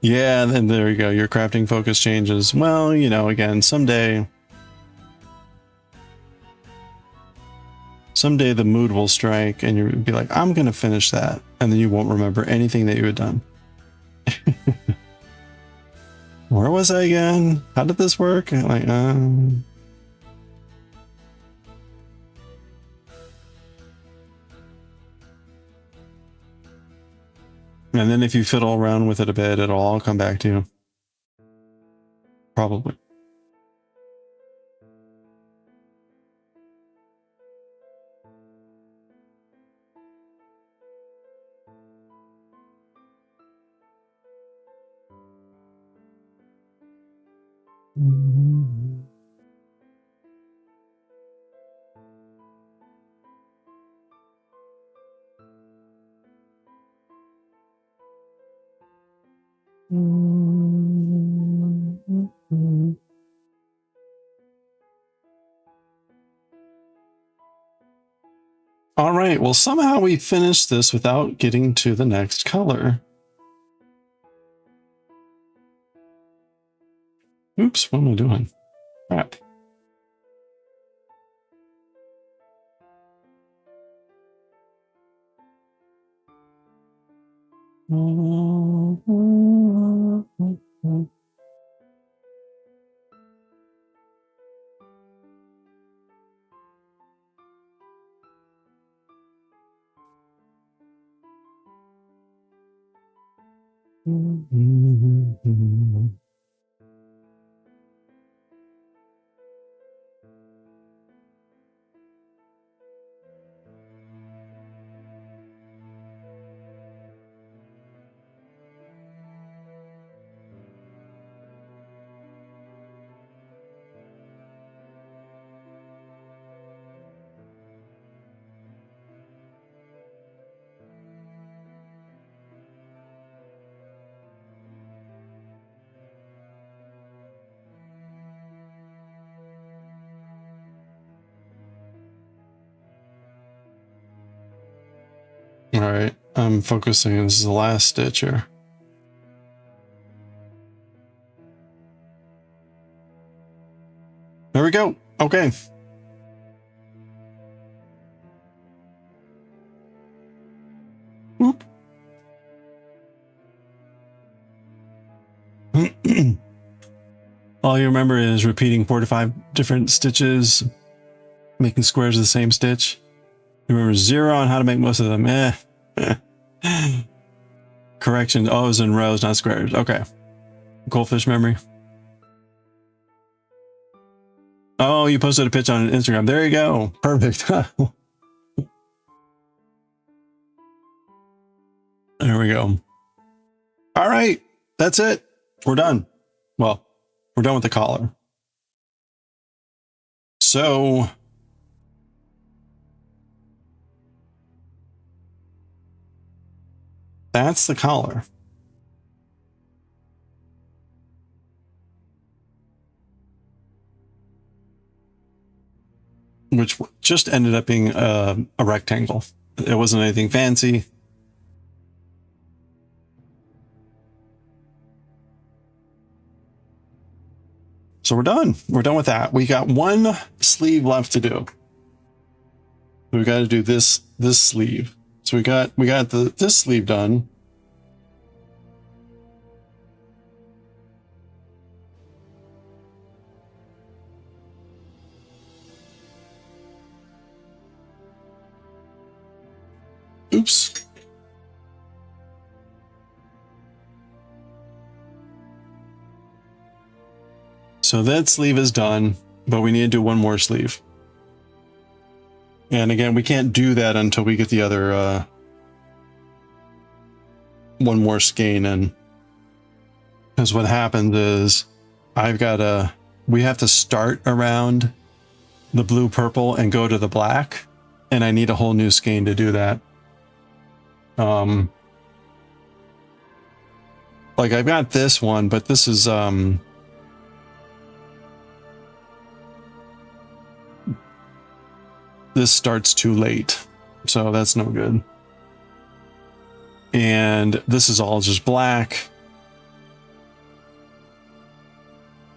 S1: Yeah, and then there you go. Your crafting focus changes. Well, you know, again, someday the mood will strike and you'll be like, I'm going to finish that. And then you won't remember anything that you had done. Where was I again? How did this work? Like, And then if you fiddle around with it a bit, it'll all come back to you. Probably. All right, well, somehow we finished this without getting to the next color. Oops, what am I doing? Crap. All right, I'm focusing. This is the last stitch here. There we go. Okay. Whoop. All you remember is repeating 4 to 5 different stitches, making squares of the same stitch. You remember 0 on how to make most of them. Correction, O's and rows, not squares. Okay. Goldfish memory. Oh, you posted a pitch on Instagram. There you go. Perfect. There we go. All right. That's it. We're done. Well, we're done with the collar. So that's the collar. Which just ended up being a rectangle. It wasn't anything fancy. So we're done. We're done with that. We got one sleeve left to do. We got to do this sleeve. So we got this sleeve done. Oops. So that sleeve is done, but we need to do one more sleeve. And again, we can't do that until we get the other one more skein in. Because what happens is we have to start around the blue purple and go to the black, and I need a whole new skein to do that. Like I've got this one, but this is this starts too late, so that's no good. And this is all just black.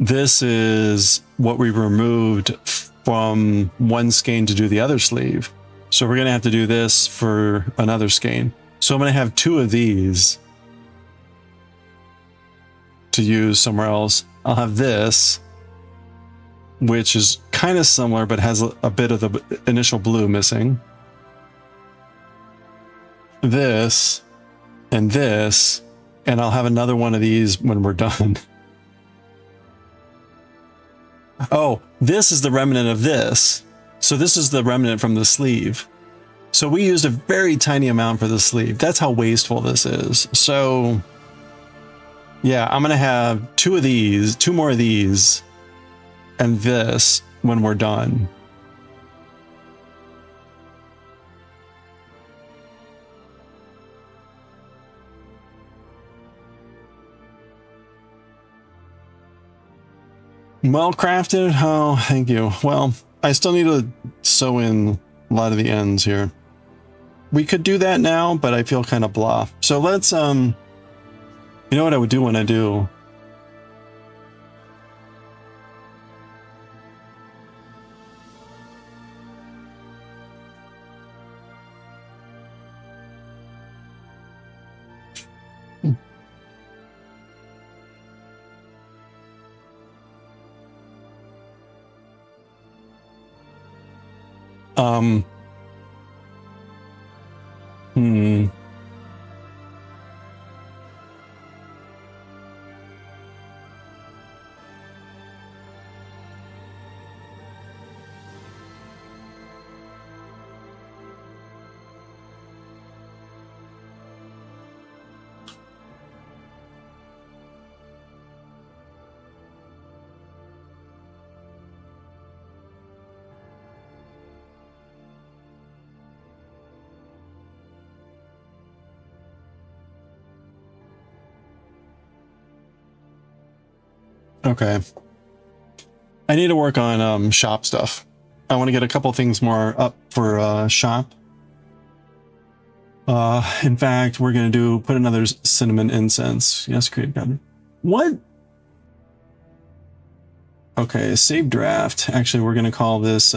S1: This is what we removed from one skein to do the other sleeve. So we're gonna have to do this for another skein. So I'm gonna have 2 of these to use somewhere else. I'll have this, which is kind of similar, but has a bit of the initial blue missing. This, and I'll have another one of these when we're done. Oh, this is the remnant of this. So this is the remnant from the sleeve. So we used a very tiny amount for the sleeve. That's how wasteful this is. So yeah, I'm gonna have 2 of these, 2 more of these, and this when we're done. Well crafted. Oh, thank you. Well, I still need to sew in a lot of the ends here. We could do that now, but I feel kind of blah. So let's, you know what I would do when I do? Okay. I need to work on shop stuff. I want to get a couple things more up for shop. In fact, we're going to put another cinnamon incense. Yes, create God. What? Okay, save draft. Actually, we're going to call this,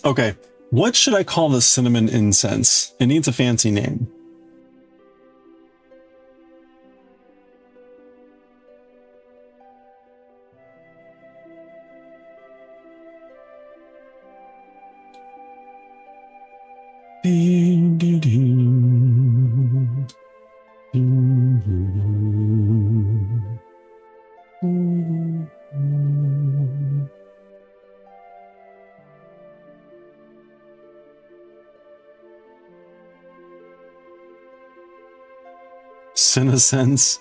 S1: okay, what should I call the cinnamon incense? It needs a fancy name. Cinesense.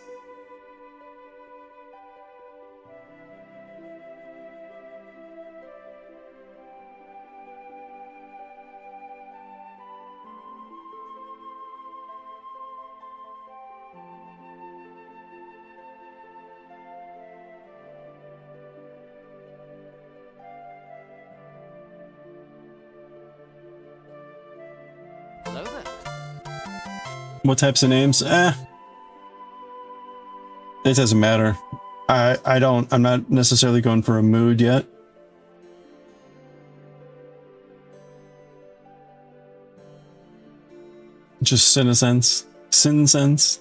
S4: Hello there.
S1: What types of names? It doesn't matter. I'm not necessarily going for a mood yet. Just Cinesense. Sinsense.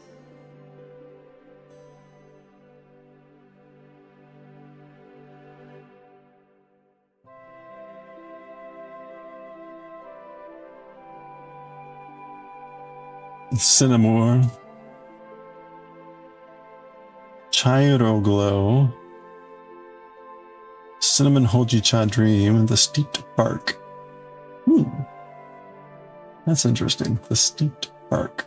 S1: Cinnamore. Chairo Glow. Cinnamon Hojicha Dream. The Steeped Bark. That's interesting. The Steeped Bark.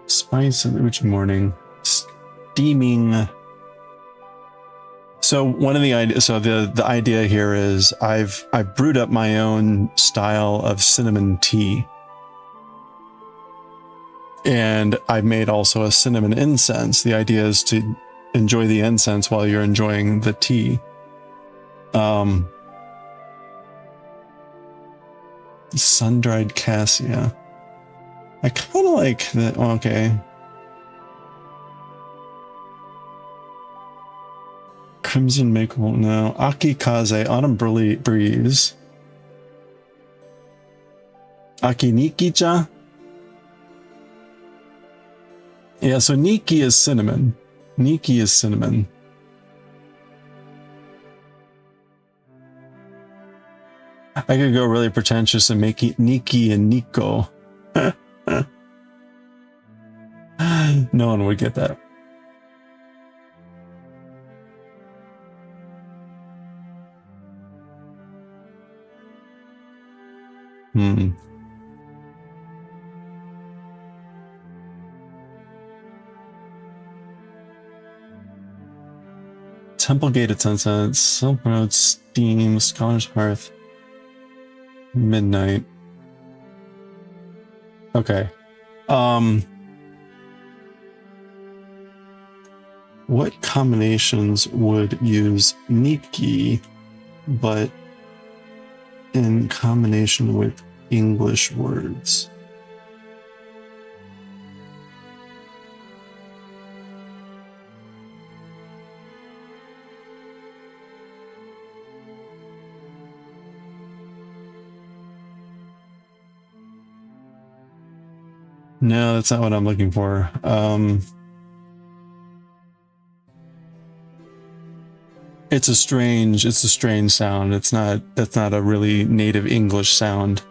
S1: Spice of the Uchi Morning. Steaming. So one of the ideas, so the idea here is I've brewed up my own style of cinnamon tea. And I've made also a cinnamon incense. The idea is to enjoy the incense while you're enjoying the tea. Sun-dried cassia. I kind of like that. Okay. Crimson Maple, no. Akikaze, Autumn Breeze. Akiniki-cha? Yeah, so Niki is cinnamon. Niki is cinnamon. I could go really pretentious and make it Niki and Nico. No one would get that. Temple Gated Sunset, Silk Road, Steam, Scholar's Hearth, Midnight. Okay. What combinations would use Niki, but in combination with English words? No, that's not what I'm looking for. It's a strange sound. That's not a really native English sound.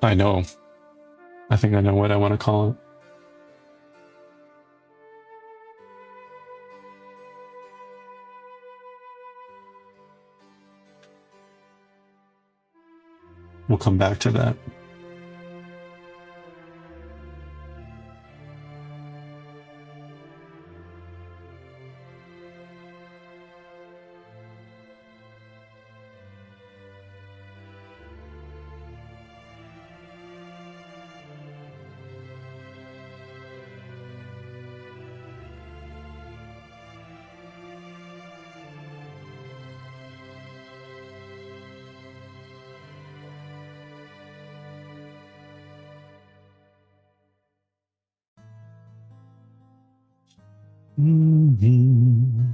S1: I know. I think I know what I want to call it. We'll come back to that. Mm-hmm.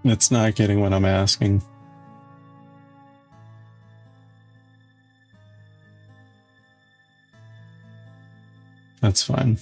S1: It's not getting what I'm asking. That's fine.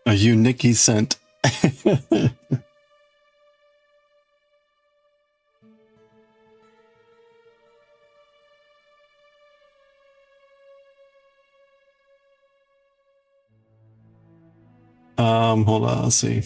S1: A Unikki scent. Hold on, let's see.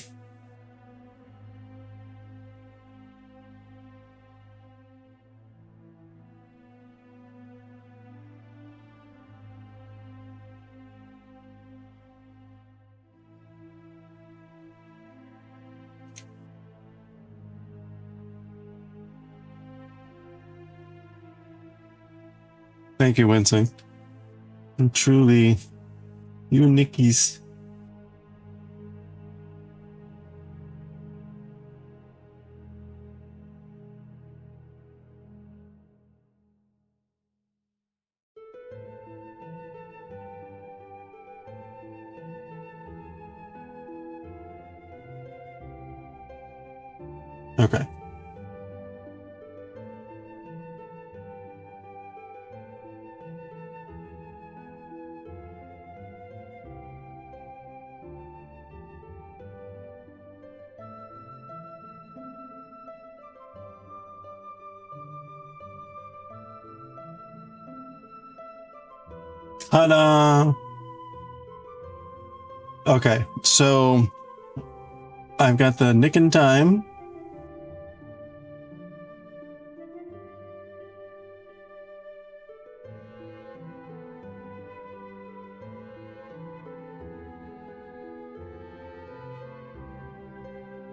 S1: Thank you, Winsing. And truly, you Nickies. Okay. Ta-da! Okay, so I've got the Nick in Time.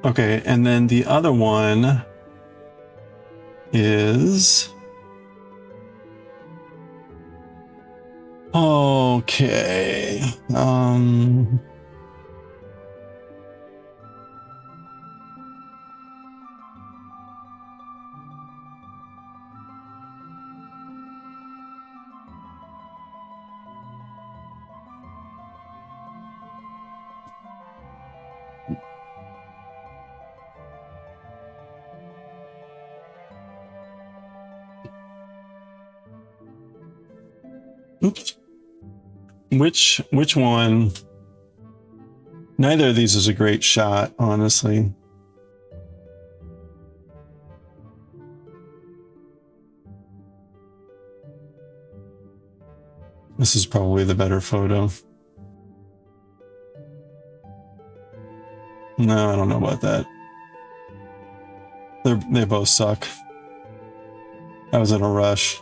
S1: Okay, and then the other one is... Okay. Oops. Which one? Neither of these is a great shot, honestly. This is probably the better photo. No, I don't know about that. They both suck. I was in a rush.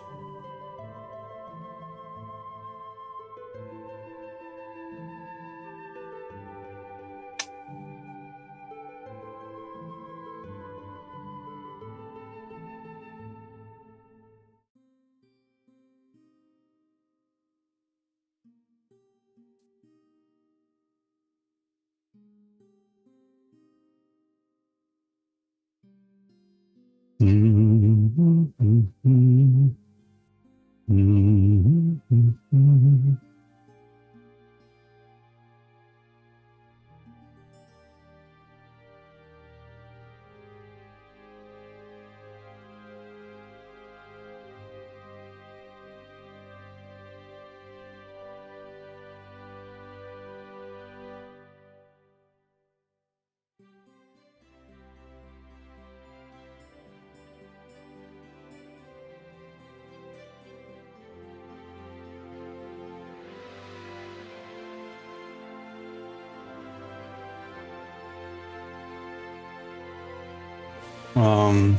S1: Um,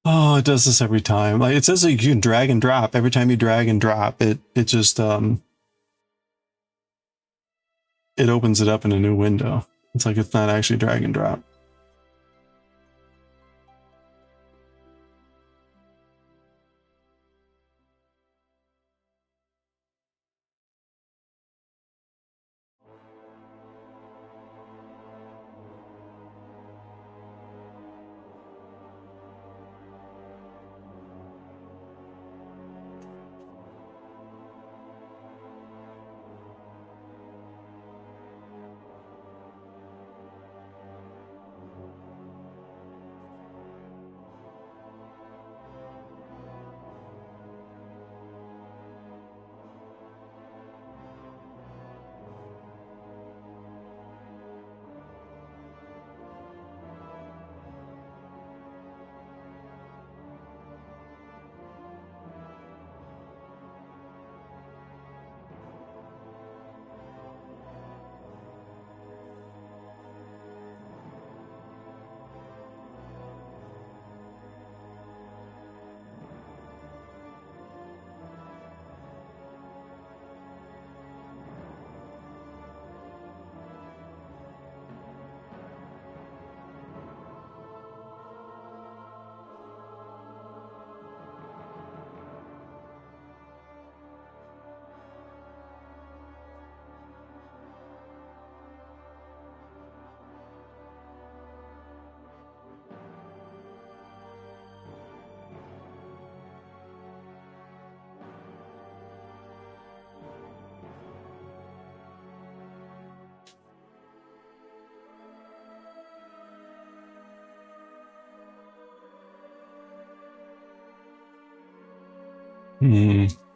S1: oh, it does this every time. Like it says that you can drag and drop. Every time you drag and drop, it just it opens it up in a new window. It's like it's not actually drag and drop.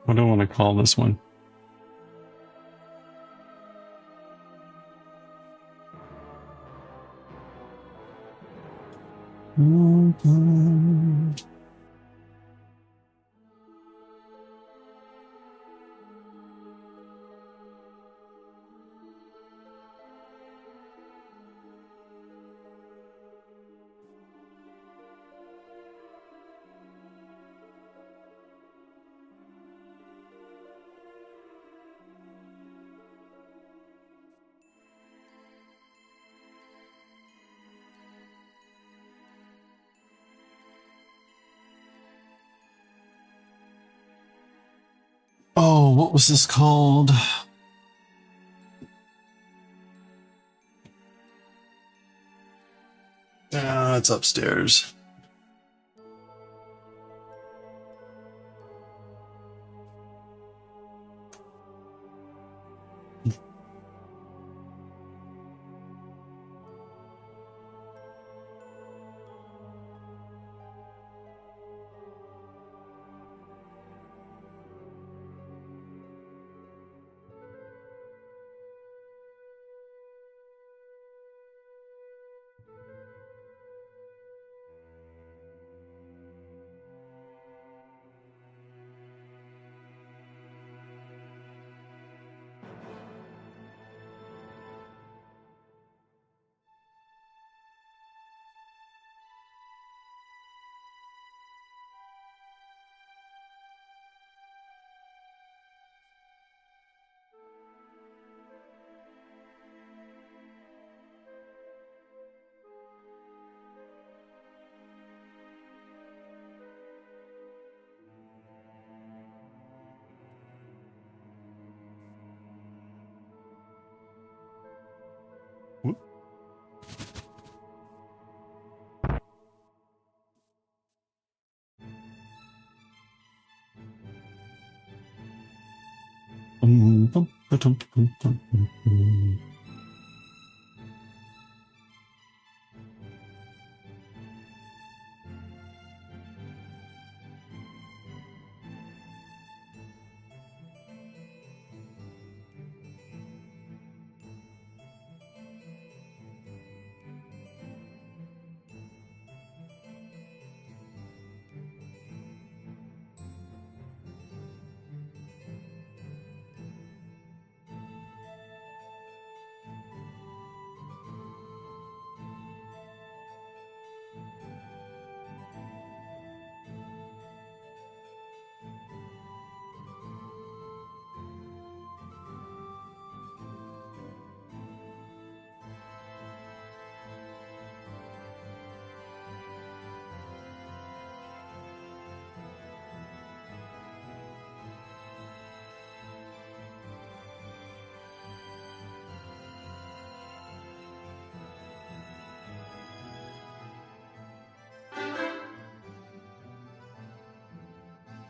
S1: What do I want to call this one? Oh, what was this called? It's upstairs. Whoop.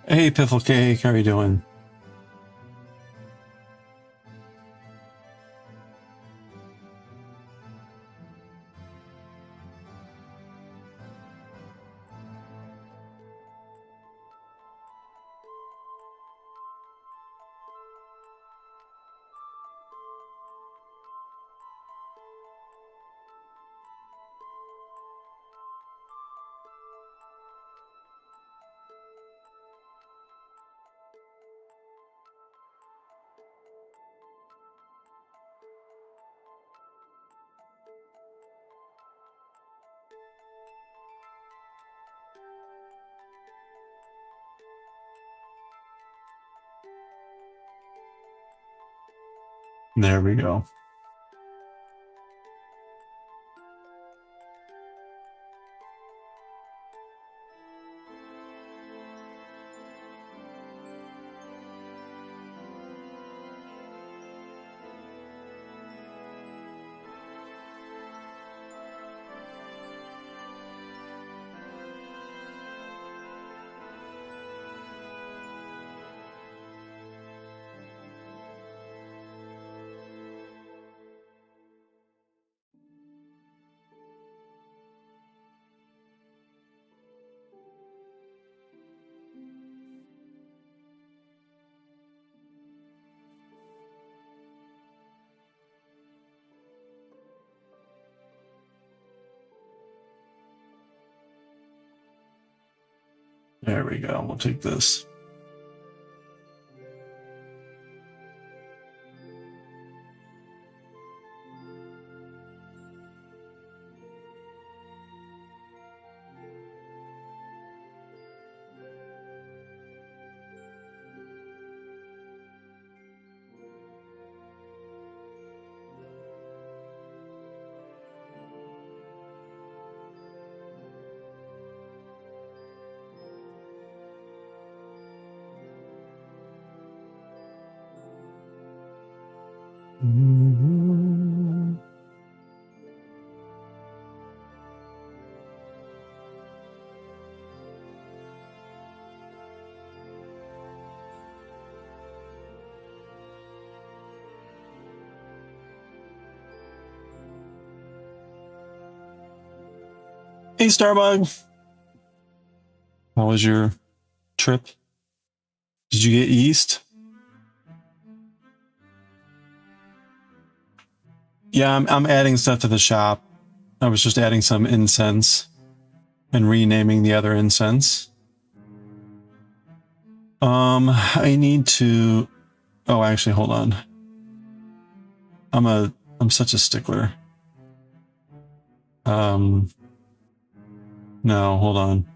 S1: Hey, Piffle Cake, how are you doing? There we go. There we go. We'll take this. Hey, Starbug. How was your trip? Did you get yeast? Yeah, I'm adding stuff to the shop. I was just adding some incense and renaming the other incense. I need to... Oh, actually, hold on. I'm such a stickler. No, hold on.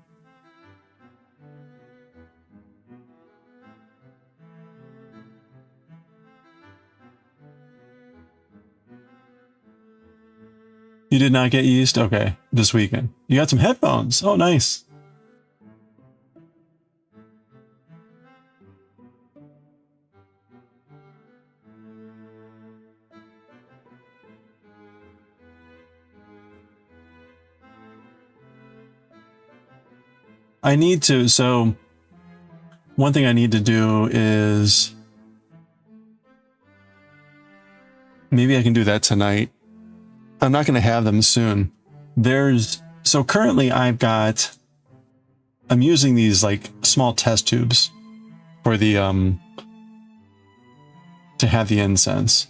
S1: You did not get yeast? Okay, this weekend. You got some headphones. Oh, nice. I need to, so one thing I need to do is maybe I can do that tonight. I'm not going to have them soon. So currently I'm using these like small test tubes for the, to have the incense.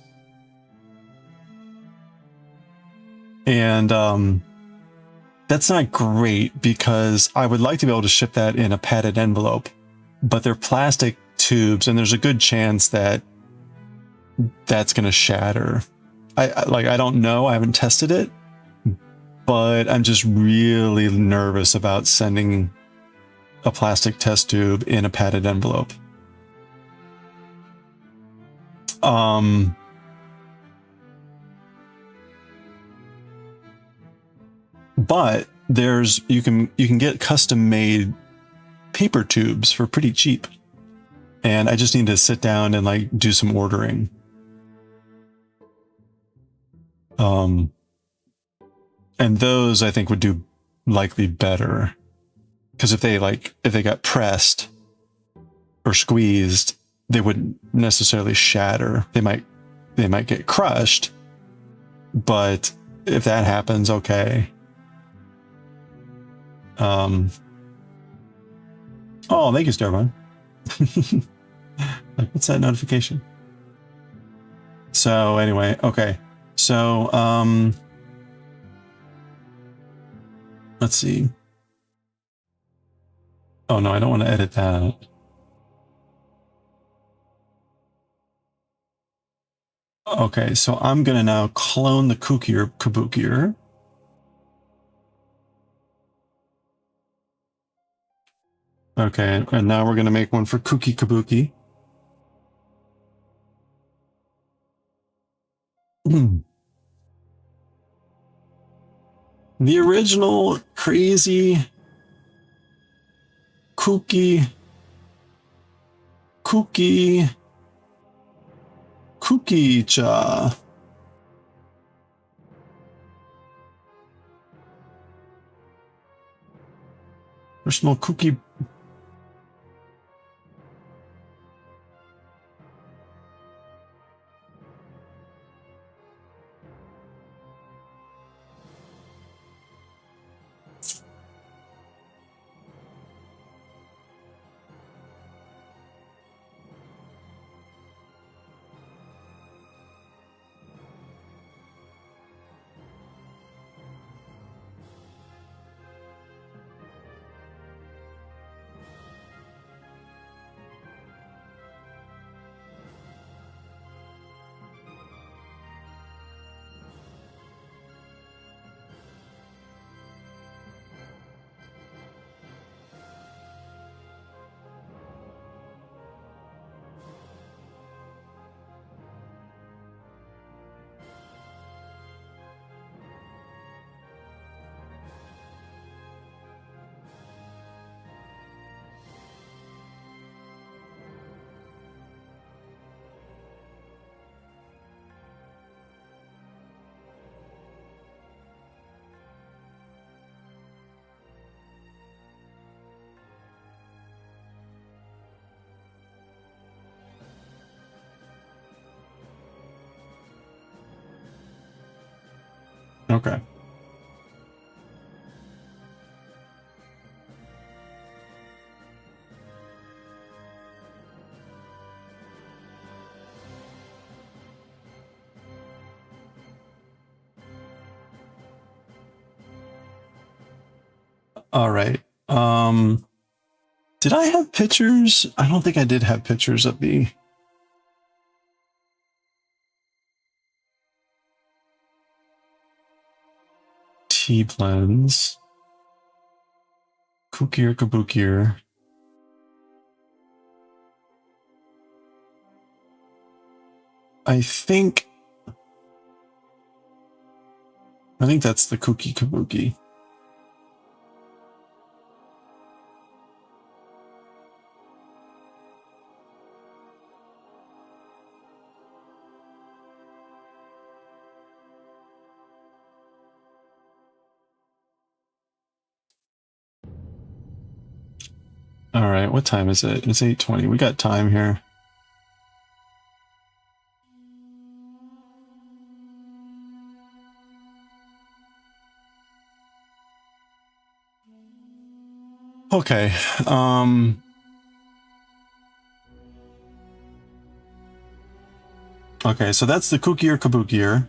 S1: And, that's not great because I would like to be able to ship that in a padded envelope, but they're plastic tubes and there's a good chance that that's going to shatter. I don't know. I haven't tested it, but I'm just really nervous about sending a plastic test tube in a padded envelope. But you can get custom made paper tubes for pretty cheap. And I just need to sit down and like do some ordering. And those I think would do likely better. Because if they got pressed or squeezed, they wouldn't necessarily shatter. They might get crushed. But if that happens, okay. Oh, thank you, Starman. Like, what's that notification? So anyway, okay. So, let's see. Oh no, I don't want to edit that. Okay, so I'm gonna now clone the Kabukier. Okay, and now we're gonna make one for Kuki Kabuki. The original crazy Kuki-cha. Original Kuki. Okay. All right. Did I have pictures? I don't think I did have pictures of the T-blends. Kukir Kabukir. I think that's the Kuki Kabuki. All right, what time is it? It's 8:20. We got time here. Okay. Okay, so that's the Kukir Kabukir.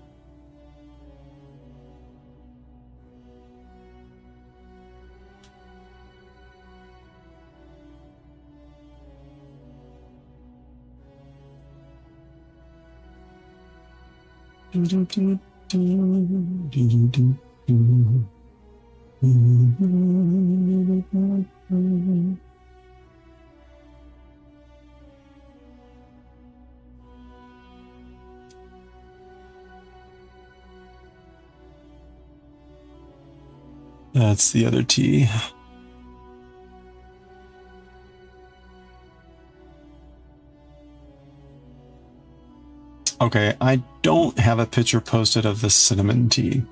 S1: That's the other T. Okay, I don't have a picture posted of the cinnamon tea.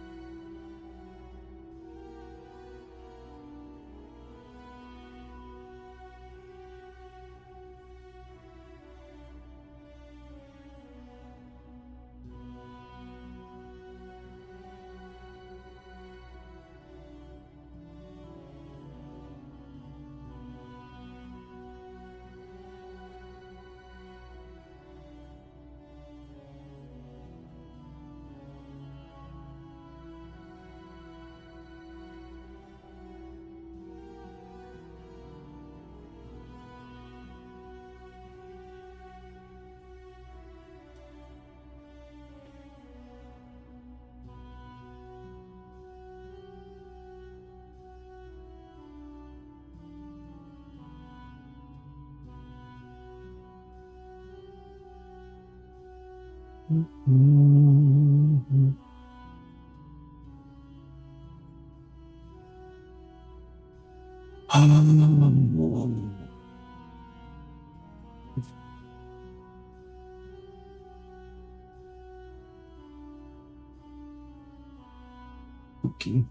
S1: Okay.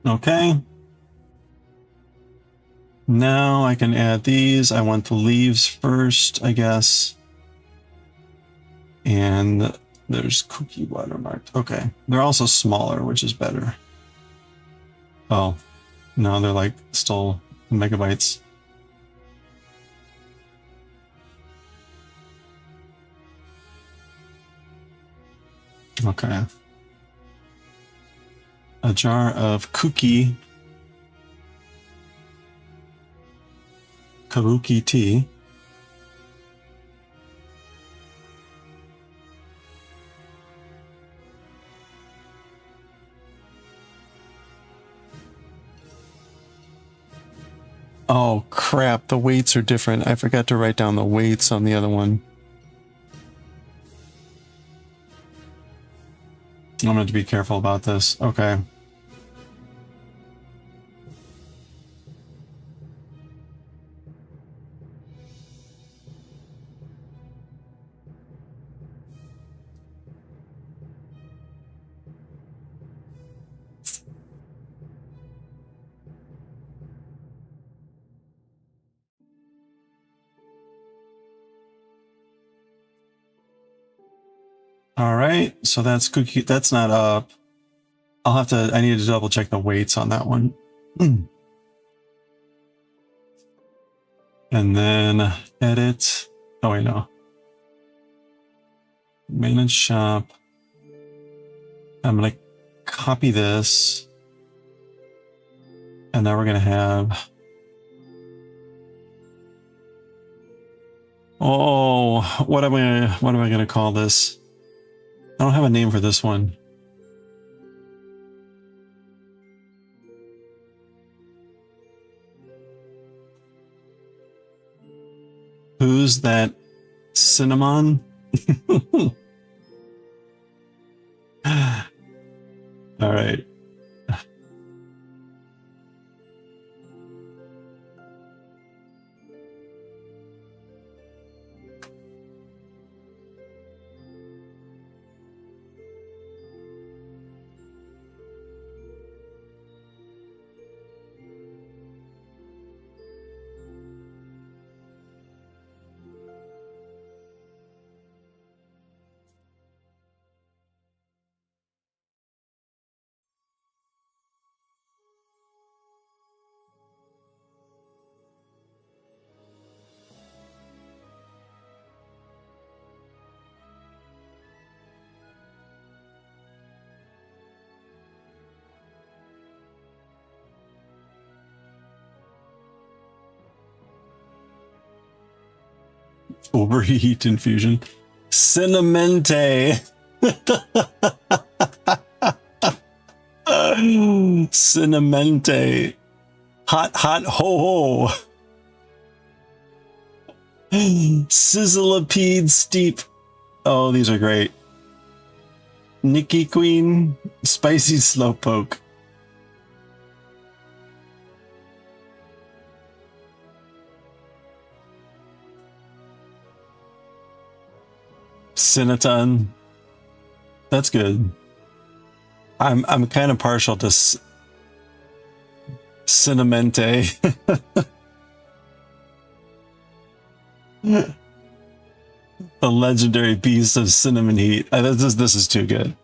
S1: Okay. Now I can add these. I want the leaves first, I guess. And there's cookie watermarked. Okay. They're also smaller, which is better. Oh, no, they're like still megabytes. Okay. A jar of cookie kabuki tea. Oh crap, the weights are different. I forgot to write down the weights on the other one. I'm going to have to be careful about this. Okay. All right, so that's cookie. That's not up. I'll have to. I need to double check the weights on that one. And then edit. Oh wait, no. Manage shop. I'm gonna copy this, and then we're gonna have. Oh, what am I gonna call this? I don't have a name for this one. Who's that cinnamon? All right. Overheat infusion. Cinnamente. Cinnamente. Hot, hot, ho, ho. Sizzlipede steep. Oh, these are great. Nikki Queen. Spicy slowpoke. Cinnaton. That's good. I'm kind of partial to Cinnamente. The legendary beast of cinnamon heat. This is too good.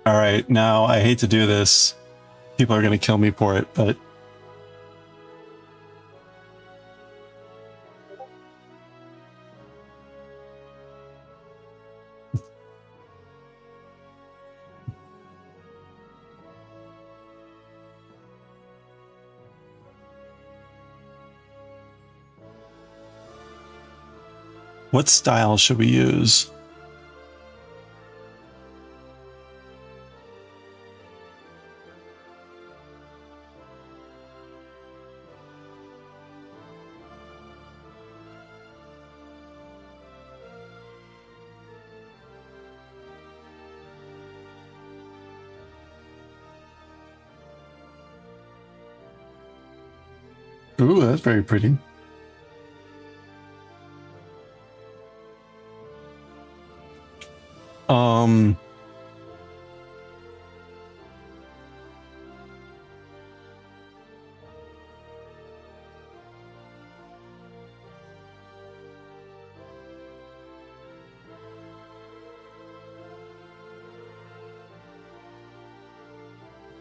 S1: All right, now I hate to do this. People are going to kill me for it, but what style should we use? Ooh, that's very pretty. Um,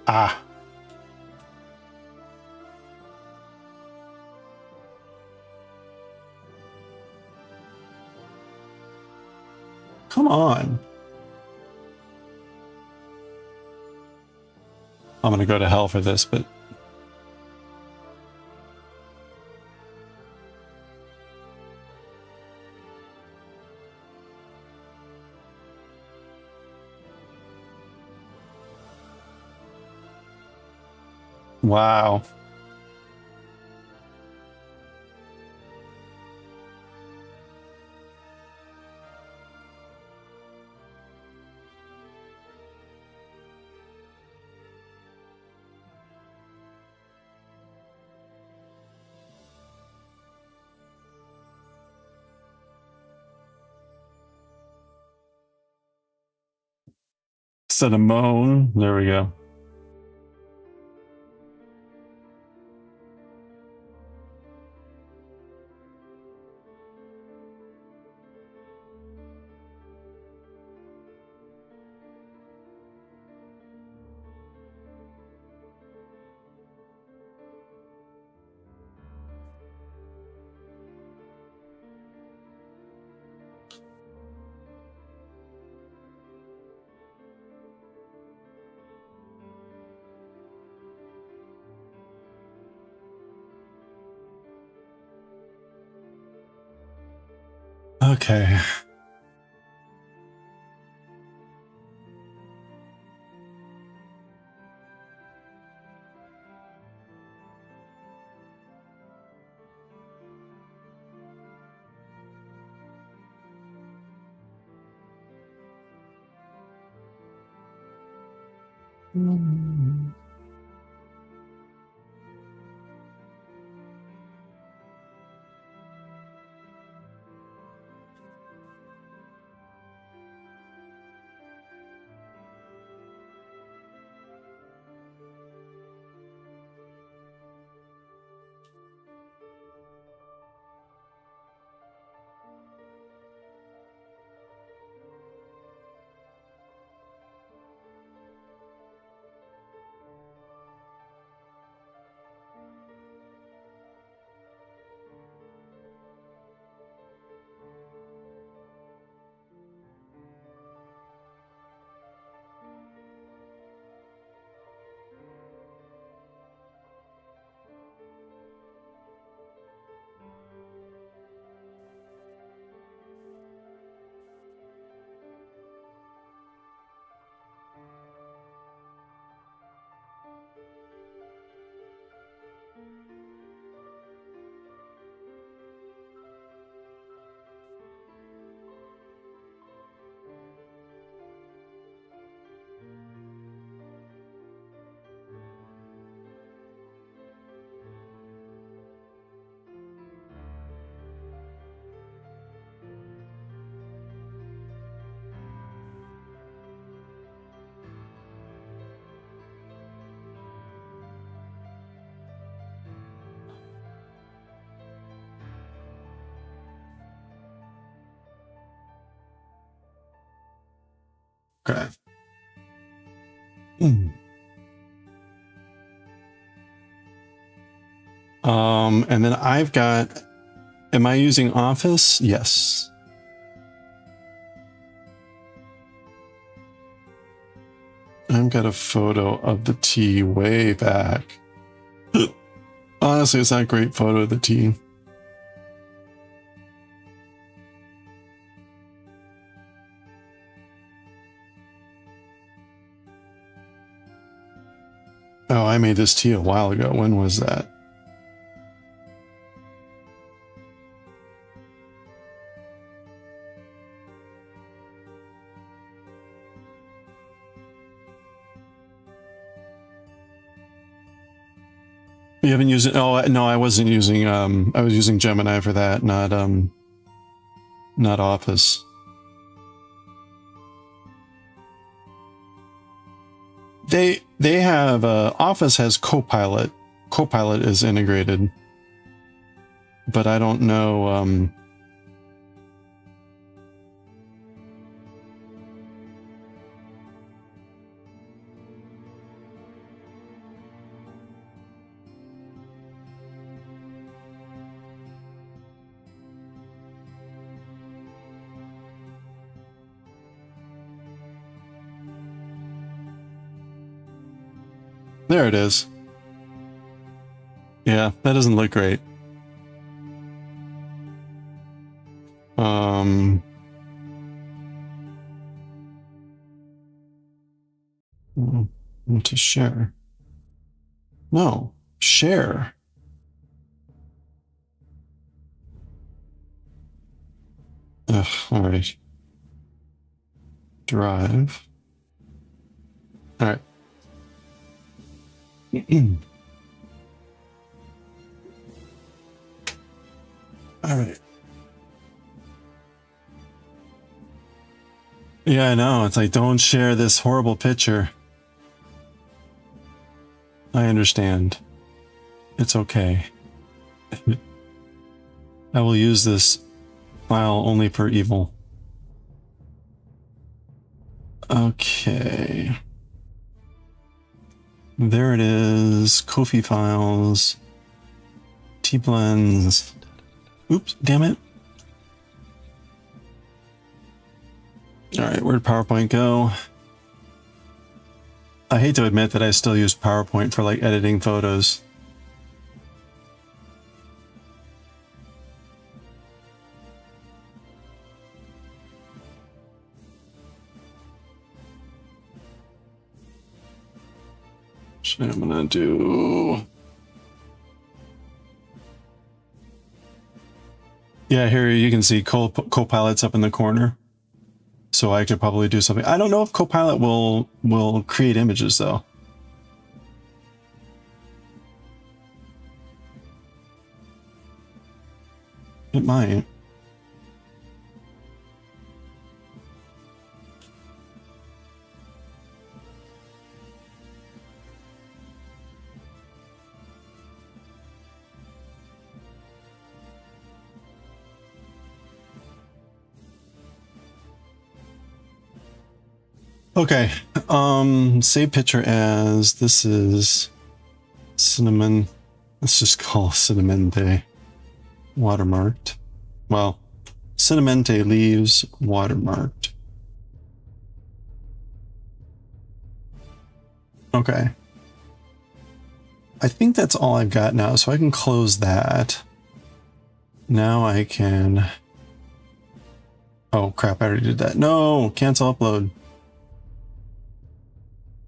S1: ah, come on. I'm going to go to hell for this, but wow. Instead of moan. There we go. Okay. Okay. And then I've got, am I using Office? Yes. I've got a photo of the tea way back. Honestly, it's not a great photo of the tea. Oh, I made this tea a while ago. When was that? You haven't used it? Oh, no, I wasn't using, I was using Gemini for that, not Office. They have, Office has Copilot. Copilot is integrated. But I don't know, there it is. Yeah, that doesn't look great. To share. No, share. Ugh, all right. Drive. All right. All right. Yeah, I know. It's like, don't share this horrible picture. I understand. It's okay. I will use this file only for evil. Okay. There it is. Ko-fi files. T-blends. Oops, damn it. Alright, where'd PowerPoint go? I hate to admit that I still use PowerPoint for like editing photos. So I'm gonna do... Yeah, here you can see Copilot's up in the corner. So I could probably do something. I don't know if Copilot will create images though. It might. Okay, save picture as, this is cinnamon. Let's just call Cinnamon watermarked. Well, Cinnamon leaves watermarked. Okay. I think that's all I've got now, so I can close that. Now I can... Oh crap, I already did that. No, cancel upload.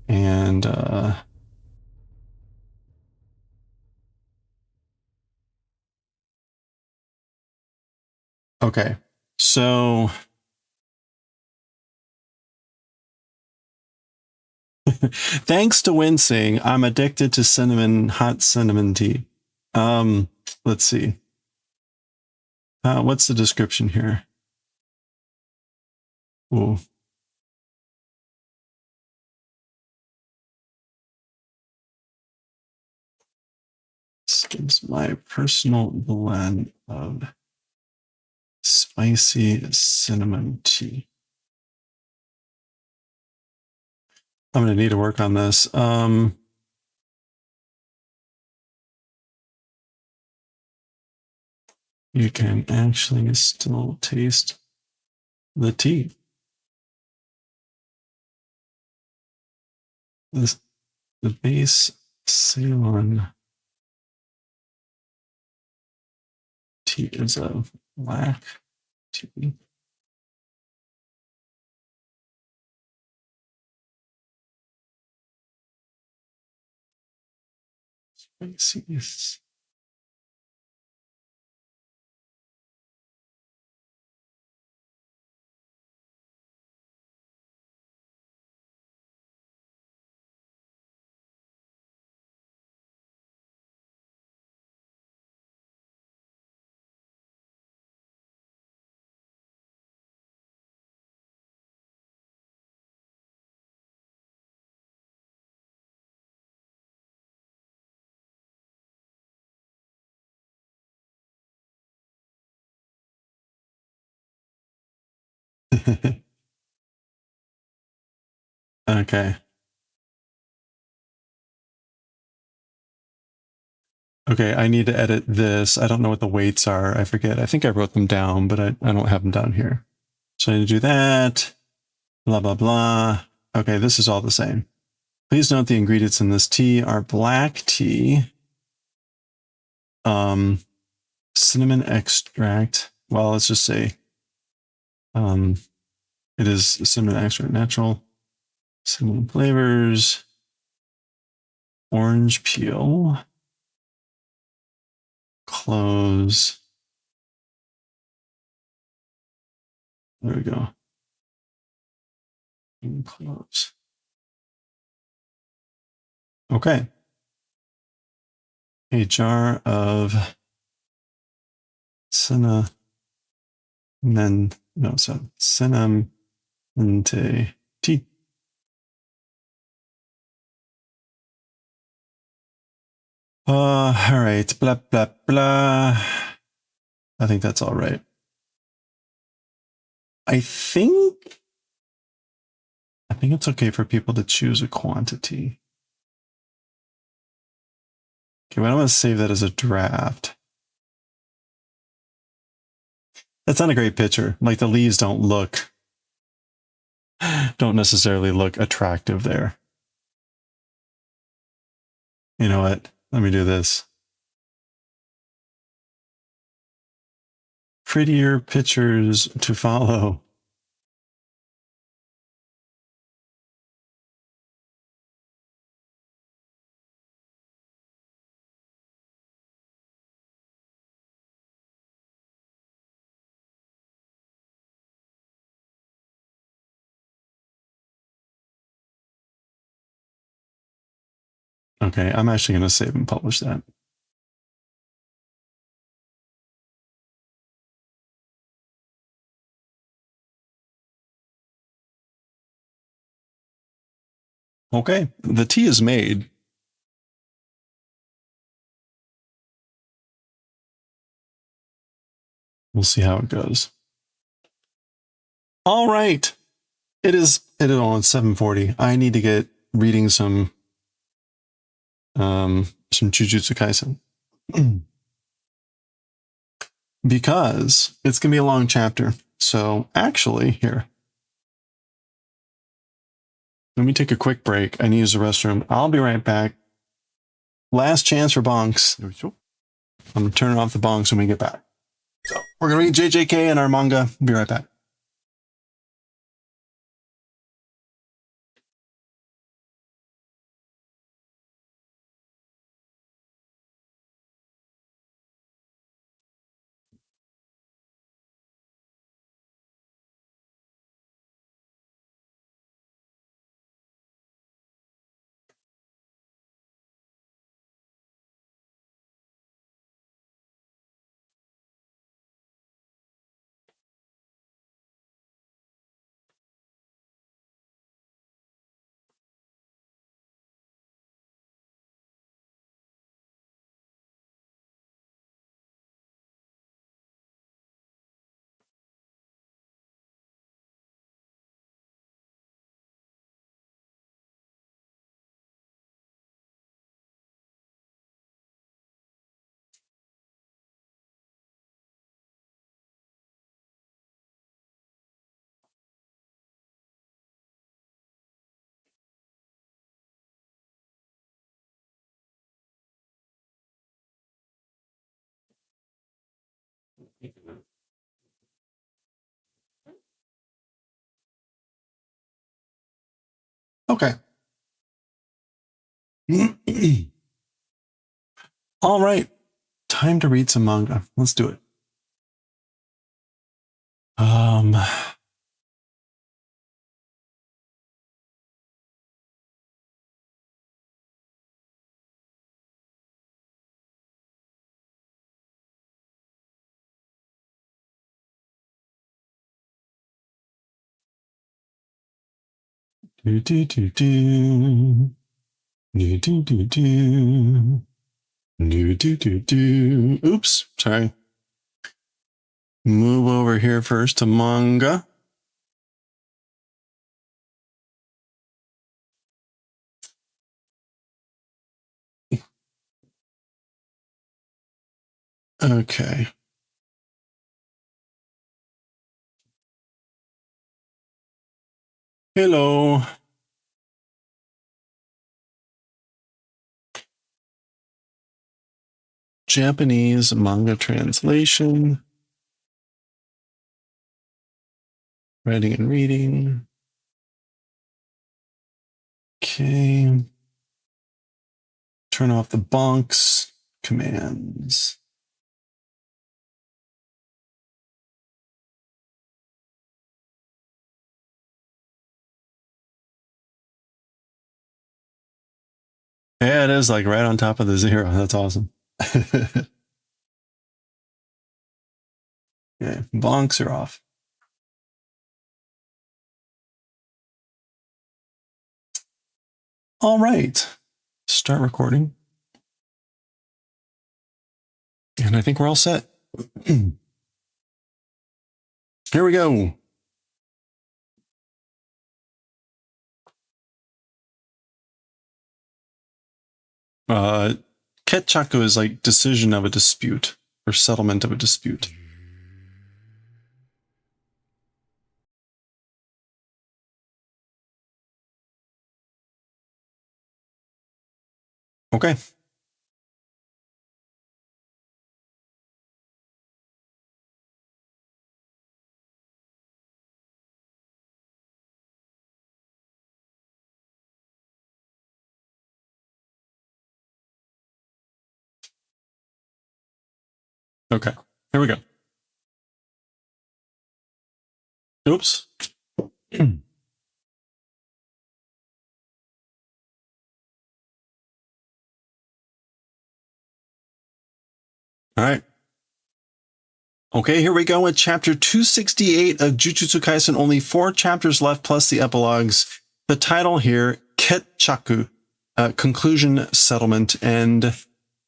S1: And okay, so thanks to Wincing, I'm addicted to hot cinnamon tea. Let's see. What's the description here? Ooh. This is my personal blend of spicy cinnamon tea. I'm gonna need to work on this. You can actually still taste the tea. The base Ceylon tea is a black tea. Spicy. Okay. Okay, I need to edit this. I don't know what the weights are. I forget. I think I wrote them down, but I don't have them down here. So I need to do that. Blah, blah, blah. Okay, this is all the same. Please note the ingredients in this tea are black tea, cinnamon extract. Well, let's just say it is cinnamon extract, natural cinnamon flavors, orange peel, cloves. There we go. And cloves. Okay. A jar of cinnamon Into T. All right. Blah, blah, blah. I think that's all right. I think it's okay for people to choose a quantity. Okay, well, I'm going to save that as a draft. That's not a great picture. Like the leaves don't necessarily look attractive there. You know what? Let me do this. Prettier pictures to follow. Okay, I'm actually going to save and publish that. Okay, the tea is made. We'll see how it goes. All right. It is on 7:40. I need to get reading some Jujutsu Kaisen. Because it's going to be a long chapter. So actually, here. Let me take a quick break. I need to use the restroom. I'll be right back. Last chance for bonks. I'm going to turn off the bonks when we get back. So we're going to read JJK in our manga. Be right back. Okay. All right. Time to read some manga. Let's do it. Do do do do. Do do do do. Do do do do. Oops, sorry. Move over here first to manga. Okay. Hello. Japanese manga translation. Writing and reading. Okay. Turn off the bonks. Commands. Yeah, it is like right on top of the 0. That's awesome. Okay, bonks are off. All right. Start recording. And I think we're all set. Here we go. Ketchaku is like decision of a dispute or settlement of a dispute. Okay. Okay. Here we go. Oops. All right. Okay, here we go with chapter 268 of Jujutsu Kaisen. Only 4 chapters left plus the epilogues. The title here, Ketchaku, conclusion, settlement, and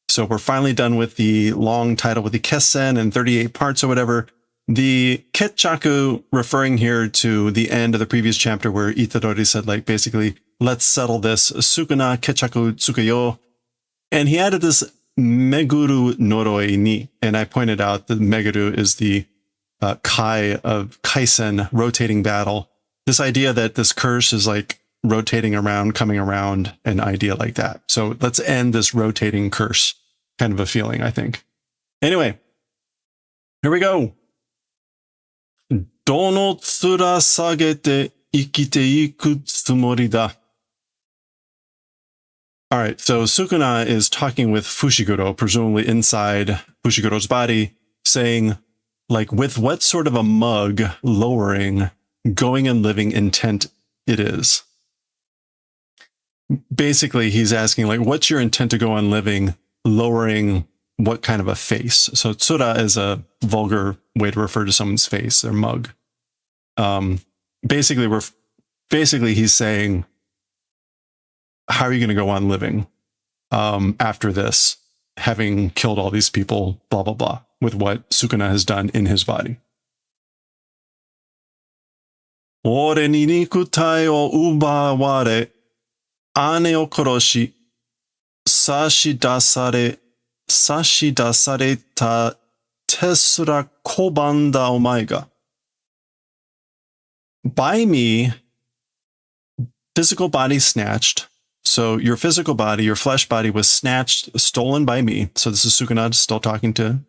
S1: so we're finally done with the long title with the Kessen and 38 parts or whatever. The Ketchaku referring here to the end of the previous chapter where Itadori said, like, basically, let's settle this. Sukuna Ketchaku Tsukuyo. And he added this Meguru Noroi ni. And I pointed out that Meguru is the Kai of Kaisen, rotating battle. This idea that this curse is like rotating around, coming around, an idea like that. So let's end this rotating curse kind of a feeling, I think. Anyway, here we go. Dono tsura sagete ikite iku tsumori da. All right, so Sukuna is talking with Fushiguro, presumably inside Fushiguro's body, saying, like, with what sort of a mug, lowering, going and living intent it is. Basically, he's asking, like, what's your intent to go on living, lowering what kind of a face? So tsura is a vulgar way to refer to someone's face, their mug. Basically, he's saying, how are you going to go on living after this, having killed all these people, blah, blah, blah, with what Sukuna has done in his body. Ore ni nikutai o ubaware, ane o koroshi, sashidasareta tesura kobanda omae ga. By me, physical body snatched. So your physical body, your flesh body was snatched, stolen by me. So this is Sukuna still talking to,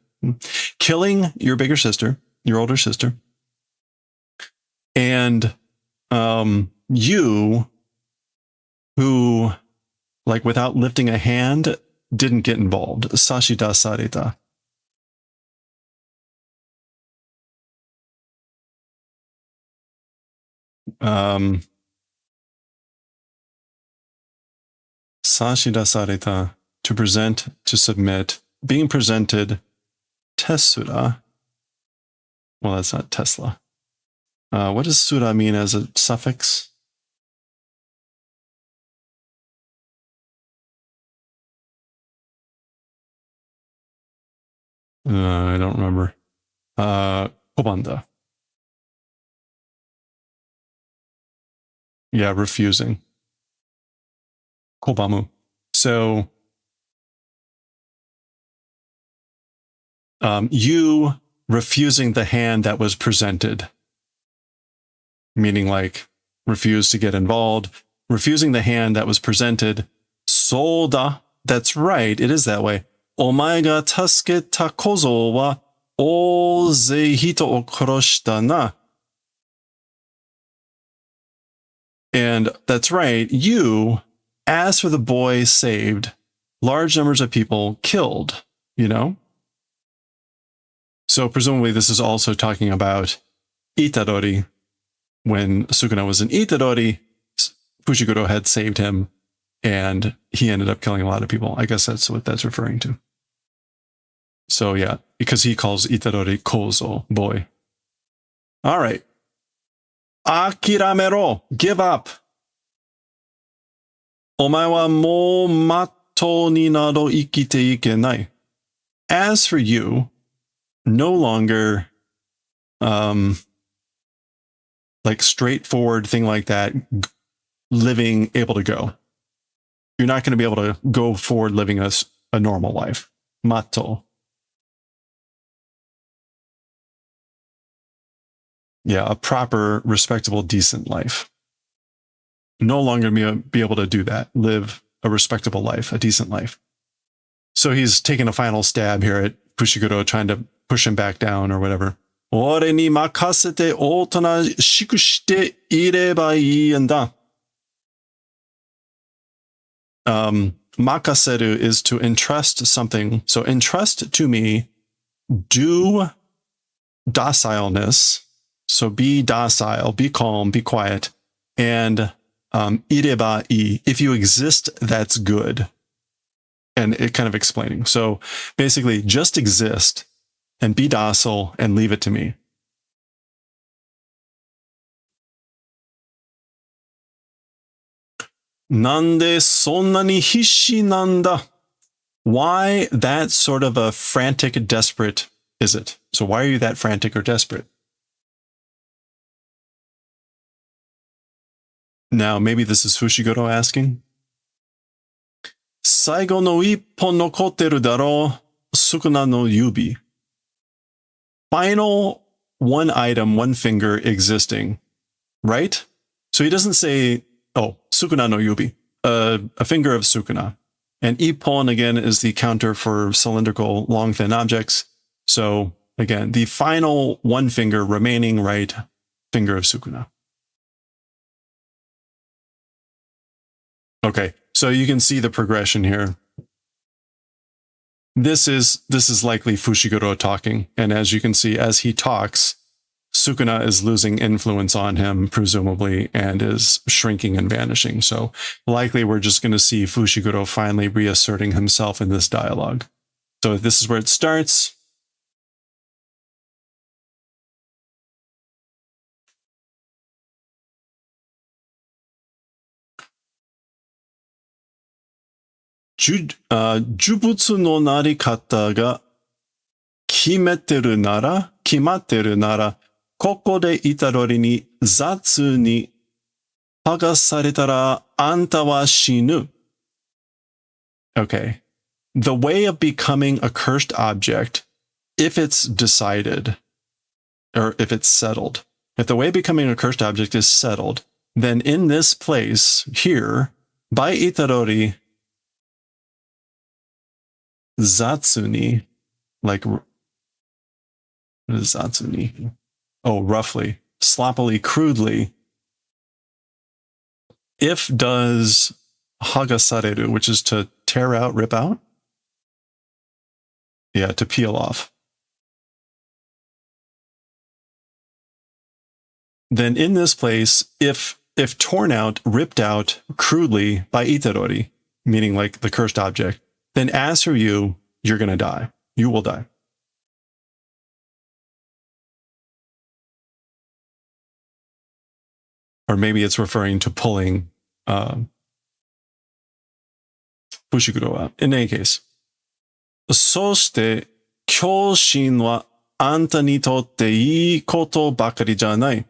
S1: killing your bigger sister, your older sister. And you, who, like, without lifting a hand, didn't get involved. Sashida sareta. Sashida sareta, to present, to submit, being presented, tessura. Well, that's not Tesla. What does sura mean as a suffix? I don't remember. Kobanda. Yeah, refusing. Kobamu. So, you refusing the hand that was presented, meaning like refuse to get involved, refusing the hand that was presented. Soda, that's right, it is that way. Omae ga tasuketa kozo wa ouzei hito o koroshita na. And that's right, you, as for the boy saved, large numbers of people killed, you know? So presumably this is also talking about Itadori. When Sukuna was in Itadori, Fushiguro had saved him, and he ended up killing a lot of people. I guess that's what that's referring to. So yeah, because he calls Itadori Kozo, boy. All right. Akiramero, give up. お前はもうまっとうになど生きていけない. As for you, no longer like straightforward thing like that, living able to go. You're not going to be able to go forward living a normal life. Matto. Yeah, a proper, respectable, decent life. No longer be able to do that. Live a respectable life, a decent life. So he's taking a final stab here at Fushiguro, trying to push him back down or whatever. 俺に任せておとなしくしていればいいんだ. Makaseru is to entrust something. So entrust to me, do docileness. So be docile, be calm, be quiet. And ireba I, if you exist, that's good. And it kind of explaining. So basically just exist and be docile and leave it to me. Nande sonna ni hisshi nanda? Why that sort of a frantic, desperate is it? So why are you that frantic or desperate? Now, maybe this is Fushiguro asking. Saigo no ippon nokotteru daro, sukuna no yubi. Final one item, one finger existing, right? So he doesn't say, oh, sukuna no yubi, a finger of sukuna. And ippon, again, is the counter for cylindrical, long, thin objects. So, again, the final one finger remaining right finger of sukuna. Okay, so you can see the progression here. This is likely Fushiguro talking, and as you can see, as he talks, Sukuna is losing influence on him, presumably, and is shrinking and vanishing. So likely we're just going to see Fushiguro finally reasserting himself in this dialogue. So this is where it starts. Jujutsu no narikata ga kimetteru nara, koko de itarori ni zatsu ni hagasaretara anta wa shinu. Okay. The way of becoming a cursed object, if it's decided, or if it's settled, if the way of becoming a cursed object is settled, then in this place here, by itarori, zatsuni, like, what is zatsuni? Oh, roughly, sloppily, crudely. If does hagasareru, which is to tear out, rip out. Yeah, to peel off. Then in this place, if torn out, ripped out crudely by itarori, meaning like the cursed object, then as for you, you're going to die. You will die. Or maybe it's referring to pulling Fushiguro out. In any case. そして、狂信はあんたにとっていいことばかりじゃない。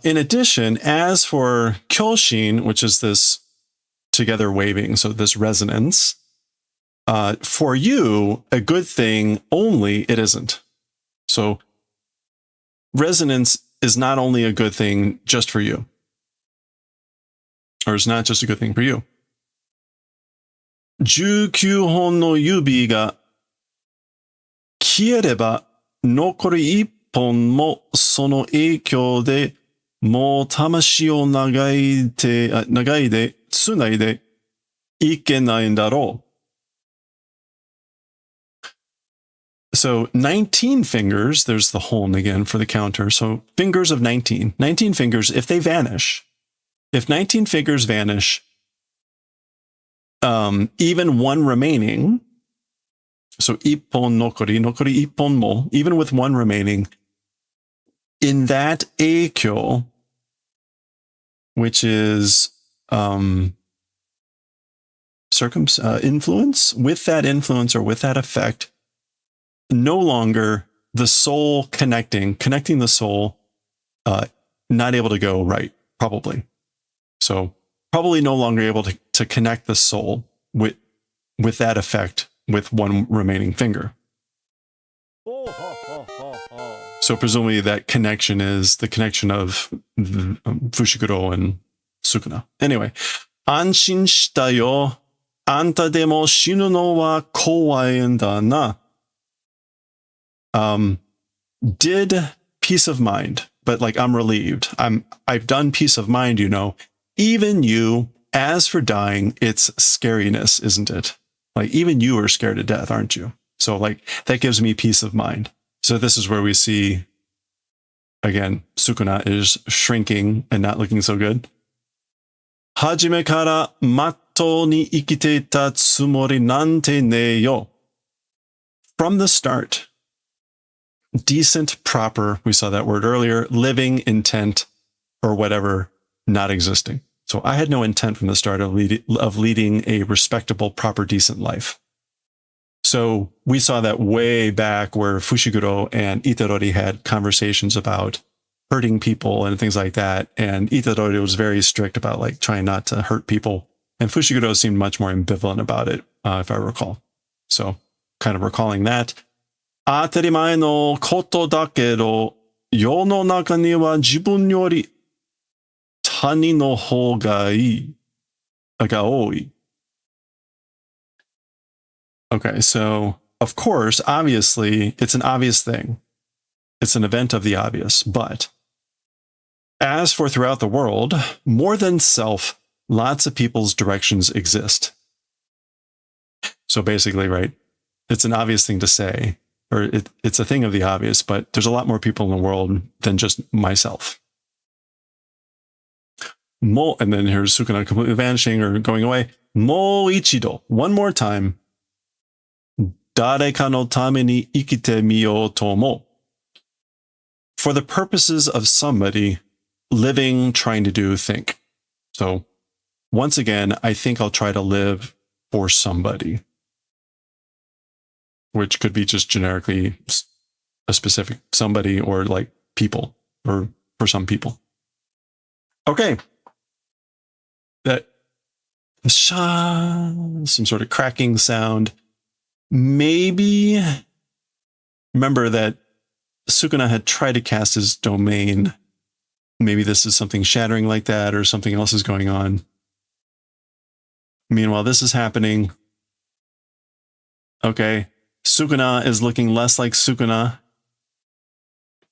S1: In addition, as for kyoshin, which is this together waving, so this resonance, for you, a good thing only, it isn't. So resonance is not only a good thing just for you. Or it's not just a good thing for you. 19本の指が消えれば残り1本もその影響でもう魂を長いでつないでいけないんだろう。So 19 fingers, there's the hon again for the counter. So fingers of 19. 19 fingers, if they vanish, if 19 fingers vanish, even one remaining, so ippon nokori ippon mo, even with one remaining, in that eikyo, which is influence, with that influence or with that effect, no longer the soul connecting the soul, not able to go right, probably. So probably no longer able to connect the soul with that effect with one remaining finger. So presumably that connection is the connection of Fushiguro and Sukuna. Anyway, anshin shita yo. Anta demo shinu no wa kowai en da na. Did peace of mind, but like I'm relieved. I've done peace of mind, you know. Even you, as for dying, it's scariness, isn't it? Like even you are scared to death, aren't you? So like that gives me peace of mind. So this is where we see, again, Sukuna is shrinking and not looking so good. Hajime kara matto ni ikite ita tsumori nante ne yo. From the start, decent, proper, we saw that word earlier, living, intent, or whatever, not existing. So I had no intent from the start of leading a respectable, proper, decent life. So we saw that way back where Fushiguro and Itadori had conversations about hurting people and things like that. And Itadori was very strict about like trying not to hurt people. And Fushiguro seemed much more ambivalent about it, if I recall. So kind of recalling that. 当たり前のことだけど、世の中には自分より他人の方が多い. Okay, so of course, obviously, it's an obvious thing. It's an event of the obvious, but as for throughout the world, more than self, lots of people's directions exist. So basically, right, it's an obvious thing to say, or it's a thing of the obvious, but there's a lot more people in the world than just myself. And then here's Sukuna completely vanishing or going away. Mo ichido, one more time. Dareka no tame ni ikite miyo tomo. For the purposes of somebody, living, trying to do, think. So once again, I think I'll try to live for somebody, which could be just generically a specific somebody or like people or for some people. Okay. That some sort of cracking sound. Maybe remember that Sukuna had tried to cast his domain. Maybe this is something shattering like that or something else is going on. Meanwhile, this is happening. Okay. Sukuna is looking less like Sukuna.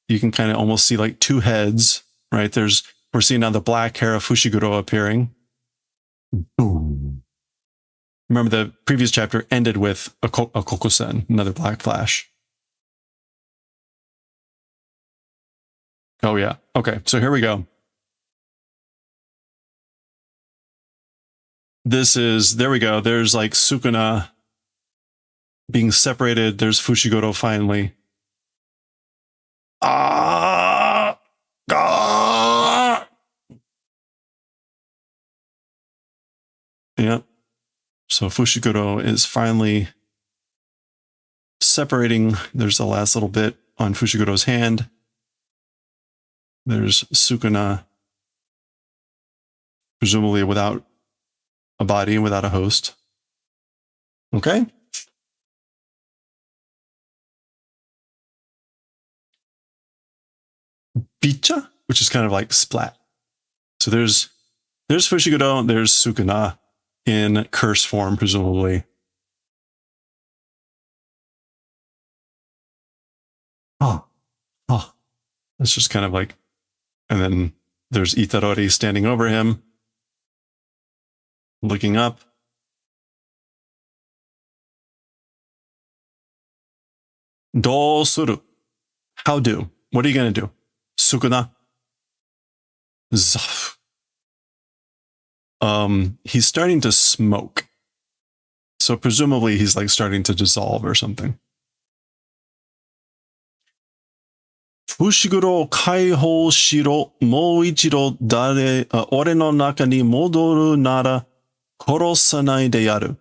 S1: You can kind of almost see like two heads, right? We're seeing now the black hair of Fushiguro appearing. Boom. Remember the previous chapter ended with a Kokusen, another black flash. Oh yeah. Okay, so here we go. There we go. There's like Sukuna being separated. There's Fushiguro finally. Yep. So Fushiguro is finally separating. There's the last little bit on Fushiguro's hand. There's Sukuna, presumably without a body, without a host. Okay. Bicha, which is kind of like splat. So there's Fushiguro, there's Sukuna in curse form, presumably. Oh. It's just kind of like, and then there's Itadori standing over him, looking up. Do suru. How do? What are you going to do? Sukuna. Zaf. He's starting to smoke. So presumably he's like starting to dissolve or something. Fushiguro kaihou shiro, mou ichido ore no naka ni modoru nara korosanai de yaru.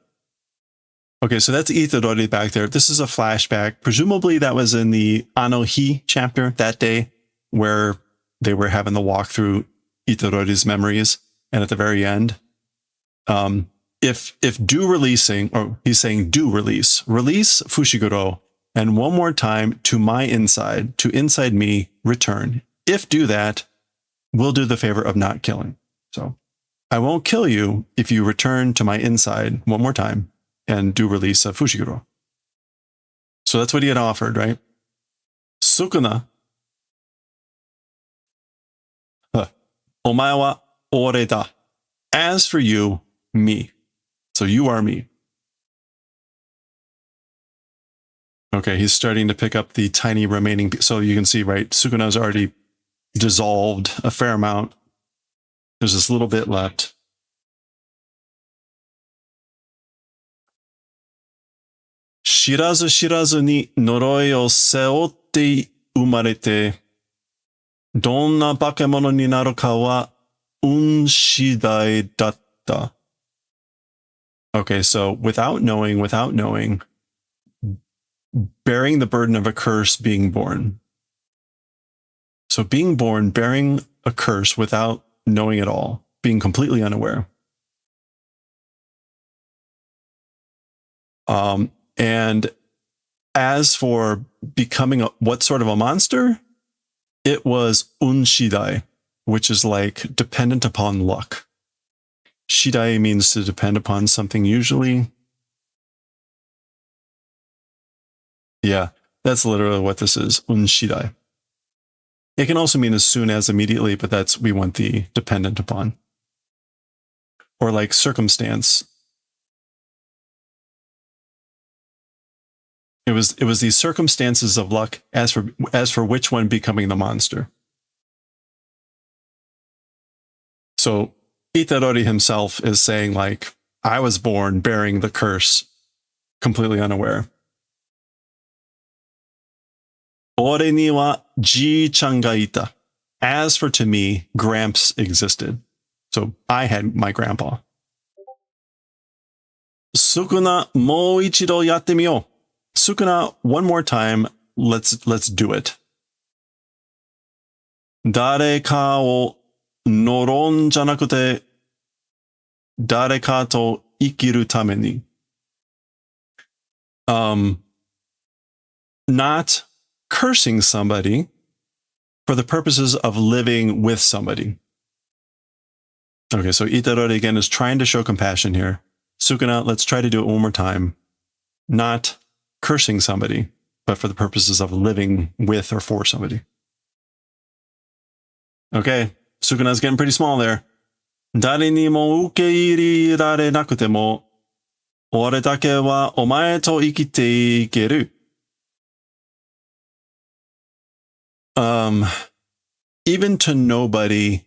S1: Okay, so that's Itadori back there. This is a flashback. Presumably that was in the Anohi chapter that day where they were having the walk through Itadori's memories. And at the very end, if do releasing, or he's saying do release Fushiguro, and one more time to my inside, to inside me, return. If do that, we'll do the favor of not killing. So I won't kill you if you return to my inside one more time and do release of Fushiguro. So that's what he had offered, right? Sukuna. Omae wa ore da. As for you, me. So you are me. Okay, he's starting to pick up the tiny remaining. So you can see, right, Sukuna's already dissolved a fair amount. There's this little bit left. Shirazu shirazu ni noroi o seotte umarete, donna bakemono ni naru ka wa un shidai datta. Okay, so without knowing, bearing the burden of a curse, being born. So being born, bearing a curse without knowing at all, being completely unaware. And as for becoming what sort of a monster, it was unshidai, which is like dependent upon luck. Shidai means to depend upon something usually. Yeah, that's literally what this is, unshidai. It can also mean as soon as, immediately, but we want the dependent upon. Or like circumstance. It was these circumstances of luck as for which one becoming the monster. So Itadori himself is saying, like, I was born bearing the curse, completely unaware. Ore ni wa ji-chan ga ita. As for to me, Gramps existed. So I had my grandpa. Sukuna mou ichido yatte miyou. Sukuna, one more time, let's do it. Dare ka o noron janakute, dare ka to ikiru tame ni. Not cursing somebody for the purposes of living with somebody. Okay, so Itadori again is trying to show compassion here. Sukuna, let's try to do it one more time. Not cursing somebody, but for the purposes of living with or for somebody. Okay, Sukuna's getting pretty small there. Dare ni mo ukeirare nakute mo, ore dake wa omae to ikite ikeru. Even to nobody,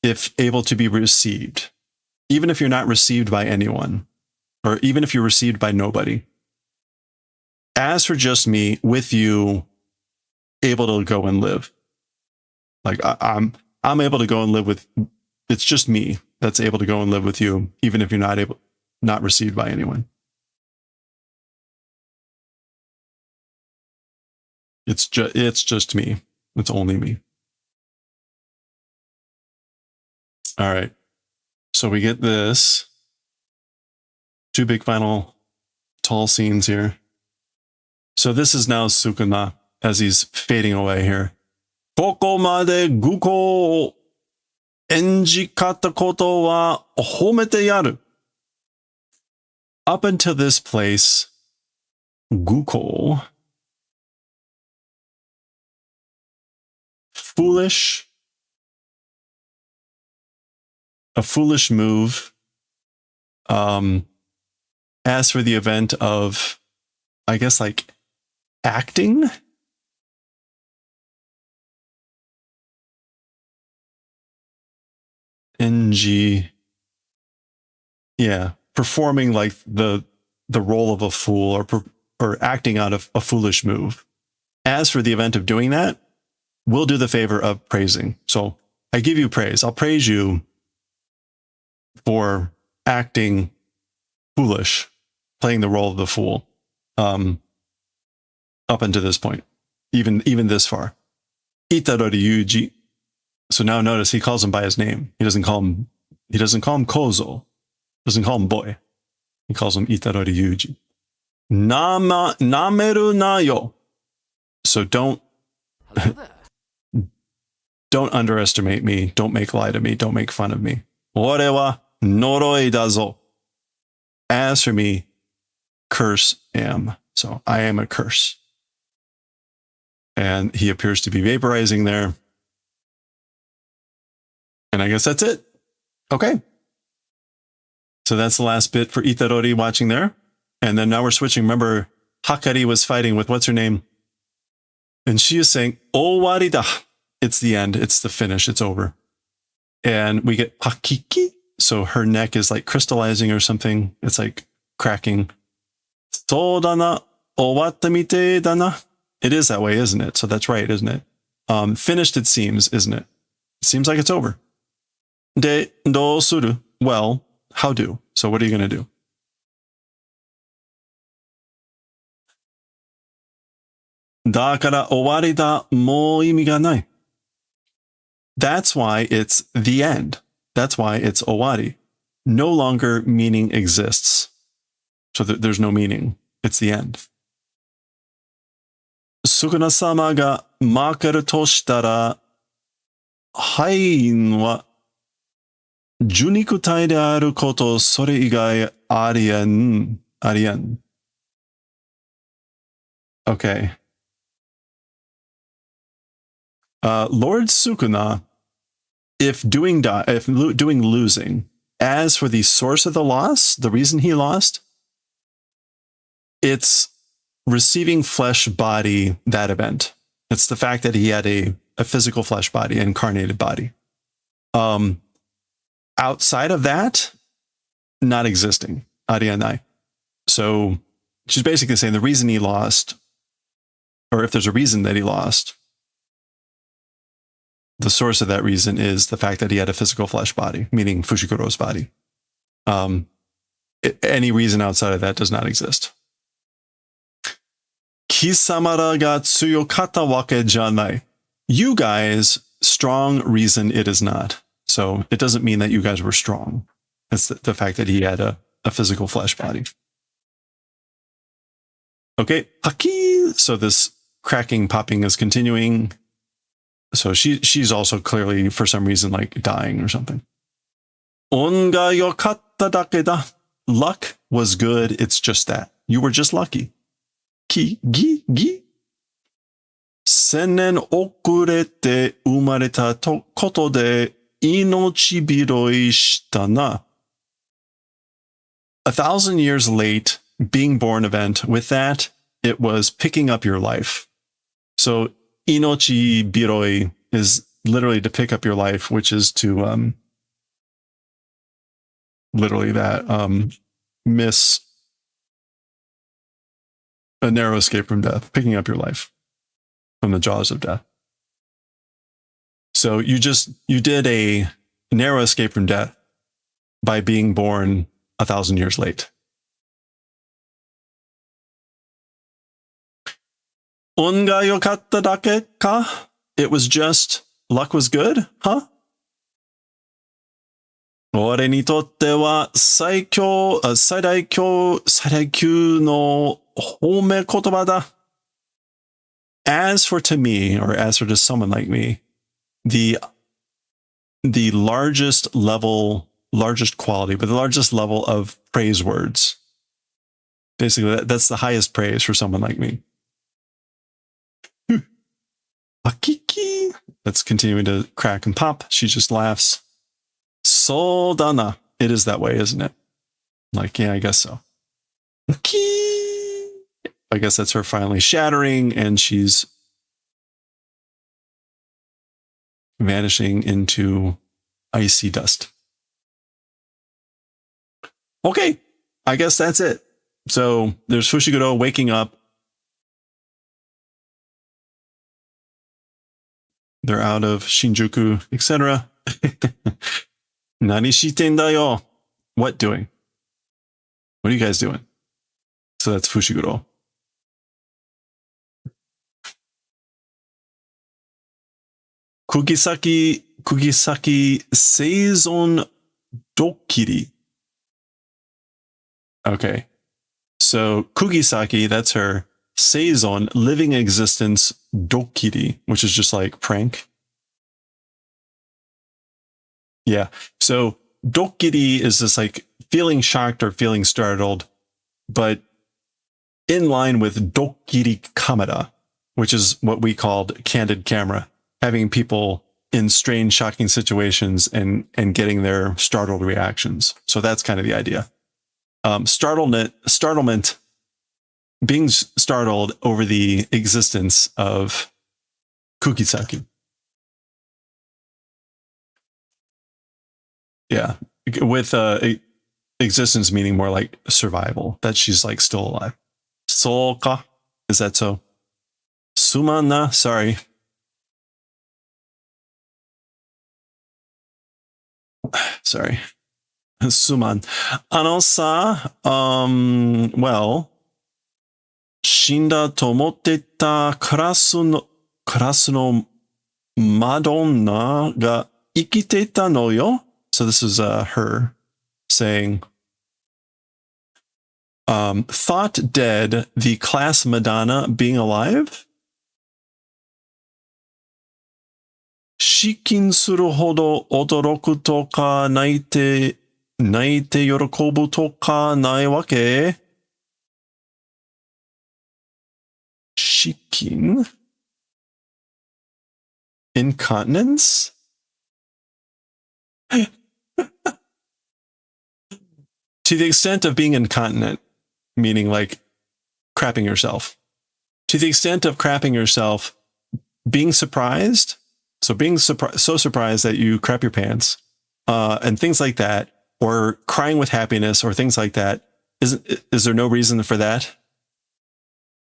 S1: if able to be received, even if you're not received by anyone, or even if you're received by nobody. As for just me, with you, able to go and live. Like I'm able to go and live with. It's just me that's able to go and live with you, even if you're not received by anyone. It's just me. It's only me. All right. So we get this. Two big final tall scenes here. So this is now Sukuna as he's fading away here. Koko made guko o enjikata koto wa homete yaru. Up until this place, guko, foolish, a foolish move. As for the event of, I guess, like acting. NG. Yeah, performing like the role of a fool or acting out of a foolish move. As for the event of doing that, will do the favor of praising. So I give you praise. I'll praise you for acting foolish, playing the role of the fool, up until this point, even this far. Itarori Yuji. So now notice he calls him by his name. He doesn't call him Kozo. Doesn't call him boy. He calls him Itarori Yuji. Nameru na yo. So don't underestimate me. Don't make light of me. Don't make fun of me. Ore wa noroi da zo. As for me, curse am. So I am a curse. And he appears to be vaporizing there. And I guess that's it. Okay. So that's the last bit for Itarori watching there. And then now we're switching. Remember, Hakari was fighting with what's her name? And she is saying, Owari da. It's the end. It's the finish. It's over. And we get Hakiki. So her neck is like crystallizing or something. It's like cracking. So dana, owatta mite dana. It is that way, isn't it? So that's right, isn't it? Finished, it seems, isn't it? It seems like it's over. De do suru. Well, how do? So what are you going to do? Dakara owari da mou imi ga nai. That's why it's the end. That's why it's owari. No longer meaning exists. So there's no meaning. It's the end. Sukuna-sama ga makeru to shitara, hain wa junikutai de aru koto sore igai arien. Okay. Lord Sukuna, if doing losing, as for the source of the loss, the reason he lost, it's receiving flesh body, that event. It's the fact that he had a physical flesh body, incarnated body. Outside of that, not existing. Arianai. So she's basically saying the reason he lost, or if there's a reason that he lost, the source of that reason is the fact that he had a physical flesh body, meaning Fushikuro's body. Any reason outside of that does not exist. Kisamara ga tsuyokata wake janai. You guys, strong reason it is not. So it doesn't mean that you guys were strong. It's the fact that he had a physical flesh body. Okay, haki. So this cracking, popping is continuing. So she's also clearly, for some reason, like dying or something. Onga yokatta dake da. Luck was good. It's just that. You were just lucky. Ki, gi. Sennen okurete umareta koto de inochi biroi shita na. 1,000 years late, being born event. With that, it was picking up your life. So inochi biroi is literally to pick up your life, which is to literally that miss a narrow escape from death, picking up your life from the jaws of death. So you did a narrow escape from death by being born 1,000 years late. Unga yokatta dake ka? It was just luck was good, huh? Ore ni totte wa saikyou no home kotoba da. As for to me, or as for to someone like me, the largest quality, but the largest level of praise words. Basically, that's the highest praise for someone like me. Akiki. That's continuing to crack and pop. She just laughs. So dana. It is that way, isn't it? Like, yeah, I guess so. I guess that's her finally shattering, and she's vanishing into icy dust. Okay, I guess that's it. So there's Fushiguro waking up. They're out of Shinjuku, etc. Nani shiten da yo? What doing? What are you guys doing? So that's Fushiguro. Kugisaki Seizon Dokiri. Okay. So Kugisaki, that's her. Seizon, living existence, Dokiri, which is just like prank. Yeah. So Dokiri is this like feeling shocked or feeling startled, but in line with Dokiri Kamera, which is what we called candid camera, having people in strange, shocking situations and getting their startled reactions. So that's kind of the idea. Startlement, being startled over the existence of Kugisaki. Yeah, with existence meaning more like survival, that she's like still alive. Soka, is that so? Sumanna, sorry. Sorry. Suman. Sa, well, 死んだと思ってたクラスのマドンナが生きてたのよ. So this is her saying, thought dead, the class Madonna being alive? 失禁するほど驚くとか泣いて喜ぶとかないわけ? Shikin? Incontinence? To the extent of being incontinent, meaning like crapping yourself. To the extent of crapping yourself, being surprised, so being so surprised that you crap your pants, and things like that, or crying with happiness or things like that, is there no reason for that?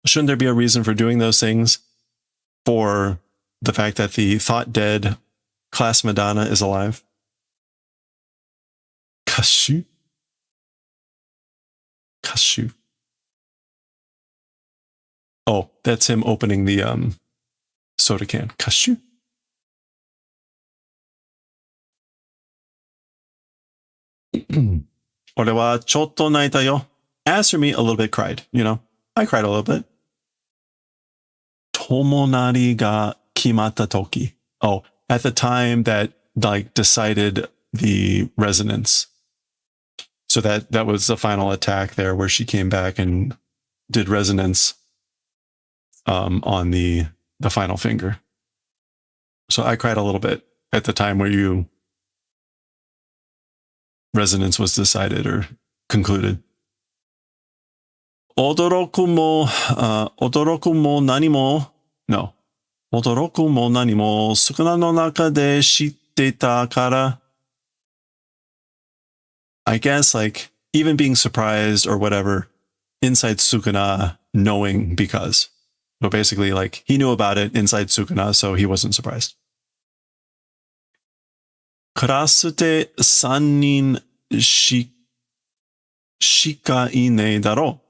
S1: Shouldn't there be a reason for doing those things? For the fact that the thought dead class Madonna is alive? Kashu? Kashu. Oh, that's him opening the soda can. Kashu? Orewa chotto naita yo. As for me, a little bit cried, you know. I cried a little bit. Tomonari ga kimatta toki. Oh, at the time that like decided the resonance. So that was the final attack there where she came back and did resonance on the final finger. So I cried a little bit at the time where resonance was decided or concluded. 驚くも何も少なの中で知ってたから. I guess like even being surprised or whatever inside Sukuna, knowing because. So basically like he knew about it inside Sukuna, so he wasn't surprised. クラスで3人しかいねえだろ.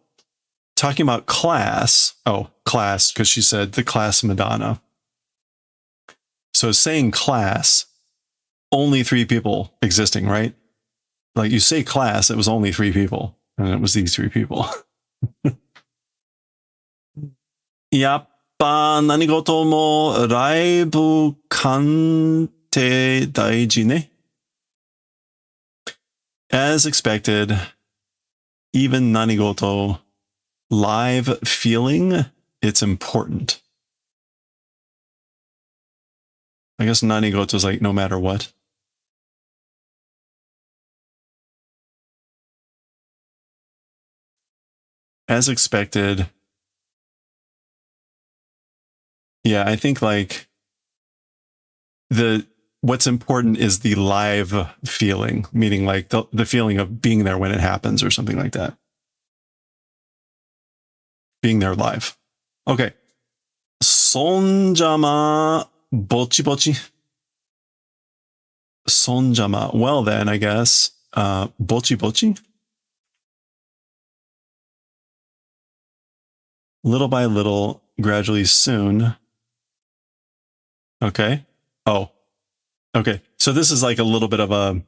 S1: Talking about class. Oh, class, because she said the class Madonna. So saying class, only 3 people existing, right? Like you say class, it was only 3 people, and it was these 3 people. やっぱ何事もライブ感って大事ね. As expected, even 何事, live feeling, it's important. I guess nanigoto is like no matter what. As expected. Yeah, I think like what's important is the live feeling, meaning like the feeling of being there when it happens or something like that. Being there live. Okay. Sonjama bochi bochi. Sonjama. Well then, I guess. Bochi bochi. Little by little, gradually soon. Okay. Oh. Okay. So this is like a little bit of a,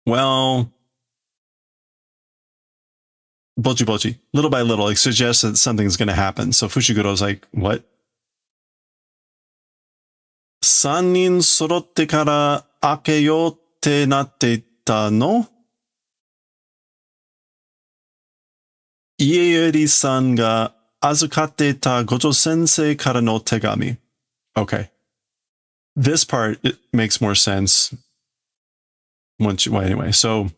S1: well, bochi bochi. Little by little, like suggests that something's going to happen. So Fushiguro's like, what? 3人揃ってから開けようってなっていたの? 家よりさんが預かっていた五条先生からの手紙. Okay. This part, it makes more sense. Well, anyway, so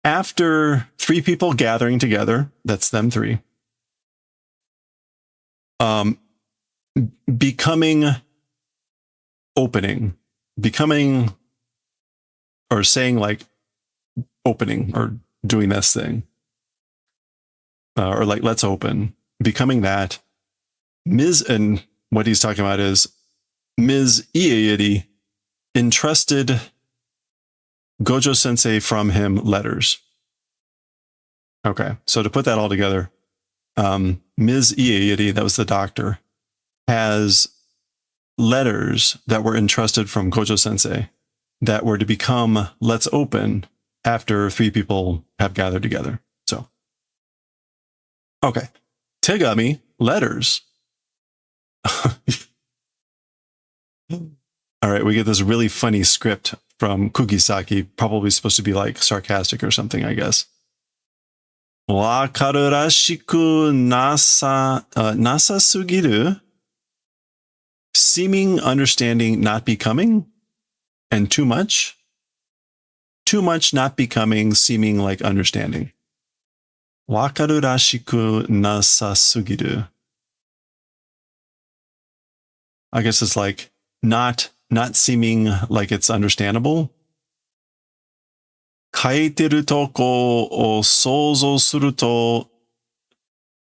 S1: after 3 people gathering together, that's them 3, becoming, or saying like opening or doing this thing, or like let's open, becoming that, Ms. and what he's talking about is Ms. Ieiri entrusted Gojo Sensei from him letters. Okay, so to put that all together, Ms. Ieiri, that was the doctor, has letters that were entrusted from Gojo Sensei that were to become let's open after 3 people have gathered together. So, okay. Tegami, letters. All right, we get this really funny script from Kugisaki, probably supposed to be like sarcastic or something, I guess. Wakaru rashiku nasa sugiru. Seeming, understanding, not becoming, and too much. Too much, not becoming, seeming like understanding. Wakaru rashiku nasa sugiru. I guess it's like not seeming like it's understandable. Kaiteru toko o souzou suru to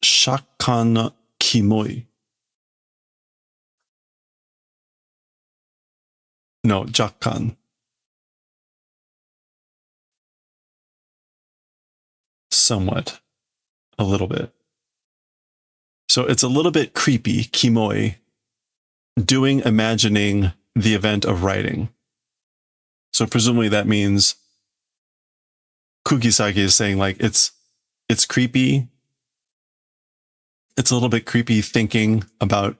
S1: shakkan kimoi. No, jakkan. Somewhat. A little bit. So it's a little bit creepy, kimoi, imagining the event of writing. So presumably that means Kugisaki is saying like it's creepy. It's a little bit creepy thinking about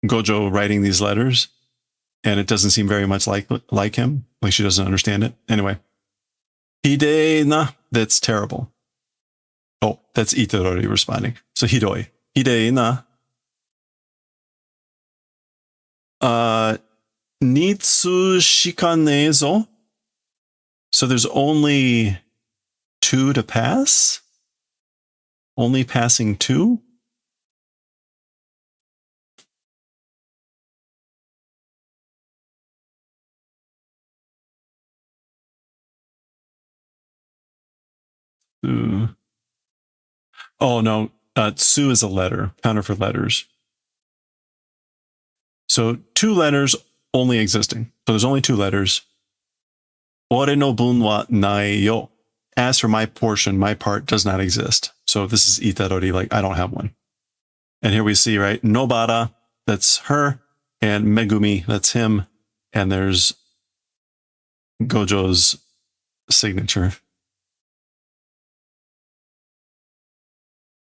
S1: Gojo writing these letters. And it doesn't seem very much like him. Like she doesn't understand it. Anyway. Hidei na. That's terrible. Oh, that's Itadori responding. So hidoi. Hidei na. Nitsu shikane zo. So there's only 2 to pass? Only passing 2? Oh, no. Tsu is a letter, counter for letters. So 2 letters only existing. So there's only 2 letters. Ore no bun wa nai yo. As for my portion, my part does not exist. So this is Itadori, like I don't have one. And here we see, right? Nobara, that's her. And Megumi, that's him. And there's Gojo's signature.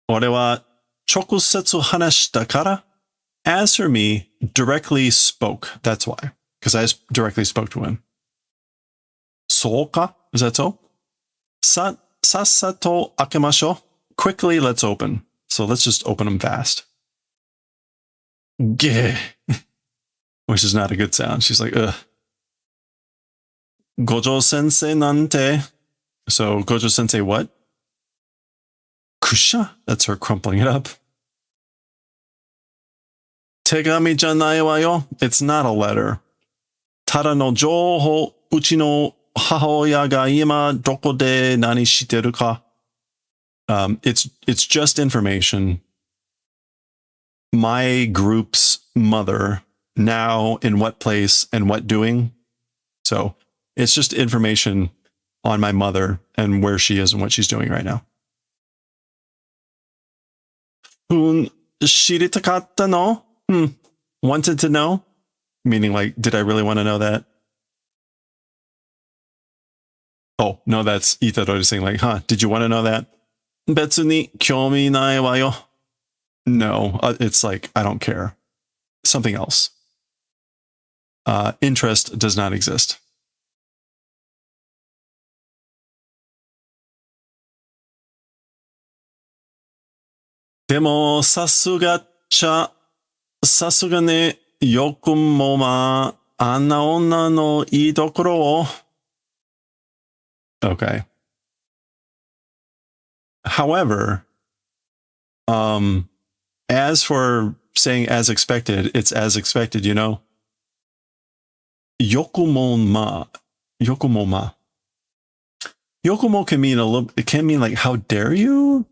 S1: Ore wa chokusetsu hanashita kara. As for me, directly spoke. That's why. Because I directly spoke to him. Souka? Is that so? Sassato akemasho. Quickly, let's open. So let's just open them fast. Geh. Which is not a good sound. She's like, ugh. Gojo sensei nante. So Gojo sensei what? Kusha? That's her crumpling it up. Tegami janai wa yo. It's not a letter. Tada no jouho uchi no hahaoya ga ima doko de nani shiteru ka. It's just information. My group's mother now, in what place, and what doing. So it's just information on my mother and where she is and what she's doing right now. 知りたかったの? Wanted to know? Meaning like, did I really want to know that? Oh, no, that's Itadori saying like, did you want to know that? 別に興味ないわよ. No, it's like, I don't care. Something else. Interest does not exist. でも、さすがね、よくもまあ、あんな女のいいところを。Okay. However, as for saying as expected, it's as expected, you know? よくもま。よくもま。よくも can mean a little, it can mean like, how dare you?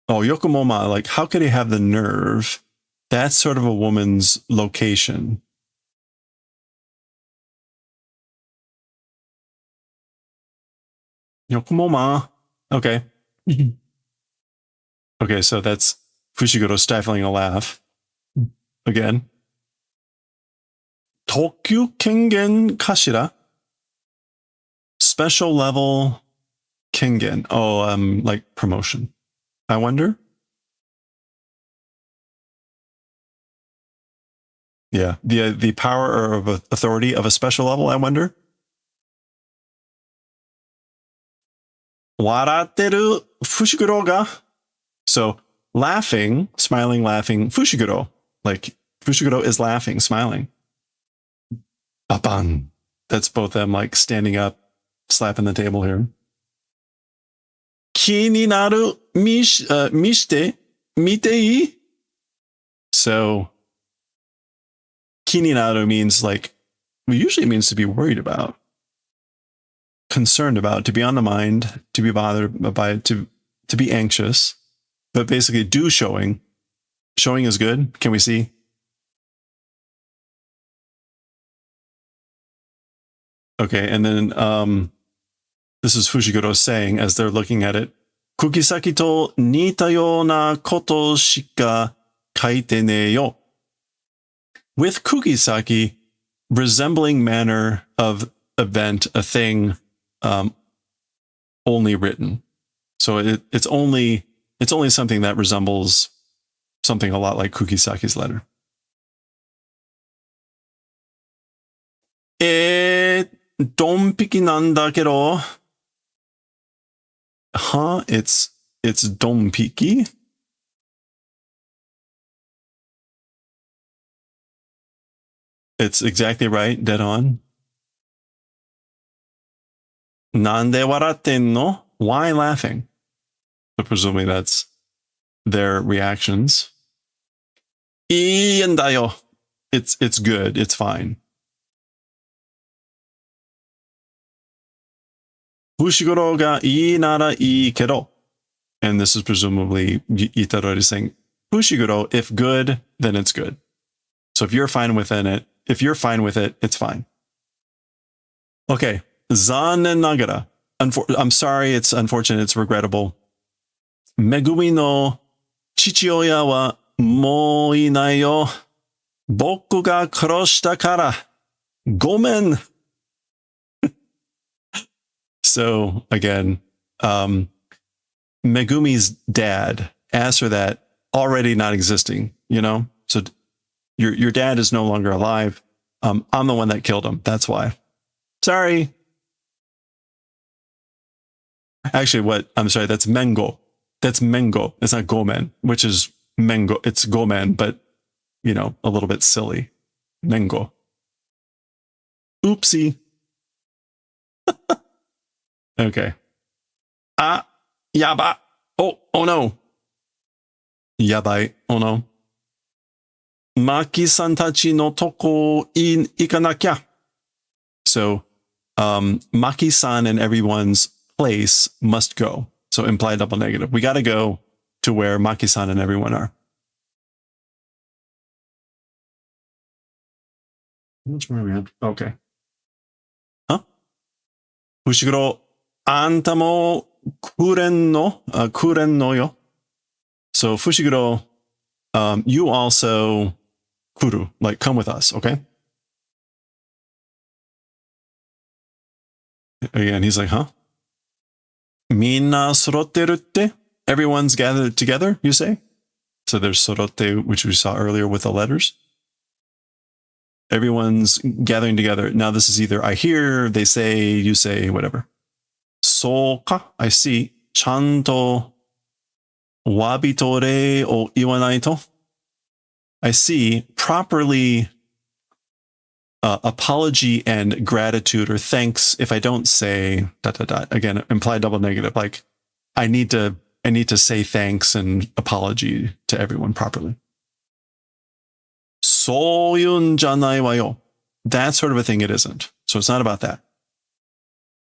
S1: Oh, Yokomoma, like, how could he have the nerve? That's sort of a woman's location. Yokomoma. Okay. Okay, so that's Fushiguro stifling a laugh. Again. Tokyu Kengen Kashira. Special level Kengen. Oh, like promotion. I wonder. Yeah, the power of authority of a special level, I wonder. 笑ってる Fushiguro ga. So laughing, smiling, laughing, Fushiguro. Like Fushiguro is laughing, smiling. Baban. That's both them like standing up, slapping the table here. 気になる見して見ていい? So 気になる means like, usually means to be worried about, concerned about, to be on the mind, to be bothered by, to be anxious. But basically do showing. Showing is good. Can we see? Okay, and then this is Fushiguro saying as they're looking at it, Kugisaki to nita yo na koto shika kaite ne yo. With Kugisaki, resembling manner of event, a thing, only written. So it's only something that resembles something a lot like Kugisaki's letter. ドン引きなんだけど. Huh? It's donpiki? It's exactly right, dead on. なんで笑ってんの? Why laughing? So presumably that's their reactions. いいんだよ. It's good, it's fine. Fushiguro ga ii nara ii kedo. And this is presumably Itadori saying, Fushiguro, if good, then it's good. So if you're fine with it, it's fine. Okay. Zanen nagara. I'm sorry, it's unfortunate, it's regrettable. Megumi no chichioya wa mou inai yo. Boku ga kuroshita kara. Gomen. So again, Megumi's dad, as for that, already not existing, you know? So your dad is no longer alive. I'm the one that killed him. That's why. Sorry. Actually, I'm sorry, that's Mengo. That's Mengo. It's not Gomen, which is Mengo. It's Gomen, but, you know, a little bit silly. Mengo. Oopsie. Okay. Yaba. Oh no. Yabai. Oh no. Maki-san tachi no toko in ikanakia. So, Maki-san and everyone's place must go. So implied double negative. We gotta go. to where Maki-san and everyone are. Which one are we at? Okay. Huh? Fushiguro, anta mo kuren no yo. So Fushiguro, you also kuru, like come with us, okay? Again, he's like, huh? Minna sorotteru tte? Everyone's gathered together, you say? So there's sorotte, which we saw earlier with the letters. Everyone's gathering together. Now this is either I hear, they say, you say, whatever. Soka, I see. Chanto wabitore o iwanai to. I see. Properly apology and gratitude or thanks if I don't say ... Again, implied double negative. Like I need to say thanks and apology to everyone properly. Soyun janai wa yo. That sort of a thing it isn't. So it's not about that.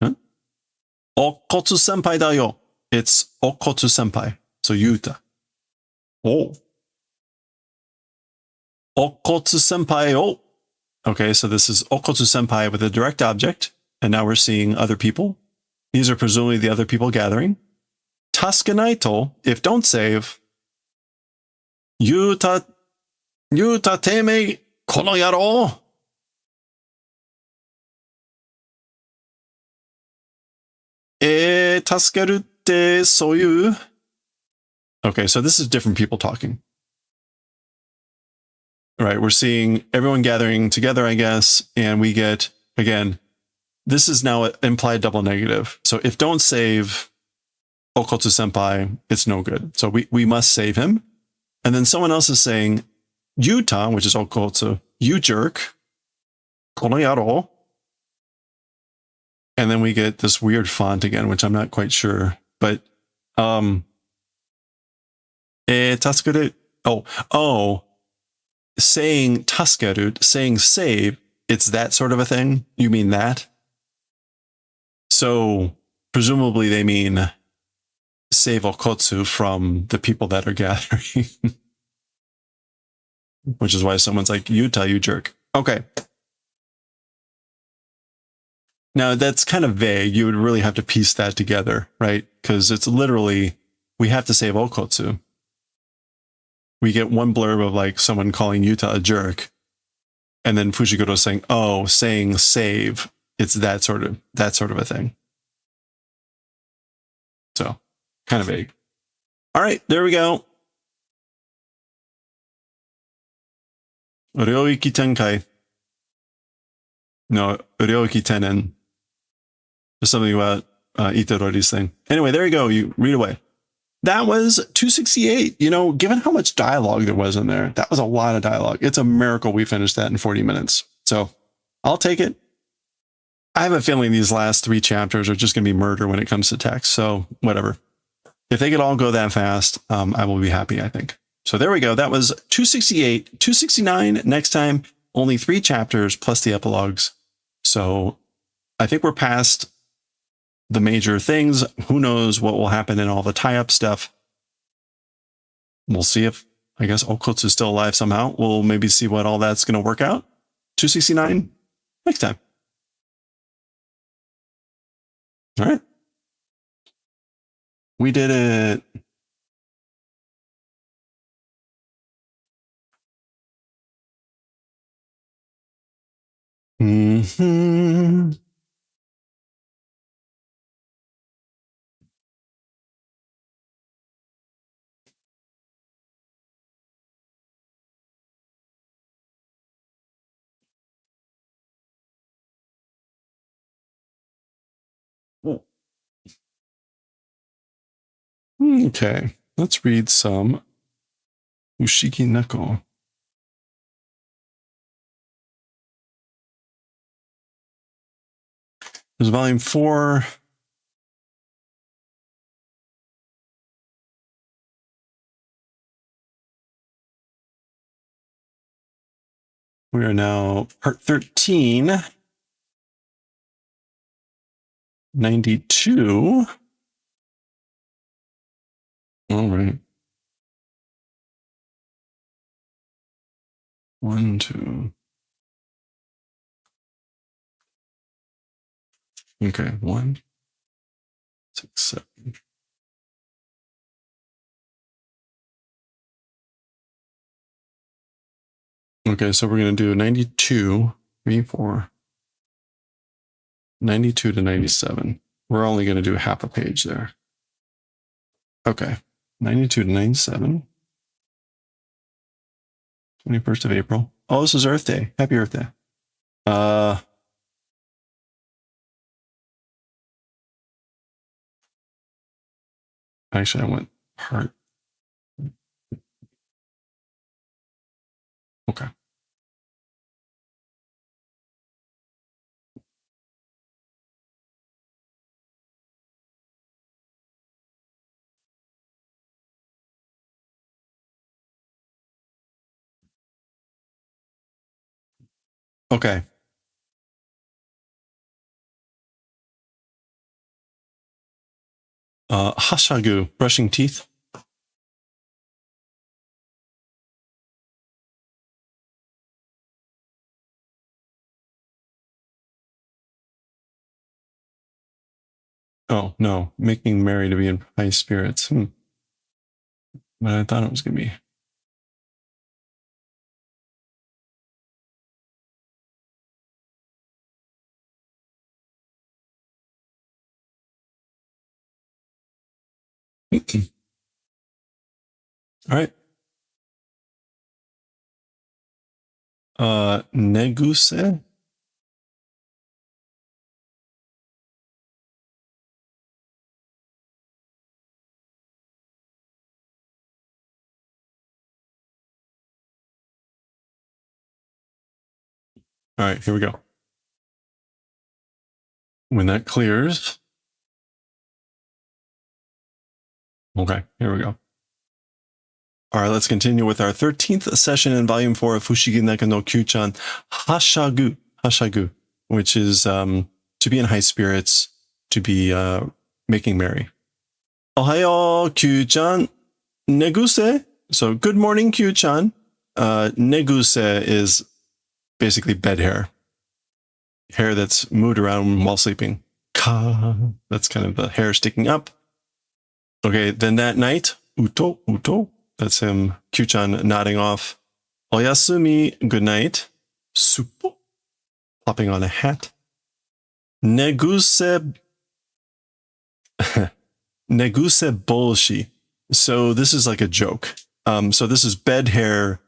S1: Huh? Okotsu senpai da yo. It's okotsu senpai. So Yuta. Oh. Okotsu senpai o. Okay, so this is okotsu senpai with a direct object. And now we're seeing other people. These are presumably the other people gathering. Tasukenai to, if don't save. Yuta teme kono yaro. Tasukeru te soyu. Okay, so this is different people talking. All right, we're seeing everyone gathering together, I guess, and we get, again, this is now an implied double negative. So if don't save Okotsu senpai, it's no good. So we must save him. And then someone else is saying, Yuta, which is Okotsu, you jerk, kono yaro. And then we get this weird font again, which I'm not quite sure. But, tasukere, saying taskeru, saying save, it's that sort of a thing. You mean that? So presumably they mean save Okotsu from the people that are gathering. Which is why someone's like, Yuta, you jerk. Okay. Now that's kind of vague. You would really have to piece that together, right? Because it's literally, we have to save Okotsu. We get one blurb of like someone calling Yuta a jerk. And then Fushiguro saying, oh, saying save. It's that sort of a thing. So kind of vague. All right, there we go. Ryoiki Tenkai. No, Ryoiki Tenen. There's something about Itorori's thing. Anyway, there you go. You read away. That was 268. You know, given how much dialogue there was in there, that was a lot of dialogue. It's a miracle we finished that in 40 minutes. So I'll take it. I have a feeling these last 3 chapters are just going to be murder when it comes to text. So whatever. If they could all go that fast, I will be happy, I think. So there we go. That was 268, 269. Next time, only 3 chapters plus the epilogues. So I think we're past the major things. Who knows what will happen in all the tie-up stuff. We'll see if, I guess, Okotsu is still alive somehow. We'll maybe see what all that's going to work out. 269 next time. All right. We did it. Mm-hmm. Okay, let's read some Ushiki Neko. There's volume 4. We are now part 13. 92. All right. 1, 2. Okay, 1, 6, 7. Okay, so we're going to do 92 V4, 92 to 97. We're only going to do half a page there. Okay, 92 to 97. 21st of April. Oh, this is Earth Day. Happy Earth Day. Actually, I went heart. Okay. Okay. Hashagu, brushing teeth. Oh, no. Making merry to be in high spirits. But I thought it was going to be. All right. Neguse. All right, here we go. When that clears. Okay, here we go. All right, let's continue with our 13th session in Volume 4 of Fushigi Naka no Kyuu-chan Hashagu, which is to be in high spirits, to be making merry. Ohayo, Kyuu-chan. Neguse. So, good morning, Kyuu-chan. Neguse is basically bed hair. Hair that's moved around while sleeping. Ka. That's kind of the hair sticking up. Okay, then that night, Uto. That's him, Kyuu-chan nodding off. Oyasumi, good night. Suppo, plopping on a hat. Neguse bolshi. So this is like a joke. So this is bed hair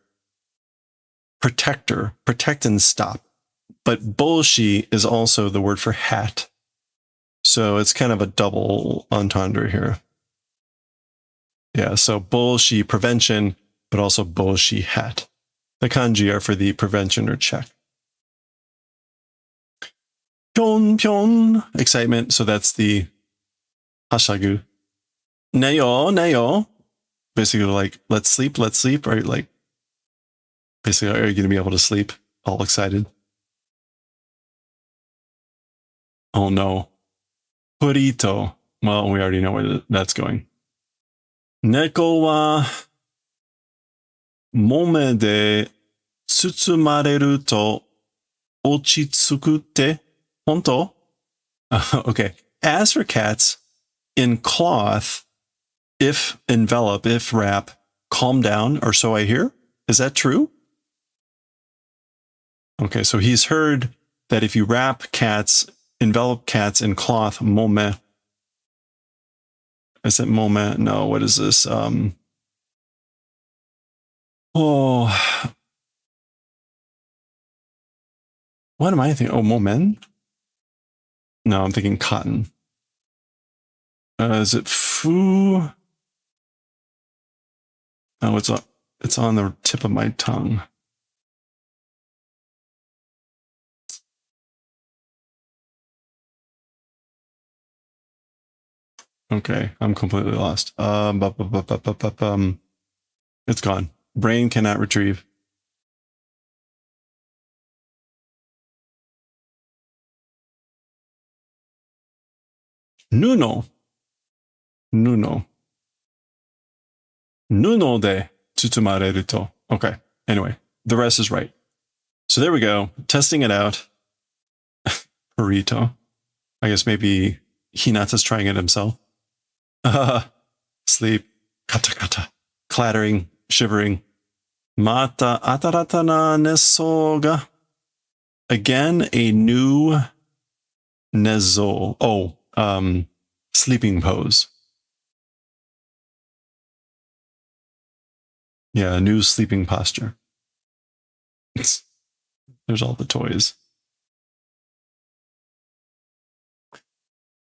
S1: protector, protect and stop. But bolshi is also the word for hat. So it's kind of a double entendre here. Yeah, so bolshi, prevention, but also bolshi, hat. The kanji are for the prevention or check. Pyon, excitement. So that's the hashagu. Nayo. Basically like, let's sleep, right? Like, basically, are you going to be able to sleep? All excited. Oh no. Purito. Well, we already know where that's going. Neko wa mome de tsutsumareru to ochitsuku te honto? Okay. As for cats, in cloth, if envelop, if wrap, calm down, or so I hear. Is that true? Okay, so he's heard that if you wrap cats, envelop cats in cloth, mome. Is it mome? No, what is this? What am I thinking? Oh, momen? No, I'm thinking cotton. Is it fu? Oh, it's on the tip of my tongue. Okay, I'm completely lost. It's gone. Brain cannot retrieve. Nuno de tsutsumareru to. Okay, anyway. the rest is right. So there we go. Testing it out. Burrito. I guess maybe Hinata's trying it himself. Sleep. Kata kata. Clattering. Shivering. Mata atarata na neso ga. Again, a new nezo. Oh, sleeping pose. Yeah, a new sleeping posture. There's all the toys.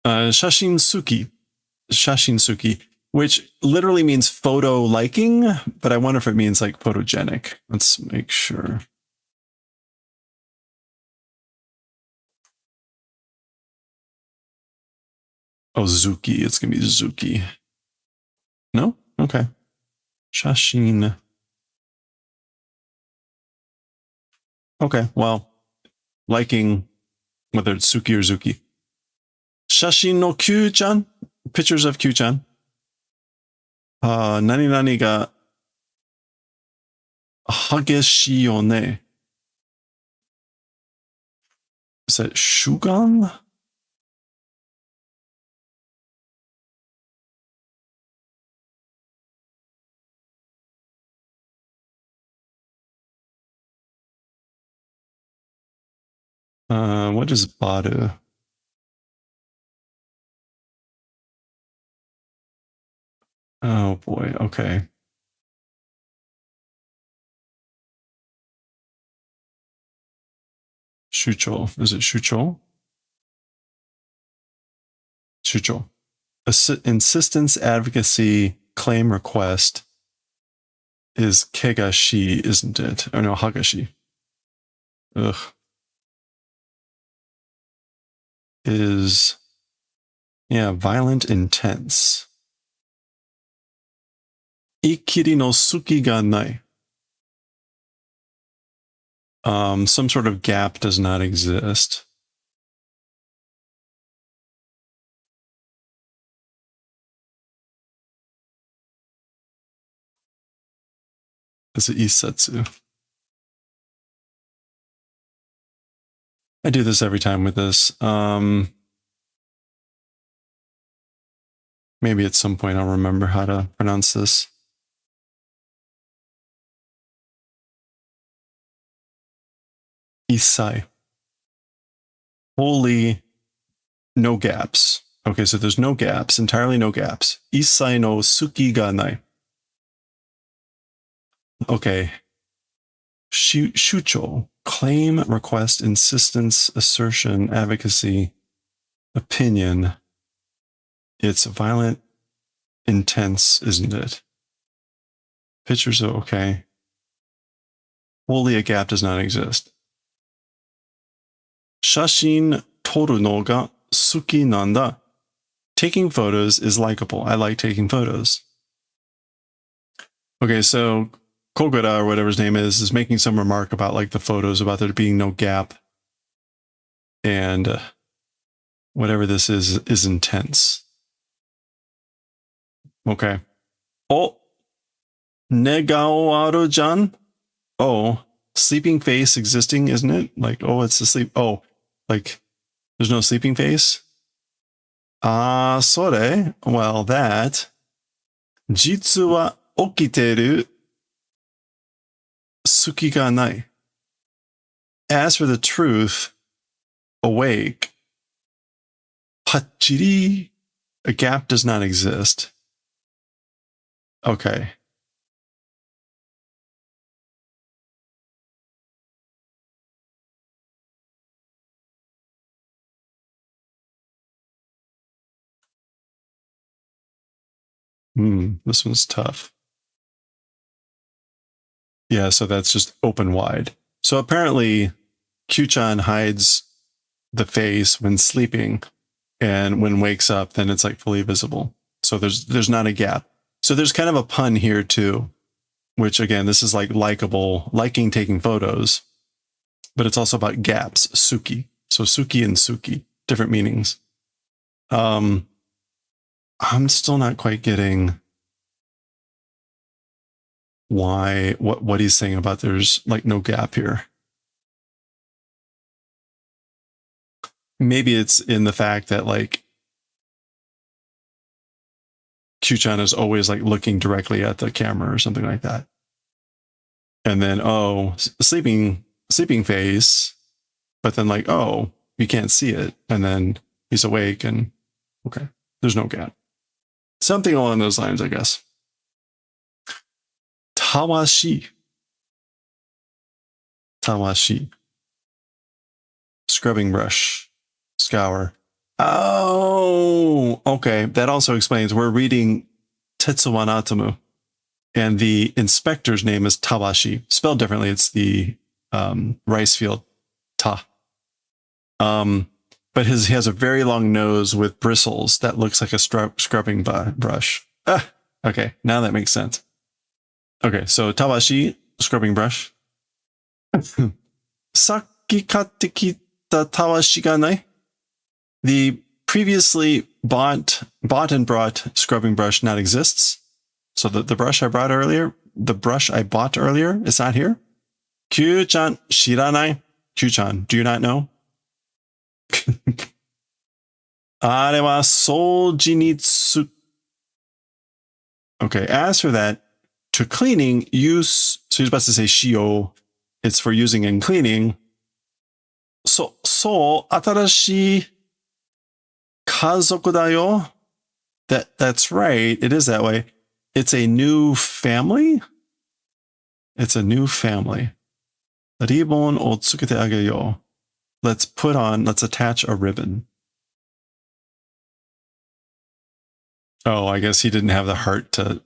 S1: Shashinsuki. Shashinsuki, which literally means photo liking, but I wonder if it means like photogenic. Let's make sure. Oh, Zuki. It's going to be Zuki. No? Okay. Shashin. Okay, well, liking, whether it's Suki or Zuki. Shashin no Kyuu-chan. Pictures of Kyuu-chan. Nani nani ga hageshi yo ne. Is that Shugan? What is Badu? Oh boy, okay. Shucho. Is it Shucho? Shucho. Insistence, advocacy, claim, request is Kegashi, isn't it? Or no, Hagashi. Ugh. Is, yeah, violent, intense. Ikiri no suki ga nai. Some sort of gap does not exist. Is it Isetsu? I do this every time with this. Maybe at some point I'll remember how to pronounce this. Isai. Wholly no gaps. Okay, so there's no gaps, entirely no gaps. Isai no suki ga nai. Okay. Shucho. Claim, request, insistence, assertion, advocacy, opinion. It's violent, intense, isn't it? Pictures are okay. Wholly a gap does not exist. Shashin toru no ga suki nanda. Taking photos is likable. I like taking photos. Okay, so Kogura, or whatever his name is making some remark about like the photos, about there being no gap. And whatever this is intense. Okay. Oh, negao aru-jan. Oh, sleeping face existing, isn't it? Like, oh, it's a sleep. Oh, like there's no sleeping face. Sore. Well, that. Jitsu wa okiteru suki ga nai. As for the truth, awake. Pachiri. A gap does not exist. Okay. This one's tough. Yeah, so that's just open wide. So apparently, Kyuu-chan hides the face when sleeping, and when wakes up, then it's like fully visible. So there's not a gap. So there's kind of a pun here too, which again, this is like likable, liking taking photos, but it's also about gaps, suki. So suki and suki, different meanings. I'm still not quite getting why, what he's saying about there's like no gap here. Maybe it's in the fact that like Kyuu-chan is always like looking directly at the camera or something like that. And then, oh, sleeping face, but then like, oh, you can't see it. And then he's awake and okay, there's no gap. Something along those lines, I guess. Tawashi. Tawashi. Scrubbing brush. Scour. Oh, okay. That also explains we're reading Tetsuwan Atomu. And the inspector's name is Tawashi. Spelled differently. It's the rice field. Ta. But he has a very long nose with bristles that looks like a scrubbing brush. Ah, okay, now that makes sense. Okay, so Tawashi, scrubbing brush. Saki katte kita tawashi ga nai? The previously bought and brought scrubbing brush not exists. So the brush I bought earlier, is not here. Kyuu-chan shiranai? Kyuu-chan, do you not know? Are wa souji ni tsu. Okay, as for that, to cleaning, use, so he's about to say shio, it's for using and cleaning. So, atarashi kazoku da yo. That's right, it is that way. It's a new family? It's a new family. Ribon o tsukete ageyo. Let's attach a ribbon. Oh, I guess he didn't have the heart to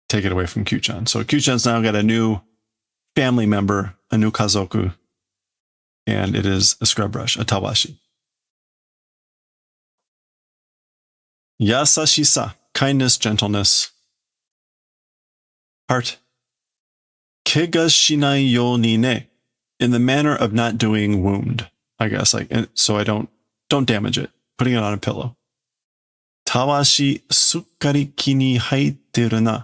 S1: take it away from Kyuu-chan. So Kyuu-chan's now got a new family member, a new kazoku, and it is a scrub brush, a tawashi. Yasashisa, kindness, gentleness. Heart. Kega shinai yo ni ne. In the manner of not doing wound, I guess, like, so I don't damage it. Putting it on a pillow. Tawashi sukkari ki ni haitteru na.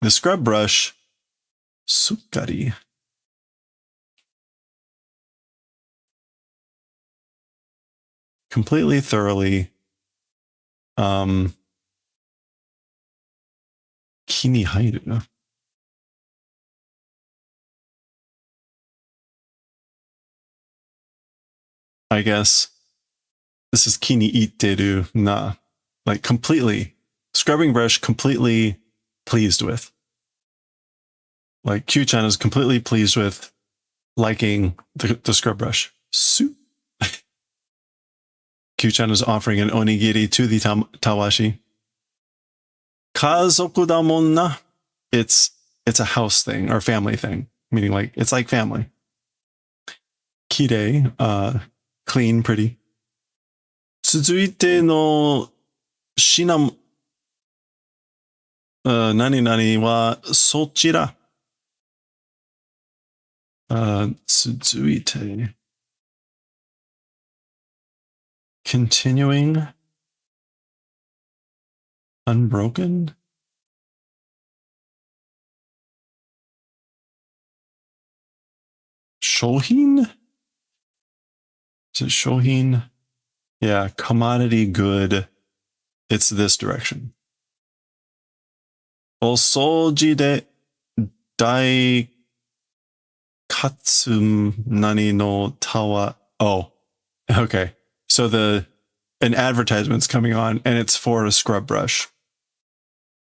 S1: The scrub brush, sukkari. Completely, thoroughly. Ki ni hairu. I guess this is kini itteru na, like completely, scrubbing brush completely pleased with. Like Kyuu-chan is completely pleased with liking the scrub brush. Kyuu-chan is offering an onigiri to the tawashi. Kazoku da mon na. It's a house thing or family thing, meaning like it's like family. Kirei, clean, pretty. Tsuzuite no shinam nani nani wa sochira. Tsuzuite. Continuing. Unbroken. Shohin? Is it Shohin? Yeah, commodity good. It's this direction. Osoji de dai katsu nani no tawa. Oh, okay. So an advertisement's coming on and it's for a scrub brush.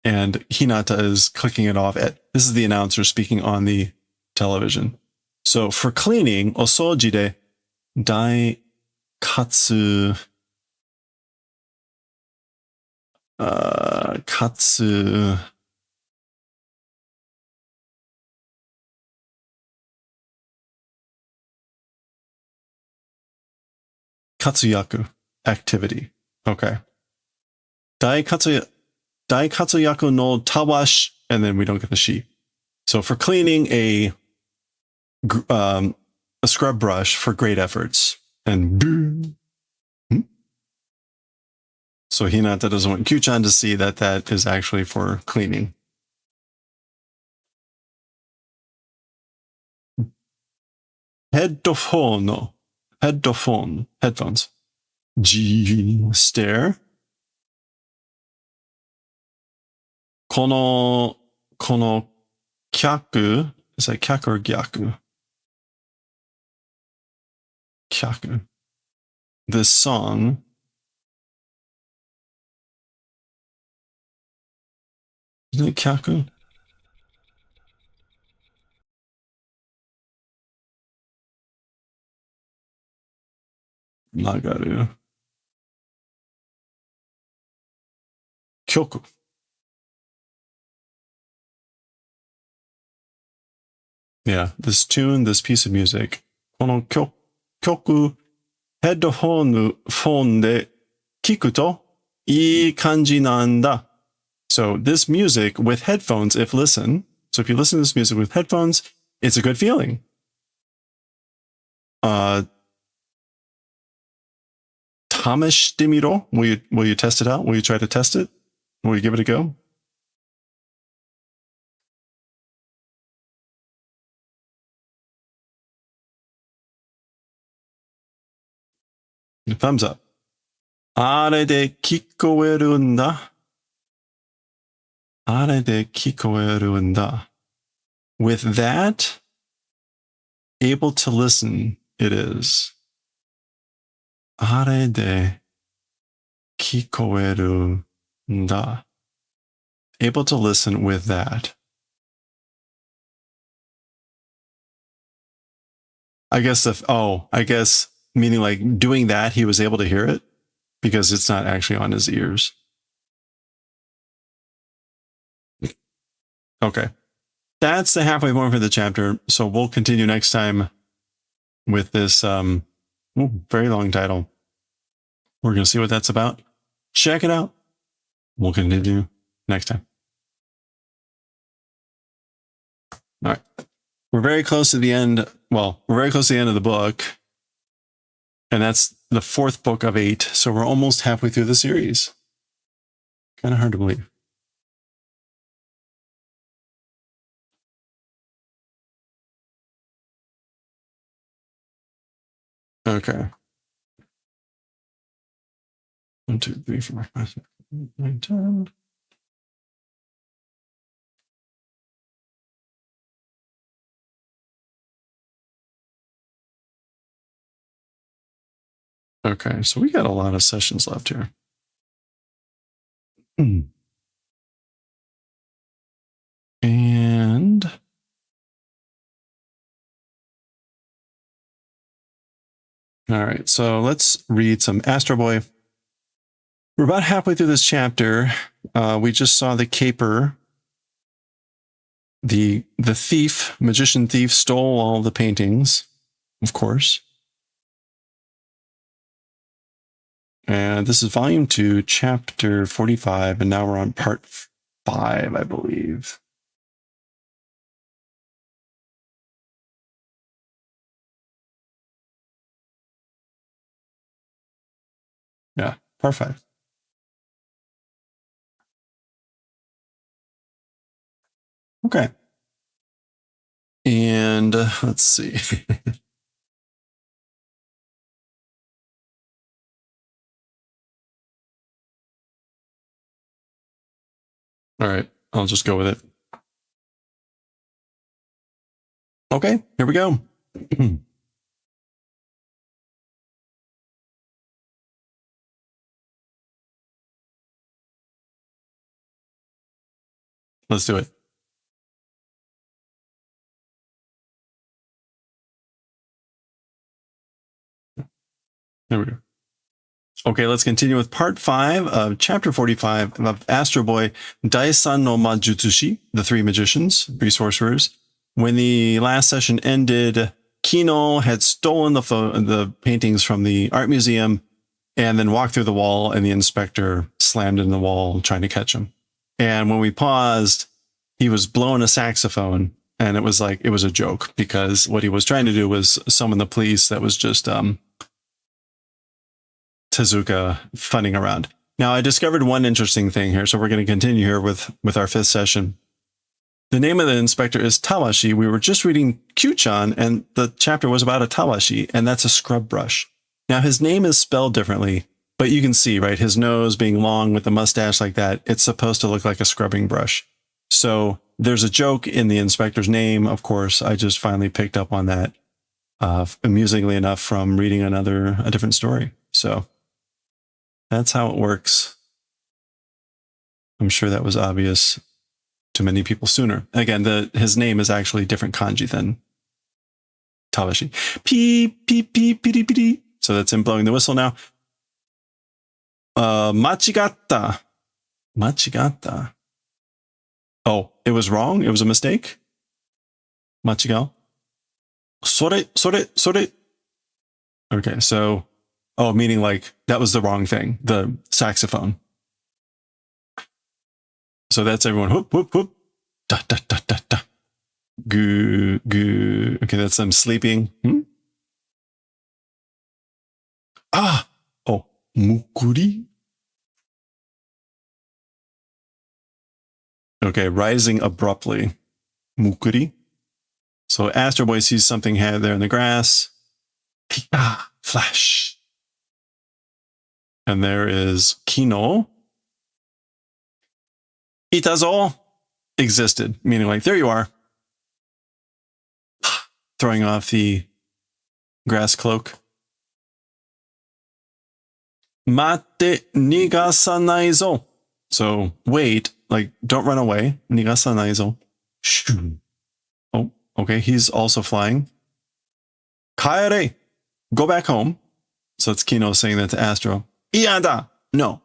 S1: And Hinata is clicking it off. This is the announcer speaking on the television. So for cleaning, osoji de dai katsu katsuyaku activity. Okay. Dai katsuyaku no tawash, and then we don't get the shi. So for cleaning a scrub brush for great efforts. And so Hinata doesn't want Kyuu-chan to see that is actually for cleaning. headphone, headphones. G, stare. この kyaku, is that kyaku or gyaku? Kyaku. This song. Isn't it kyaku? Nagaru. Kyoku. Yeah, this tune, this piece of music. この曲、ヘッドフォンで聞くといい感じなんだ. So this music with headphones, if you listen to this music with headphones, it's a good feeling. Tameshite will you test it out? Will you try to test it? Will you give it a go? Thumbs up. あれで聞こえるんだ. あれで聞こえるんだ. With that, able to listen, it is. あれで聞こえるんだ. Able to listen with that. I guess meaning like doing that, he was able to hear it because it's not actually on his ears. Okay. That's the halfway point for the chapter. So we'll continue next time with this very long title. We're going to see what that's about. Check it out. We'll continue next time. All right. We're very close to the end. Well, we're very close to the end of the book. And that's the 4th book of 8. So we're almost halfway through the series. Kind of hard to believe. Okay. 1, 2, 3, 4, 5, 6, 7, 8, 9, 10. Okay, so we got a lot of sessions left here. And all right, so let's read some Astro Boy. We're about halfway through this chapter. We just saw the caper. The thief, magician thief, stole all the paintings, of course. And this is volume 2, chapter 45, and now we're on part 5, I believe. Yeah, part 5. Okay. And let's see. All right, I'll just go with it. Okay, here we go. Let's do it. There we go. Okay, let's continue with part 5 of chapter 45 of Astro Boy Daisan no Majutsushi, the 3 magicians, 3 sorcerers. When the last session ended, Kino had stolen the paintings from the art museum and then walked through the wall, and the inspector slammed in the wall trying to catch him. And when we paused, he was blowing a saxophone, and it was like, it was a joke because what he was trying to do was summon the police. That was just Tezuka funning around. Now, I discovered one interesting thing here, so we're going to continue here with our 5th session. The name of the inspector is Tawashi. We were just reading Kyuu-chan, and the chapter was about a Tawashi, and that's a scrub brush. Now, his name is spelled differently, but you can see, right, his nose being long with the mustache like that, it's supposed to look like a scrubbing brush. So there's a joke in the inspector's name, of course. I just finally picked up on that, amusingly enough, from reading a different story. So that's how it works. I'm sure that was obvious to many people sooner. Again, his name is actually different kanji than Tawashi. Pee, pee, pee, pee, pee. So that's him blowing the whistle now. Machigatta. Machigatta. Oh, it was wrong? It was a mistake? Machigao? Sore, sore, sore. Okay, so, oh, meaning like that was the wrong thing, the saxophone. So that's everyone. Whoop, whoop, whoop. Da, da, da, da, da. Goo, goo. Okay, that's them sleeping. Ah! Oh, mukuri? Okay, rising abruptly. Mukuri. So AstroBoy sees something there in the grass. Pika, flash. And there is Kino. Itazo existed, meaning like, there you are. Throwing off the grass cloak. Mate nigasanai zo. So wait, like don't run away. Nigasanai zo. Shoo. Oh, okay, he's also flying. Kaere. Go back home. So it's Kino saying that to Astro. Iada. No.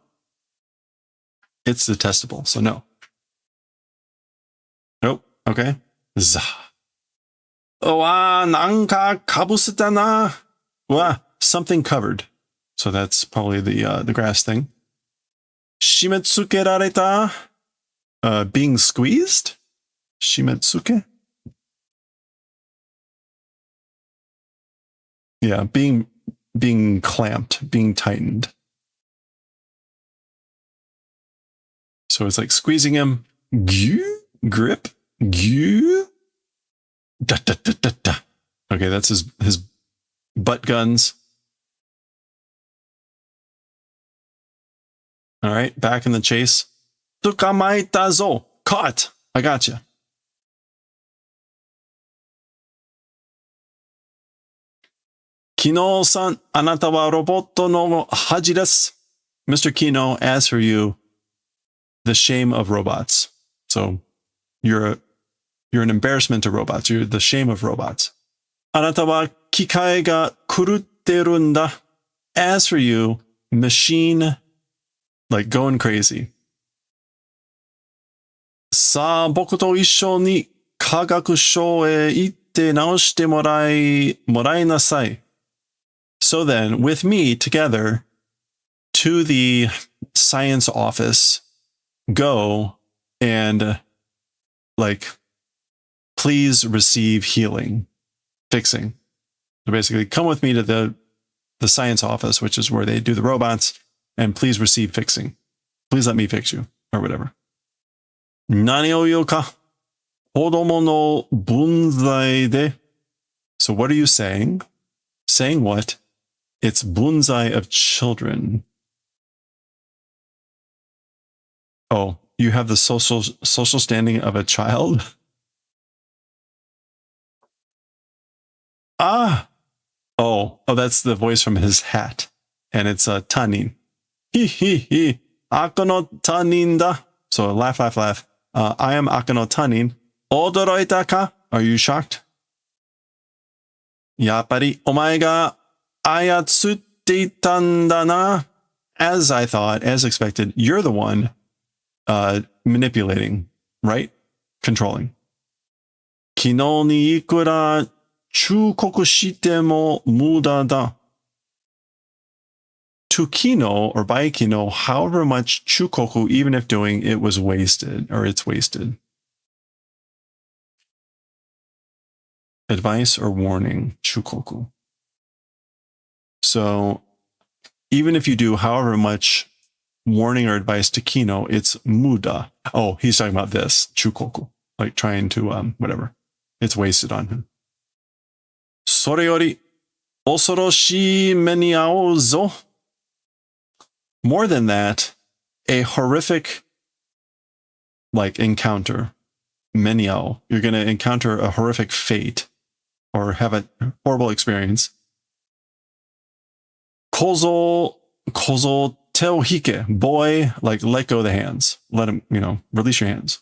S1: It's detestable, so no. Nope. Okay. Za. Wa nanka kabuseta na. Wa, something covered. So that's probably the grass thing. Shimetsukerareta. Being squeezed? Shimetsuke? Yeah, being clamped, being tightened. So it's like squeezing him. Gyu? Grip? Gyu? Da, da, da, da, da. Okay, that's his butt guns. All right, back in the chase. Tukamaita zo. Caught. I got you. Kino-san, anata wa roboto no haji desu. Mr. Kino, as for you, the shame of robots. So you're an embarrassment to robots. You're the shame of robots. Anata wa kikai ga kurutteru nda. As for you, machine, like going crazy. Sa boku to issho ni kagaku shou e itte naoshite morai nasai. So then, with me together to the science office, go and like, please receive healing, fixing. So basically, come with me to the science office, which is where they do the robots, and please receive fixing. Please let me fix you, or whatever. Nani o you ka? Kodomo no bunzai de. So what are you saying? Saying what? It's bunzai of children. Oh, you have the social standing of a child? Ah! Oh, that's the voice from his hat. And it's tanin. Hi hi hi. Ako no tanin da. So laugh, laugh, laugh. I am Ako no tanin. Odoroita ka? Are you shocked? Yappari omae ga ayatsutte itan da na. As I thought, as expected, you're the one manipulating, right? Controlling. Kino ni ikura chukoku shite mo muda da. To Kino, or by Kino, however much chukoku, even if doing, it was wasted, or it's wasted. Advice or warning, chukoku. So even if you do however much warning or advice to Kino, it's muda. Oh, he's talking about this, chukoku. like trying to, whatever. It's wasted on him. それより恐ろしい目に遭うぞ. More than that, a horrific, like, encounter. 目に遭う. You're going to encounter a horrific fate or have a horrible experience. 小僧手を引け. Boy, like, let go of the hands. Let him, release your hands.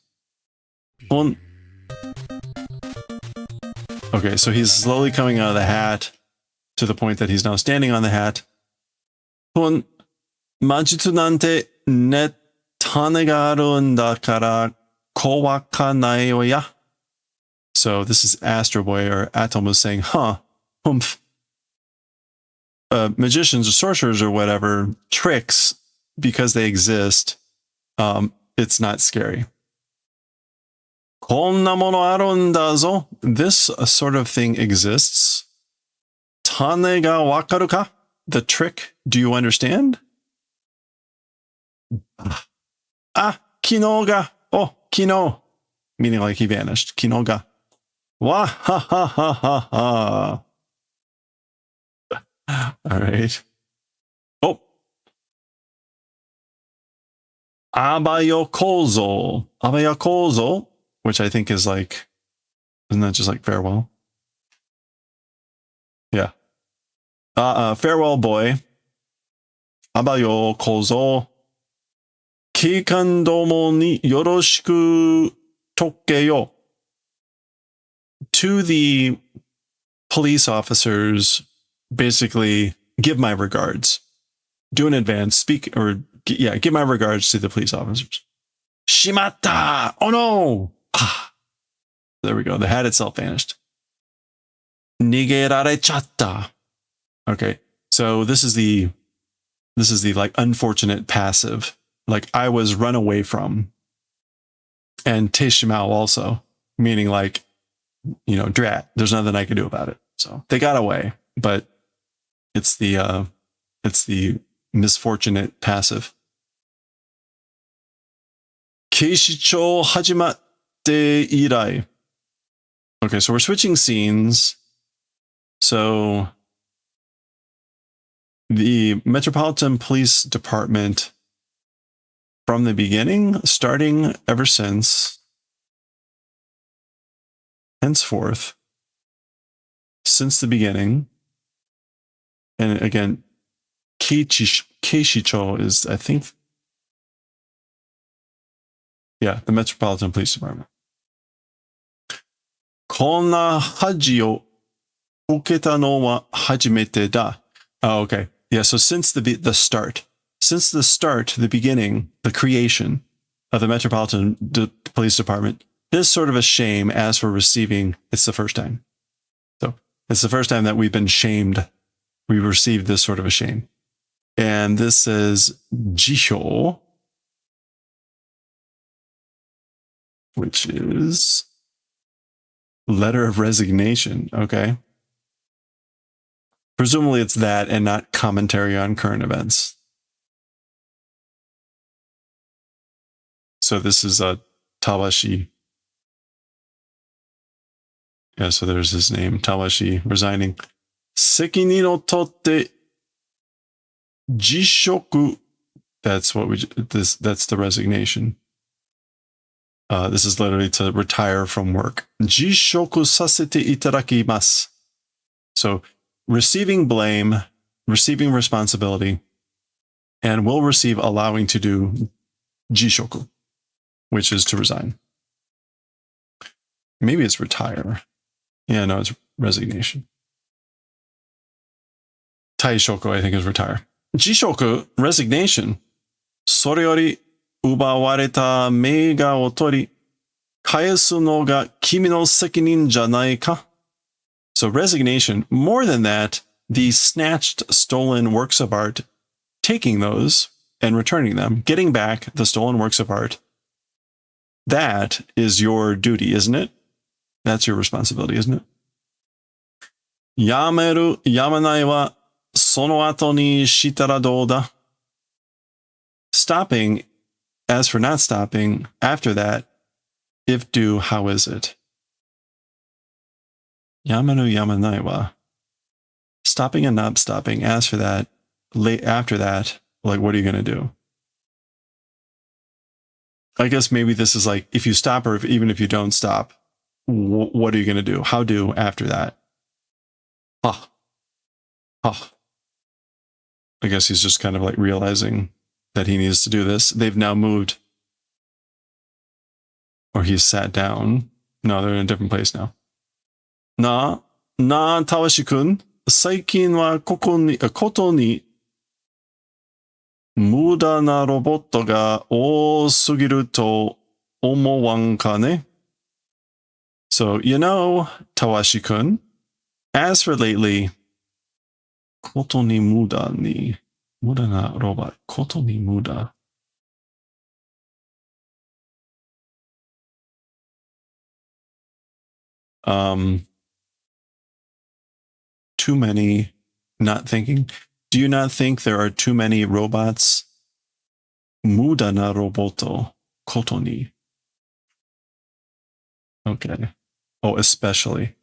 S1: Okay, so he's slowly coming out of the hat to the point that he's now standing on the hat. 魔術なんてね、種があるんだから怖かないよや. So this is AstroBoy, or Atom was saying, humph. Magicians or sorcerers or whatever, tricks, because they exist, it's not scary. こんなものあるんだぞ. This sort of thing exists. 種がわかるか? The trick, do you understand? 昨日が,昨日, meaning like he vanished. 昨日が. Wah ha ha ha ha ha. All right. Abayokozo. Abayokozo, which I think is like, isn't that just like farewell? Yeah. Farewell boy. Abayokozo. Kikan domo ni yoroshiku tokkeyo. To the police officers, basically, give my regards. Do in advance, speak, or, yeah, give my regards to the police officers. Shimatta! Oh no! There we go. The hat itself vanished. Nigerarechatta. Okay, so this is the like unfortunate passive. Like I was run away from. And teishimao also, meaning like, drat. There's nothing I can do about it. So they got away, but it's the misfortunate passive. Keishicho hajimatte irai. Okay, so we're switching scenes. So the Metropolitan Police Department from the beginning, starting ever since, henceforth, since the beginning, and again, Keishicho is, I think, yeah, the Metropolitan Police Department. Konna haji o uketa no wa hajimete da. Oh, okay. Yeah, so since the start, the beginning, the creation of the Metropolitan Police Department, this sort of a shame. As for receiving, it's the first time. So it's the first time that we've been shamed. We received this sort of a shame. And this says Jihyo, which is letter of resignation. Okay. Presumably it's that and not commentary on current events. So this is a Tawashi. Yeah, so there's his name, Tawashi, resigning. Seki ni no totte jishoku. That's the resignation. This is literally to retire from work. Jishoku sasete itadakimasu. So receiving blame, receiving responsibility, and will receive allowing to do jishoku, which is to resign. Maybe it's retire. Yeah, no, it's resignation. Taishoku, I think, is retire. Jishoku, resignation. Soreyori ubawareta meiga o tori, kaesu no ga kimi no sekinin janai ka? So resignation, more than that, the snatched, stolen works of art, taking those and returning them, getting back the stolen works of art, that is your duty, isn't it? That's your responsibility, isn't it? Yameru yamanai wa sono ato ni shitara dou da? Stopping, as for not stopping, after that, If do, how is it? Yamanu yamanai wa. Stopping and not stopping. As for that, late after that, like, what are you going to do? I guess maybe this is like, if you stop or even if you don't stop, what are you going to do? How do after that? Ah. Ah. I guess he's just kind of like realizing that he needs to do this. They've now moved. Or he's sat down. No, they're in a different place now. Tawashi-kun. 最近はことに無駄なロボットが多すぎると思わんかね? So, you know, Tawashi-kun, as for lately, ことに無駄なロボット、ことに無駄. Too many, not thinking. Do you not think there are too many robots? Muda na roboto, koto ni. Okay. Oh, especially.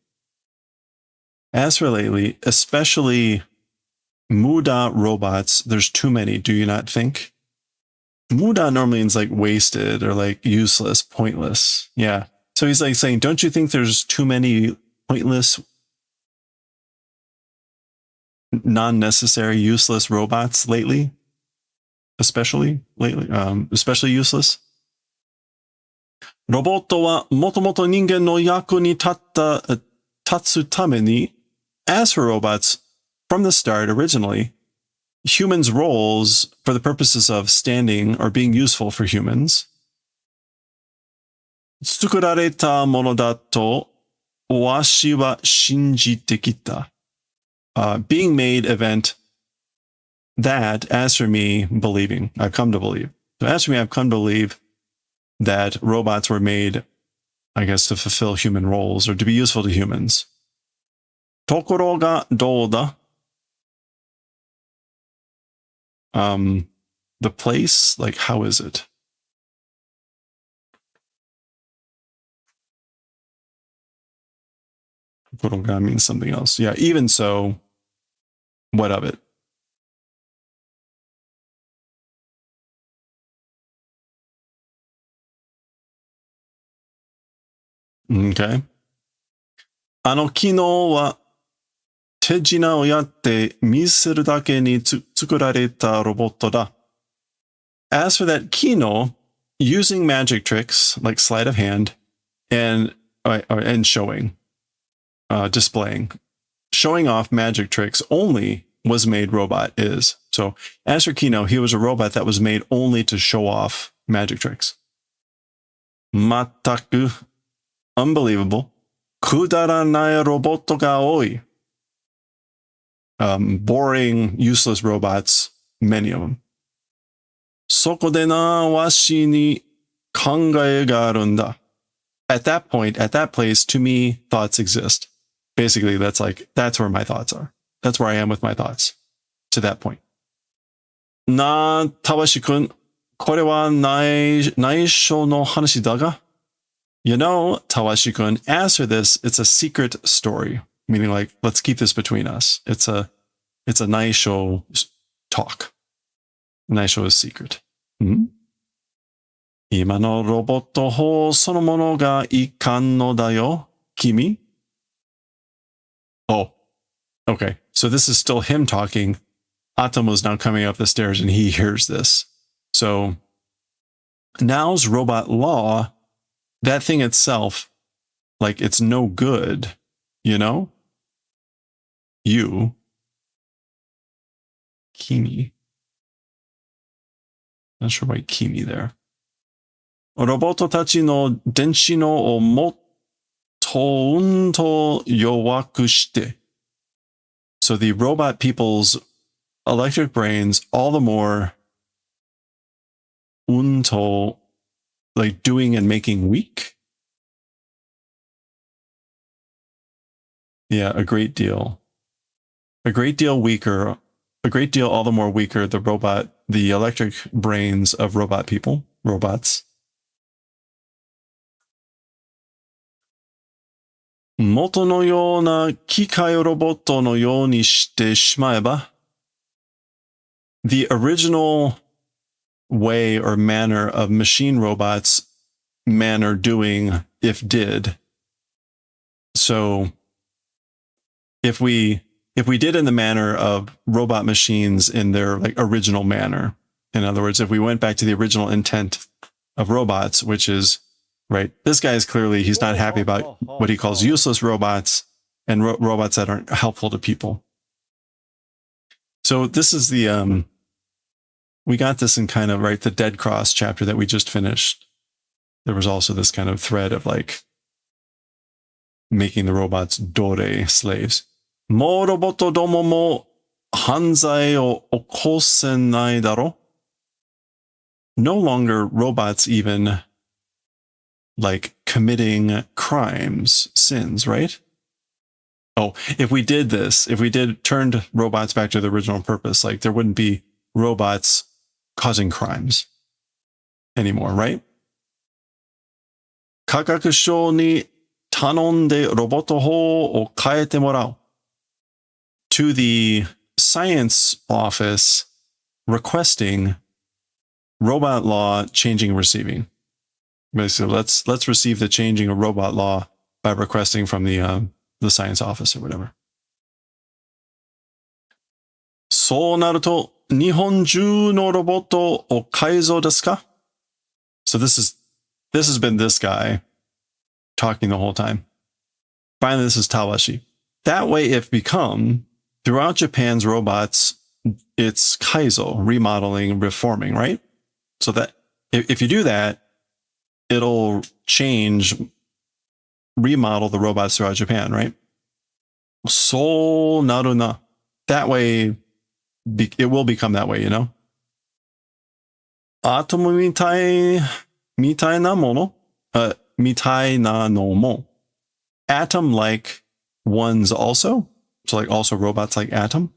S1: As for lately, especially muda robots, there's too many, do you not think? Muda normally means like wasted or like useless, pointless. Yeah. So he's like saying, don't you think there's too many pointless, non-necessary, useless robots lately? Especially lately, especially useless. ロボットはもともと人間の役に立つために, as for robots, from the start, originally, humans' roles for the purposes of standing or being useful for humans, 作られたものだとわしは信じてきた. Being made event that, as for me, believing. I've come to believe. So as for me, I've come to believe that robots were made, I guess, to fulfill human roles or to be useful to humans. ところがどうだ? The place, like, how is it? That means something else. Yeah, even so, what of it? Okay. 昨日は手品をやって見せるだけに作られたロボットだ. As for that kino, using magic tricks like sleight of hand and showing, displaying, showing off magic tricks only was made robot is. So as for Kino, he was a robot that was made only to show off magic tricks. Mataku, unbelievable. Kudaranai roboto ga oi. Boring, useless robots, many of them. Soko de na washi ni kangae ga arun da. At that point, at that place, to me, thoughts exist. Basically, that's where my thoughts are. That's where I am with my thoughts. To that point. Na Tawashi-kun, kore wa naisho no hanashi da ga? You know, Tawashi-kun, as for this, it's a secret story. Meaning like, let's keep this between us. It's a naisho talk. Naisho is secret. Hmm? 今のロボット法そのものがいかんのだよ、君? Oh, okay. So this is still him talking. Atomo's now coming up the stairs and he hears this. So now's robot law, that thing itself, like it's no good, you know? You, Kimi. Not sure why Kimi there. ロボットたちの電子脳をもっとうんと弱くして. So the robot people's electric brains all the more unto, like doing and making weak. Yeah, a great deal. A great deal weaker. A great deal all the more weaker the electric brains of robot people, robots. 元のような機械ロボットのようにしてしまえば the original way or manner of machine robots manner doing if did. So if we did in the manner of robot machines in their like original manner, in other words, if we went back to the original intent of robots, which is right, this guy is clearly, he's not happy about what he calls useless robots and robots that aren't helpful to people. So this is the we got this in kind of right the Dead Cross chapter that we just finished. There was also this kind of thread of like making the robots dore slaves. Mo roboto domo mo hanzai o okosenai daro. No longer robots even like committing crimes, sins, right? Oh, if we did this, if we turned robots back to the original purpose, like there wouldn't be robots causing crimes anymore, right? Kakakusho ni tanonde roboto ho o kaete morao. To the science office requesting robot law changing and receiving. Basically, let's receive the changing of robot law by requesting from the science office or whatever. そうなると日本中のロボットを改造ですか? So this has been this guy talking the whole time. Finally, this is Tawashi. That way, if become throughout Japan's robots, it's kaizo, remodeling, reforming, right? So that if you do that, it'll change, remodel the robots throughout Japan, right? So naruna. That way, it will become that way, you know? Atomu mitai na mono, mitai na no mo. Atom-like ones also. So like also robots like Atom.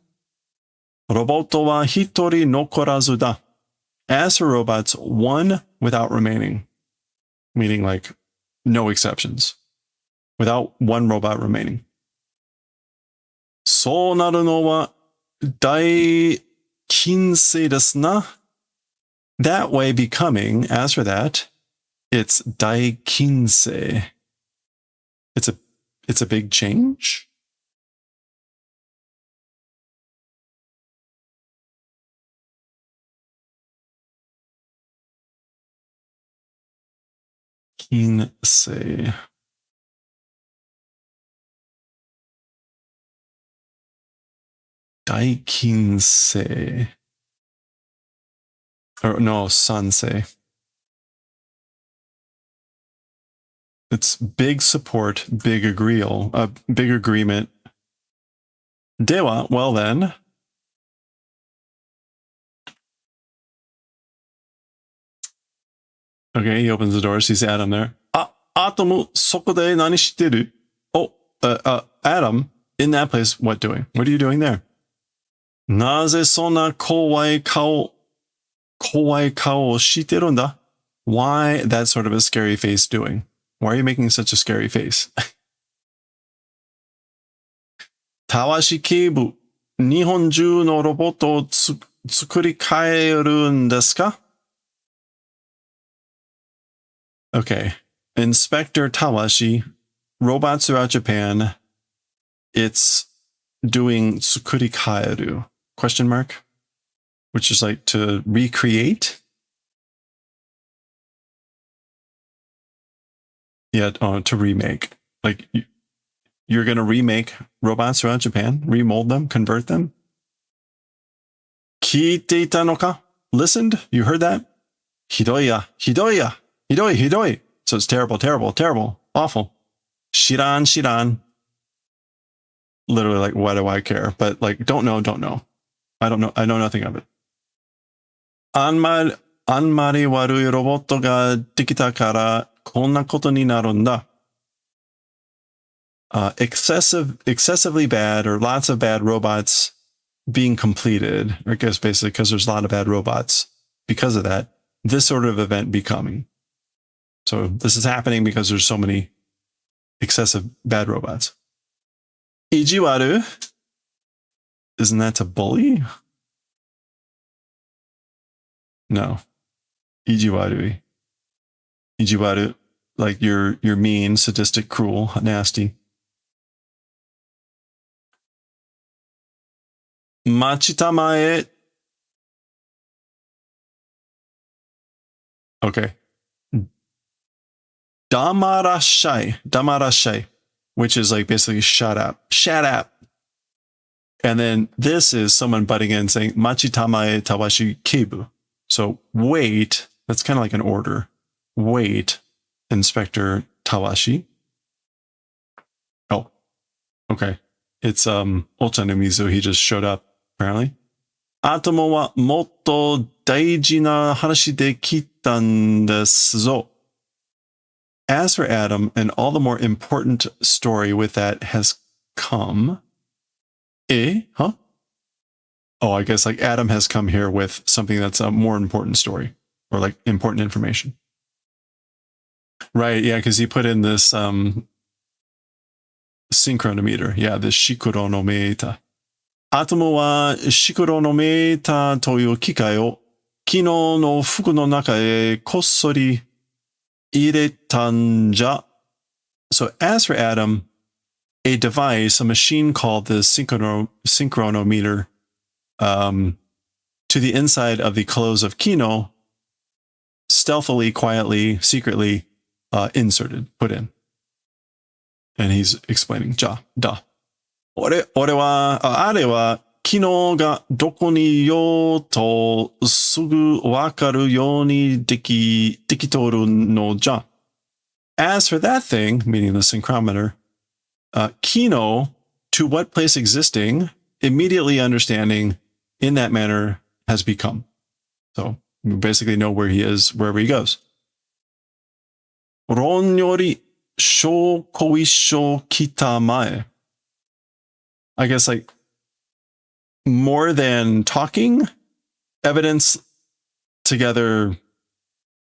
S1: Roboto wa hitori nokorazu da. As for robots, one without remaining. Meaning like no exceptions. Without one robot remaining. So naru no wa dai kinsei desu na. That way becoming, as for that, it's dai kinsei. It's a big change. Kinsei. Daikinsei. Or no, Sansei. It's big support, big big agreement. Dewa, well then. Okay, he opens the door, sees Adam there. Atomu, sokode nani shiteru? Oh, Adam, in that place, what doing? What are you doing there? Naze sonna kowai kao o shiteru nda? Why that sort of a scary face doing? Why are you making such a scary face? Tawashi Keibu, Nihon ju no robot o tsukuri kaeru n desu ka? Okay. Inspector Tawashi, robots throughout Japan, it's doing tsukuri kaeru, question mark, which is like to recreate. Yeah, to remake. Like you're going to remake robots throughout Japan, remold them, convert them. Kiite ita no ka? Listened? You heard that? Hidoi ya, hidoi ya. Hidoi, hidoi. So it's terrible, terrible, terrible, awful. Shiran, shiran. Literally like, why do I care? But like, don't know. I don't know. I know nothing of it. Anmari warui roboto ga dekita kara konna koto ni naru n da. Excessively bad or lots of bad robots being completed. I guess basically because there's a lot of bad robots. Because of that, this sort of event becoming. So this is happening because there's so many excessive bad robots. Ijiwaru. Isn't that to bully? No. Ijiwaru. Ijiwaru, like you're mean, sadistic, cruel, nasty. Machitamae. Okay. Damarashai, which is like basically shut up. And then this is someone butting in saying Machitamae tawashi kibu. So wait, that's kind of like an order. Wait, Inspector Tawashi. Oh, okay. It's Ochanomizu. He just showed up, apparently. Atomo wa motto daiji na hanashi de kitan desu zo. As for Adam, and all the more important story with that has come. Huh? Oh, I guess like Adam has come here with something that's a more important story or like important information. Right, yeah, because he put in this synchronometer. Yeah, this shikuronometer. Atomo wa shikuronometer toyu kikai o kino no fuku no naka e kossori iretan ja. So as for Adam, a device, a machine called the synchronometer, to the inside of the clothes of Kino, stealthily, quietly, secretly inserted, put in. And he's explaining, ja, da. Are wa Kino ga doko ni yo to sugu wakaru yo ni dekitoru no ja. As for that thing, meaning the synchrometer, Kino, to what place existing, immediately understanding in that manner has become. So we basically know where he is, wherever he goes. Ron yori shou koisho kita mae. I guess like more than talking, evidence together,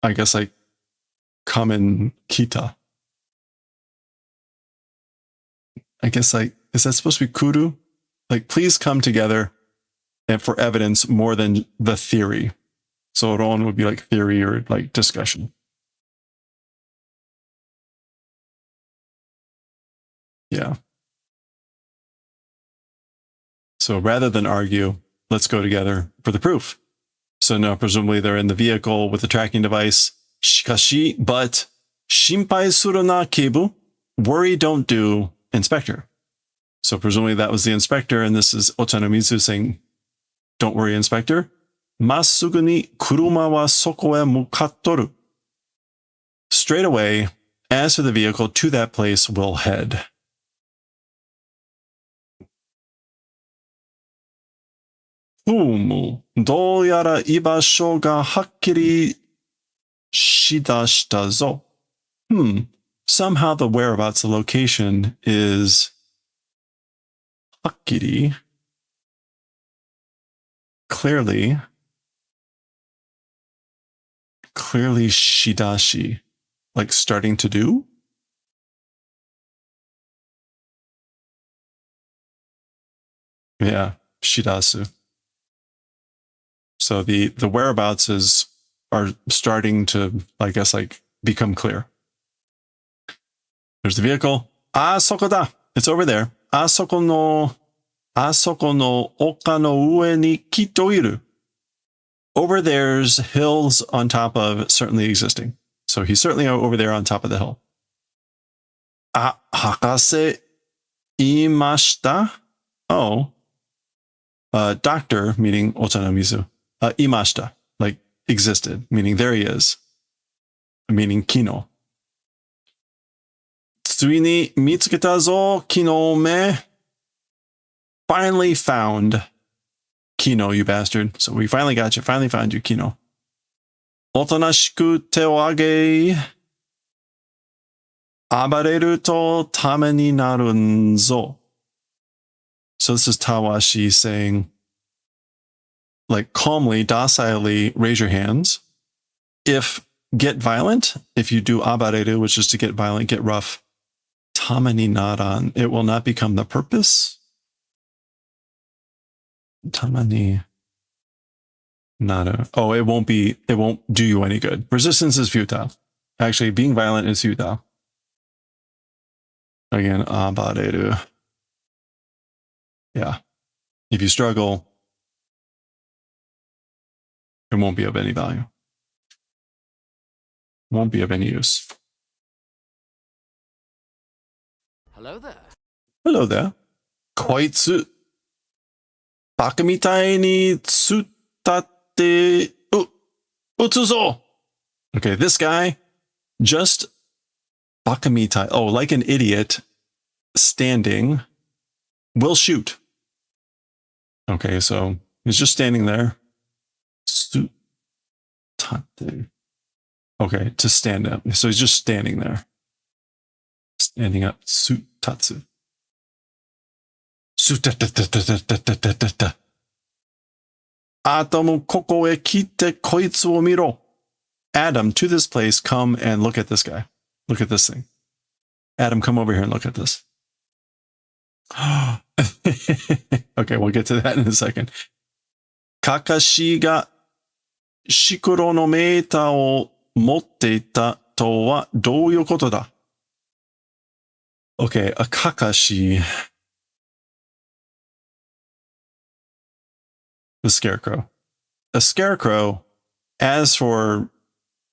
S1: I guess like common kita. I guess like, is that supposed to be kuru? Like, please come together and for evidence more than the theory. So ron would be like theory or like discussion. Yeah. So rather than argue, let's go together for the proof. So now presumably they're in the vehicle with the tracking device. Shikashi, but shinpai suru na keibu. Worry, don't do, Inspector. So presumably that was the inspector, and this is Ochanomizu saying, don't worry, Inspector. Masugu ni kuruma wa soko e mukattoru. Straight away, as for the vehicle, to that place will head. Do yara ibasho ga hakkiri shidashita zo. Somehow the whereabouts, the location is hakkiri, clearly shidashi, like starting to do. Yeah, shidasu. So the whereabouts are starting to, I guess, like become clear. There's the vehicle. Soko da. It's over there. Soko no oka no ue ni kitto iru. Over there's hills on top of certainly existing. So he's certainly over there on top of the hill. Hakase imashita. Oh. Doctor, meaning Ochanomizu. Imashita, like existed, meaning there he is. Meaning Kino. Tsui ni mitsuketa zo Kino me. Finally found Kino, you bastard. So we finally got you. Finally found you, Kino. Otonashiku te o age. Abareru to tame ni naru zo. So this is Tawashi saying, like calmly, docilely, raise your hands. If get violent, if you do abareru, which is to get violent, get rough, Tamani naran. It will not become the purpose. Tamani naru. Oh, it won't do you any good. Resistance is futile. Actually, being violent is futile. Again, abareru. Yeah. If you struggle, it won't be of any value. Won't be of any use.
S4: Hello there.
S1: Hello there. Koitsu. Baka mitai ni tsutate utsuzo. Okay, this guy just baka mitai. Oh, like an idiot standing will shoot. Okay, so he's just standing there. Tsutate. Okay, to stand up. So he's just standing there. Standing up. Sutatsu. Sutatatatatatata. Atomu koko e kite koitsu o miro. Adam, to this place, come and look at this guy. Look at this thing. Adam, come over here and look at this. Okay, we'll get to that in a second. Kakashi ga shikuro no meita o motte ita to wa douyu koto da? Okay, a Kakashi. The scarecrow. A scarecrow, as for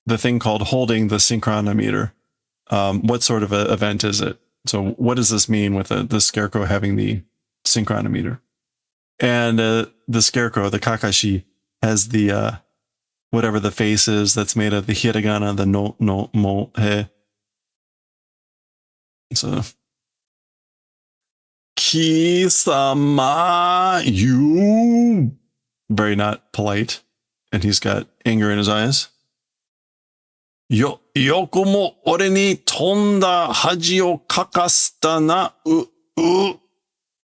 S1: the thing called holding the synchronometer, what sort of an event is it? So what does this mean with the scarecrow having the synchronometer? And the scarecrow, the Kakashi, has the whatever the face is that's made of the hiragana, the no mo he. So Kisama, you, very not polite, and he's got anger in his eyes. Yoko mo ore ni tonda haji o kakasta na u.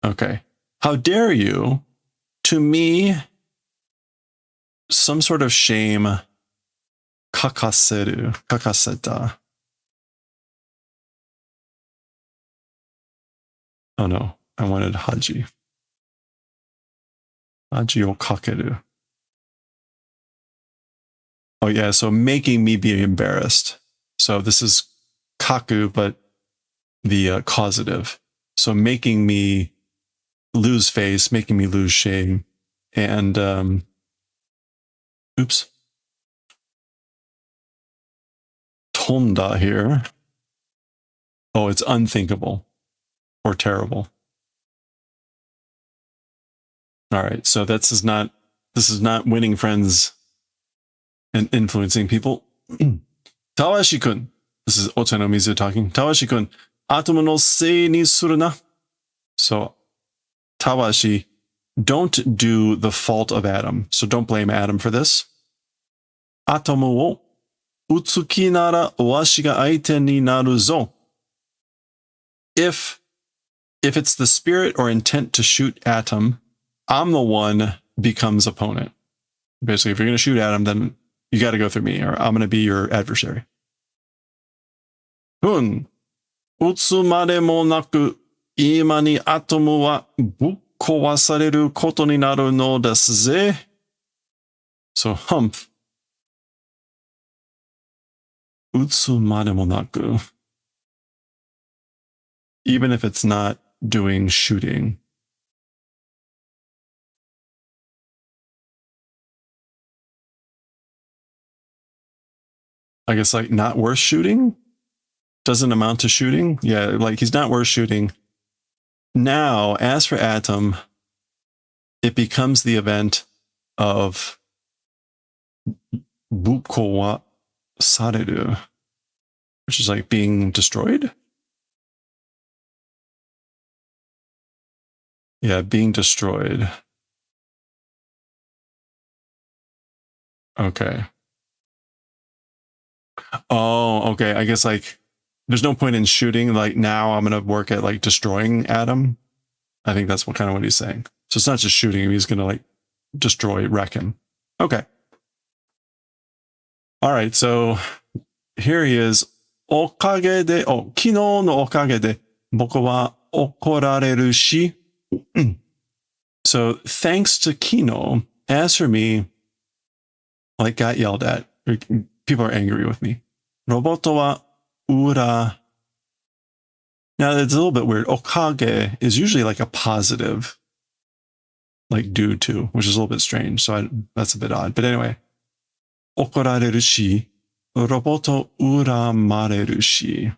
S1: Okay. How dare you, to me, some sort of shame, kakaseta. Oh no, I wanted haji. Haji o kakeru. Oh yeah, so making me be embarrassed. So this is kaku, but the causative. So making me lose face, making me lose shame. And, oops. Tonda here. Oh, it's unthinkable or terrible. All right, so this is not winning friends and influencing people. Tawashi-kun. This is Ocha no Mizu talking. Tawashi-kun. Atomu no sei ni suru na. So, Tawashi, don't do the fault of Adam. So don't blame Adam for this. Atomu wo utsuki nara washi ga aite ni naru zo. If it's the spirit or intent to shoot Atom, I'm the one becomes opponent. Basically, if you're going to shoot Adam, then you got to go through me, or I'm going to be your adversary. Hun. Utsu mare mo naku, ima ni atomu wa bukkowasareru koto ni naru no desu ze. So, humph. Utsu mare mo naku. Even if it's not doing shooting. I guess like not worth shooting doesn't amount to shooting. Yeah, like he's not worth shooting. Now, as for Atom, it becomes the event of bukko wa sareru, which is like being destroyed. Yeah, being destroyed. Okay. Oh, okay. I guess like there's no point in shooting. Like now I'm going to work at like destroying Adam. I think that's what he's saying. So it's not just shooting him. He's going to like destroy, wreck him. Okay. All right. So here he is おかげで、昨日のおかげで、僕は怒られるし。So, thanks to Kino, as for me, like got yelled at. People are angry with me. Roboto wa ura. Now, it's a little bit weird. Okage is usually like a positive, like due to, which is a little bit strange. So that's a bit odd. But anyway, okorareru shi, roboto uramareru shi.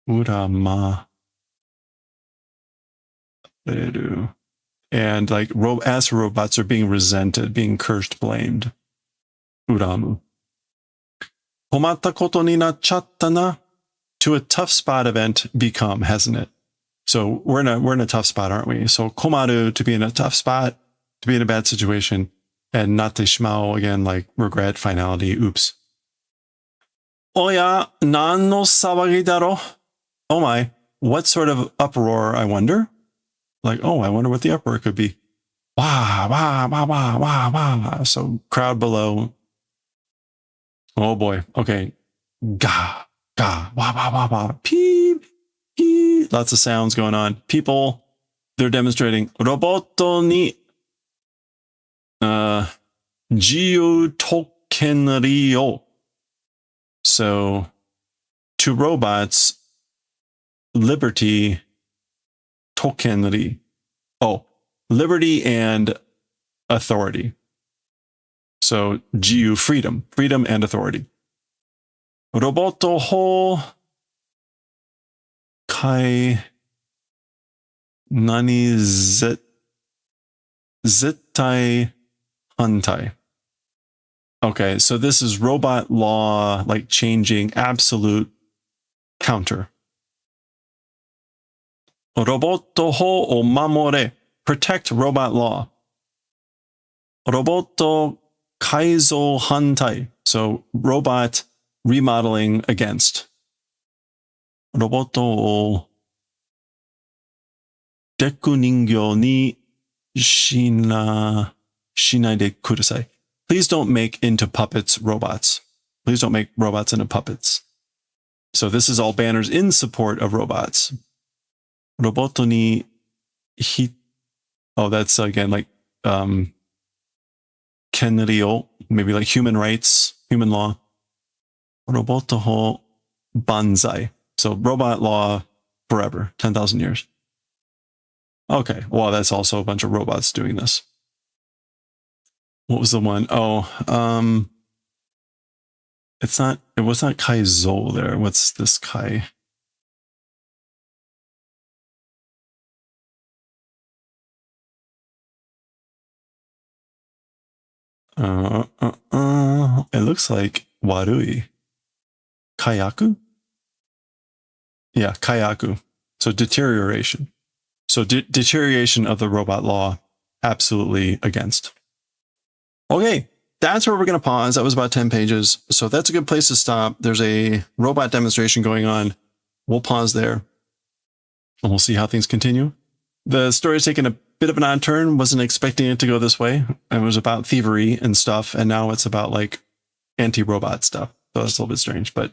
S1: Uramareru. And like as robots are being resented, being cursed, blamed. Uramu. Komatta koto ni nachchatta na. To a tough spot event become, hasn't it? So we're in a tough spot, aren't we? So komaru, to be in a tough spot, to be in a bad situation, and natte shimau, again, like regret, finality, oops. Oya, nan no sawagi daro? Oh my, what sort of uproar, I wonder? Like, oh, I wonder what the uproar could be. Wah, wah, wah, wah, wah, wah. So crowd below. Oh boy. Okay. Gah, gah, wah, wah, wah, wah. Peep, peep. Lots of sounds going on. People, they're demonstrating. Roboto ni jiu tokenri o. So to robots, liberty, tokenri. Oh, liberty and authority. So jiu, freedom and authority. Roboto ho kai nani zettai hantai. Okay, so this is robot law, like changing absolute counter. Roboto ho o mamore, protect robot law. Roboto kaizo hantai, so robot remodeling against. Roboto o deku ningyo ni shinai de kudasai. Please don't make into puppets robots. Please don't make robots into puppets. So this is all banners in support of robots. Roboto ni oh, that's again like kenryo, maybe like human rights, human law. Roboto ho banzai. So robot law forever, 10,000 years. Okay, well, that's also a bunch of robots doing this. What was the one? Oh, it was not Kaizo there. What's this Kai? It looks like Warui. Kayaku? Yeah, Kayaku. So deterioration. So deterioration of the robot law, absolutely against. Okay, that's where we're going to pause. That was about 10 pages. So that's a good place to stop. There's a robot demonstration going on. We'll pause there. And we'll see how things continue. The story's taken a bit of an odd turn. Wasn't expecting it to go this way. It was about thievery and stuff. And now it's about like anti-robot stuff. So that's a little bit strange. But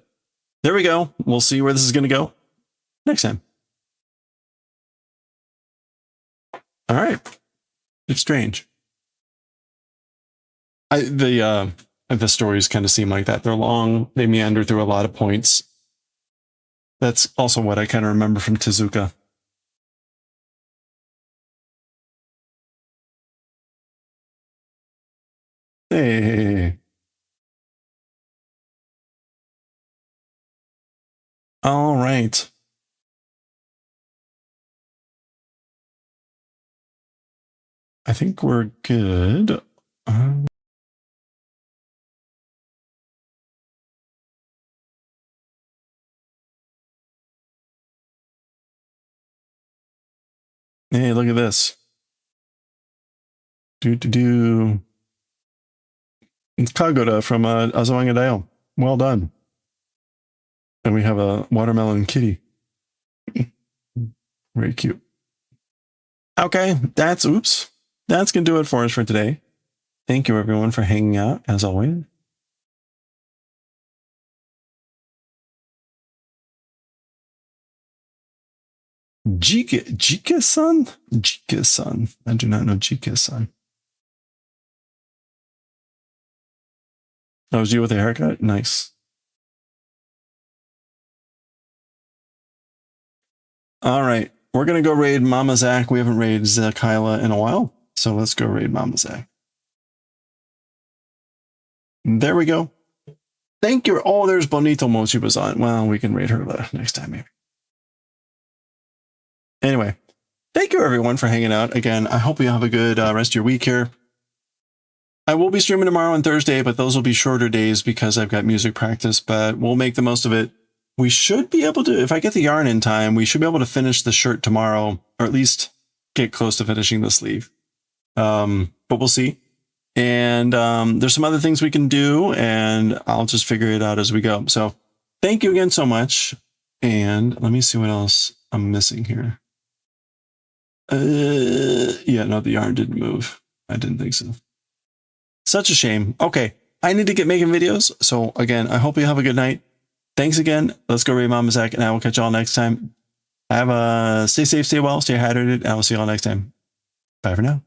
S1: there we go. We'll see where this is going to go next time. All right. It's strange. The stories kind of seem like that. They're long. They meander through a lot of points. That's also what I kind of remember from Tezuka. Hey. All right. I think we're good. Hey, look at this. It's Kagura from Azawanga Daio. Well done. And we have a watermelon kitty. Very cute. Okay, that's going to do it for us for today. Thank you everyone for hanging out as always. Jika-san? Jika-san. I do not know Jika-san. That was you with a haircut? Nice. All right. We're going to go raid Mama Zach. We haven't raided Kyla in a while. So let's go raid Mama Zach. There we go. Thank you. Oh, there's Bonito Mochi was on. Well, we can raid her next time maybe. Anyway, thank you everyone for hanging out. Again, I hope you have a good rest of your week here. I will be streaming tomorrow and Thursday, but those will be shorter days because I've got music practice, but we'll make the most of it. We should be able to, if I get the yarn in time, we should be able to finish the shirt tomorrow, or at least get close to finishing the sleeve. But we'll see. And there's some other things we can do, and I'll just figure it out as we go. So thank you again so much. And let me see what else I'm missing here. Yeah, no, the yarn didn't move. I didn't think so. Such a shame. Okay, I need to get making videos. So again, I hope you have a good night. Thanks again. Let's go raid Mama Zach, and I will catch y'all next time. Have a stay safe, stay well, stay hydrated, and I will see y'all next time. Bye for now.